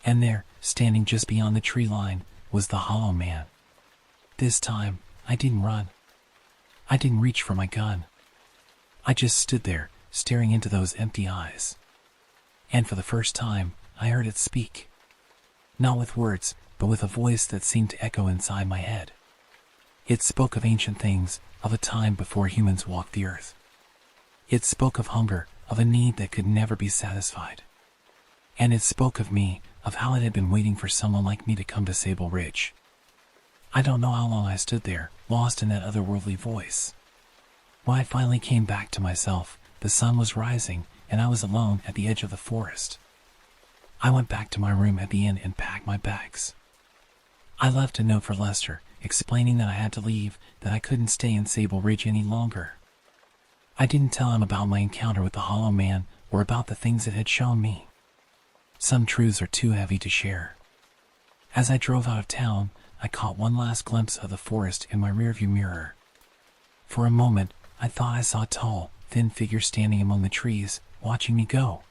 And there, standing just beyond the tree line, was the Hollow Man. This time, I didn't run. I didn't reach for my gun. I just stood there, staring into those empty eyes. And for the first time, I heard it speak. Not with words, but with a voice that seemed to echo inside my head. It spoke of ancient things, of a time before humans walked the earth. It spoke of hunger, of a need that could never be satisfied. And it spoke of me, of how it had been waiting for someone like me to come to Sable Ridge. I don't know how long I stood there, lost in that otherworldly voice. When I finally came back to myself, the sun was rising, and I was alone at the edge of the forest. I went back to my room at the inn and packed my bags. I left a note for Lester, explaining that I had to leave, that I couldn't stay in Sable Ridge any longer. I didn't tell him about my encounter with the Hollow Man or about the things it had shown me. Some truths are too heavy to share. As I drove out of town, I caught one last glimpse of the forest in my rearview mirror. For a moment, I thought I saw a tall, thin figure standing among the trees, watching me go.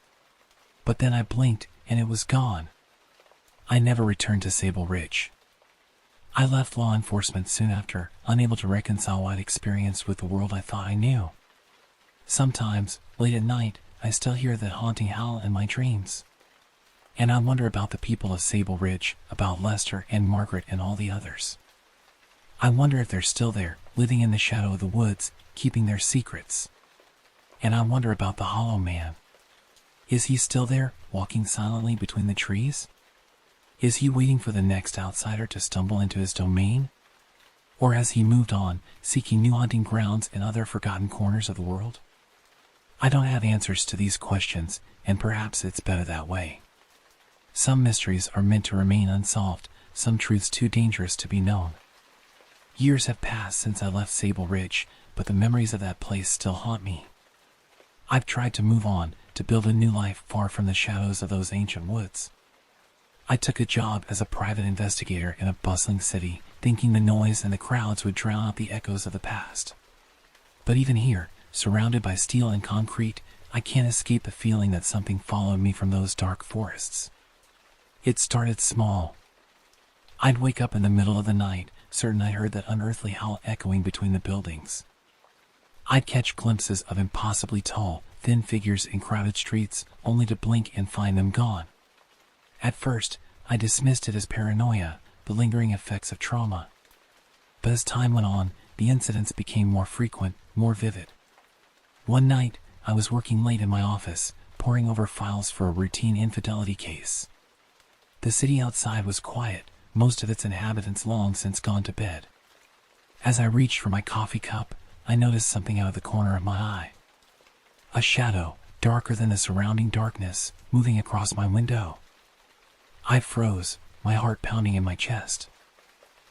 But then I blinked, and it was gone. I never returned to Sable Ridge. I left law enforcement soon after, unable to reconcile what I'd experienced with the world I thought I knew. Sometimes, late at night, I still hear that haunting howl in my dreams. And I wonder about the people of Sable Ridge, about Lester and Margaret and all the others. I wonder if they're still there, living in the shadow of the woods, keeping their secrets. And I wonder about the Hollow Man. Is he still there, walking silently between the trees? Is he waiting for the next outsider to stumble into his domain? Or has he moved on, seeking new hunting grounds in other forgotten corners of the world? I don't have answers to these questions, and perhaps it's better that way. Some mysteries are meant to remain unsolved, some truths too dangerous to be known. Years have passed since I left Sable Ridge, but the memories of that place still haunt me. I've tried to move on, to build a new life far from the shadows of those ancient woods. I took a job as a private investigator in a bustling city, thinking the noise and the crowds would drown out the echoes of the past. But even here, surrounded by steel and concrete, I can't escape the feeling that something followed me from those dark forests. It started small. I'd wake up in the middle of the night, certain I heard that unearthly howl echoing between the buildings. I'd catch glimpses of impossibly tall, thin figures in crowded streets, only to blink and find them gone. At first, I dismissed it as paranoia, the lingering effects of trauma. But as time went on, the incidents became more frequent, more vivid. One night, I was working late in my office, poring over files for a routine infidelity case. The city outside was quiet, most of its inhabitants long since gone to bed. As I reached for my coffee cup, I noticed something out of the corner of my eye. A shadow, darker than the surrounding darkness, moving across my window. I froze, my heart pounding in my chest.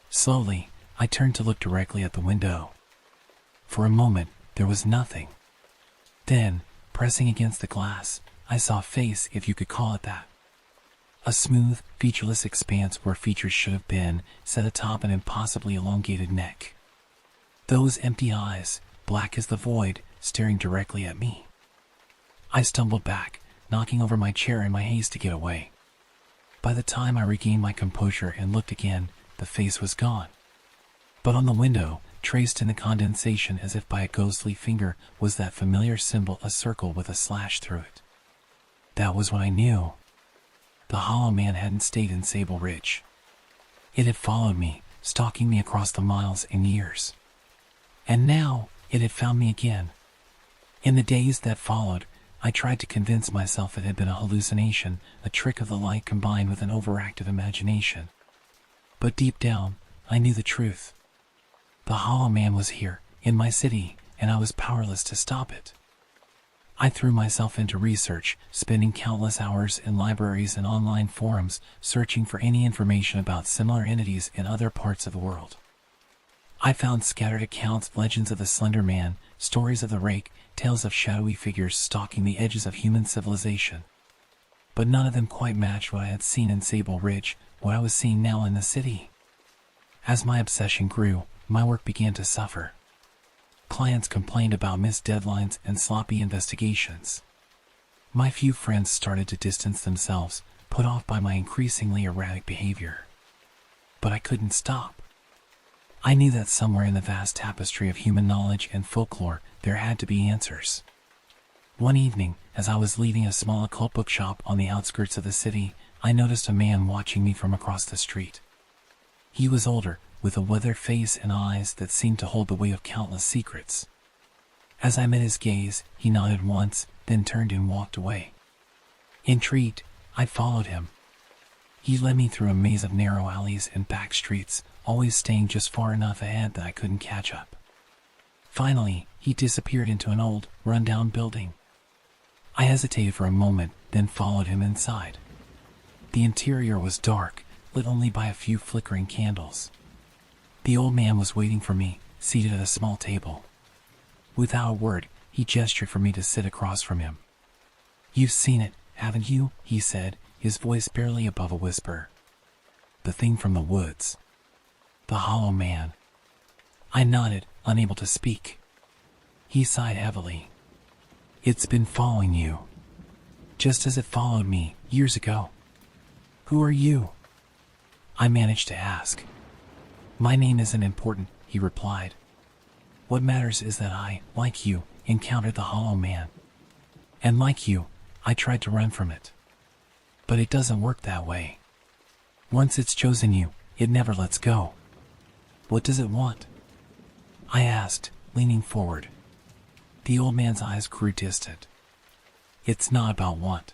Slowly, I turned to look directly at the window. For a moment, there was nothing. Then, pressing against the glass, I saw a face, if you could call it that. A smooth, featureless expanse where features should have been, set atop an impossibly elongated neck. Those empty eyes, black as the void, staring directly at me. I stumbled back, knocking over my chair in my haste to get away. By the time I regained my composure and looked again, the face was gone. But on the window, traced in the condensation as if by a ghostly finger, was that familiar symbol, a circle with a slash through it. That was what I knew. The Hollow Man hadn't stayed in Sable Ridge. It had followed me, stalking me across the miles and years. And now, it had found me again. In the days that followed, I tried to convince myself it had been a hallucination, a trick of the light combined with an overactive imagination. But deep down, I knew the truth. The Hollow Man was here, in my city, and I was powerless to stop it. I threw myself into research, spending countless hours in libraries and online forums, searching for any information about similar entities in other parts of the world. I found scattered accounts, legends of the Slender Man, stories of the Rake, tales of shadowy figures stalking the edges of human civilization. But none of them quite matched what I had seen in Sable Ridge, what I was seeing now in the city. As my obsession grew, my work began to suffer. Clients complained about missed deadlines and sloppy investigations. My few friends started to distance themselves, put off by my increasingly erratic behavior. But I couldn't stop. I knew that somewhere in the vast tapestry of human knowledge and folklore, there had to be answers. One evening, as I was leaving a small occult bookshop on the outskirts of the city, I noticed a man watching me from across the street. He was older, with a weathered face and eyes that seemed to hold the weight of countless secrets. As I met his gaze, he nodded once, then turned and walked away. Intrigued, I followed him. He led me through a maze of narrow alleys and back streets, always staying just far enough ahead that I couldn't catch up. Finally, he disappeared into an old, run-down building. I hesitated for a moment, then followed him inside. The interior was dark, lit only by a few flickering candles. The old man was waiting for me, seated at a small table. Without a word, he gestured for me to sit across from him. "You've seen it, haven't you?" he said, his voice barely above a whisper. "The thing from the woods. The Hollow Man." I nodded, unable to speak. He sighed heavily. "It's been following you, just as it followed me, years ago." "Who are you?" I managed to ask. "My name isn't important," he replied. "What matters is that I, like you, encountered the Hollow Man. And like you, I tried to run from it. But it doesn't work that way. Once it's chosen you, it never lets go." "What does it want?" I asked, leaning forward. The old man's eyes grew distant. "It's not about want.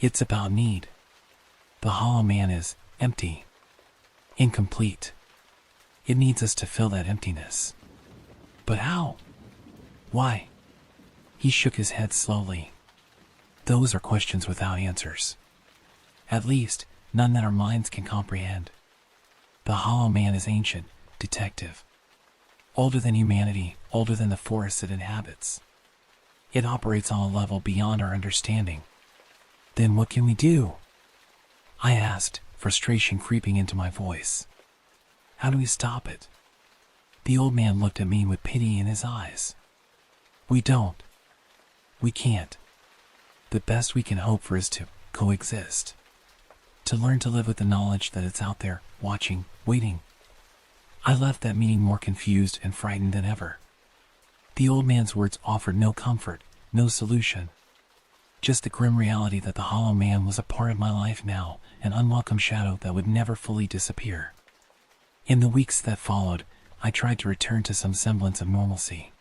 It's about need. The Hollow Man is empty. Incomplete. It needs us to fill that emptiness." "But how? Why?" He shook his head slowly. "Those are questions without answers. At least, none that our minds can comprehend. The Hollow Man is ancient, detective. Older than humanity, older than the forests it inhabits. It operates on a level beyond our understanding. Then what can we do?" I asked, frustration creeping into my voice. "How do we stop it?" The old man looked at me with pity in his eyes. "We don't. We can't. The best we can hope for is to coexist. To learn to live with the knowledge that it's out there, watching, waiting." I left that meeting more confused and frightened than ever. The old man's words offered no comfort, no solution. Just the grim reality that the Hollow Man was a part of my life now, an unwelcome shadow that would never fully disappear. In the weeks that followed, I tried to return to some semblance of normalcy.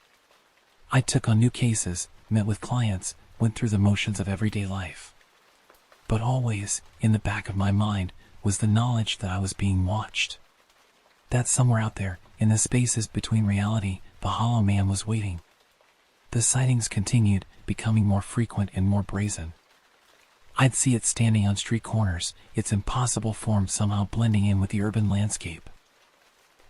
I took on new cases, met with clients, went through the motions of everyday life. But always, in the back of my mind, was the knowledge that I was being watched. That somewhere out there, in the spaces between reality, the Hollow Man was waiting. The sightings continued, becoming more frequent and more brazen. I'd see it standing on street corners, its impossible form somehow blending in with the urban landscape.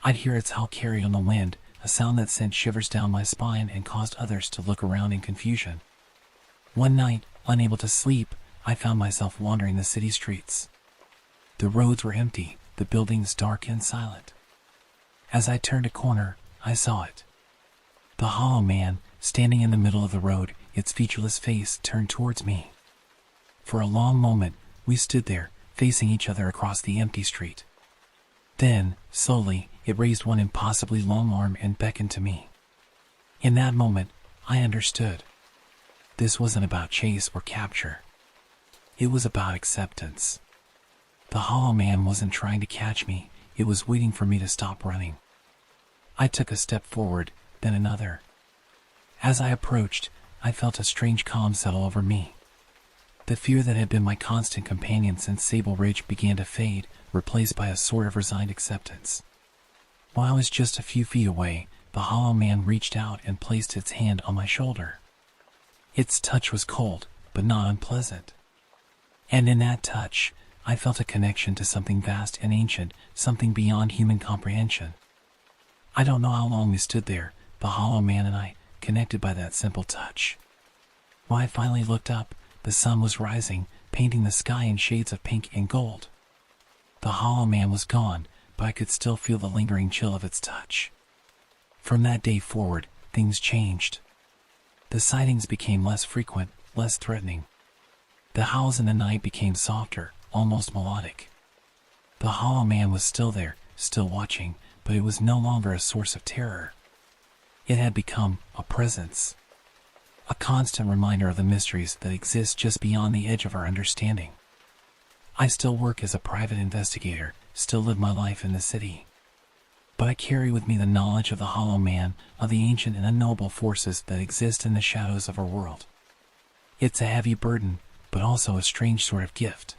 I'd hear its howl carried on the wind, a sound that sent shivers down my spine and caused others to look around in confusion. One night, unable to sleep, I found myself wandering the city streets. The roads were empty, the buildings dark and silent. As I turned a corner, I saw it. The Hollow Man, standing in the middle of the road, its featureless face turned towards me. For a long moment, we stood there, facing each other across the empty street. Then, slowly, It raised one impossibly long arm and beckoned to me. In that moment, I understood. This wasn't about chase or capture. It was about acceptance. The hollow man wasn't trying to catch me, it was waiting for me to stop running. I took a step forward, then another. As I approached, I felt a strange calm settle over me. The fear that had been my constant companion since Sable Ridge began to fade, replaced by a sort of resigned acceptance. While I was just a few feet away, the hollow man reached out and placed its hand on my shoulder. Its touch was cold, but not unpleasant. And in that touch, I felt a connection to something vast and ancient, something beyond human comprehension. I don't know how long we stood there, the hollow man and I, connected by that simple touch. When I finally looked up, the sun was rising, painting the sky in shades of pink and gold. The hollow man was gone, but I could still feel the lingering chill of its touch. From that day forward, things changed. The sightings became less frequent, less threatening. The howls in the night became softer, almost melodic. The hollow man was still there, still watching, but it was no longer a source of terror. It had become a presence. A constant reminder of the mysteries that exist just beyond the edge of our understanding. I still work as a private investigator, still live my life in the city. But I carry with me the knowledge of the hollow man, of the ancient and unknowable forces that exist in the shadows of our world. It's a heavy burden, but also a strange sort of gift.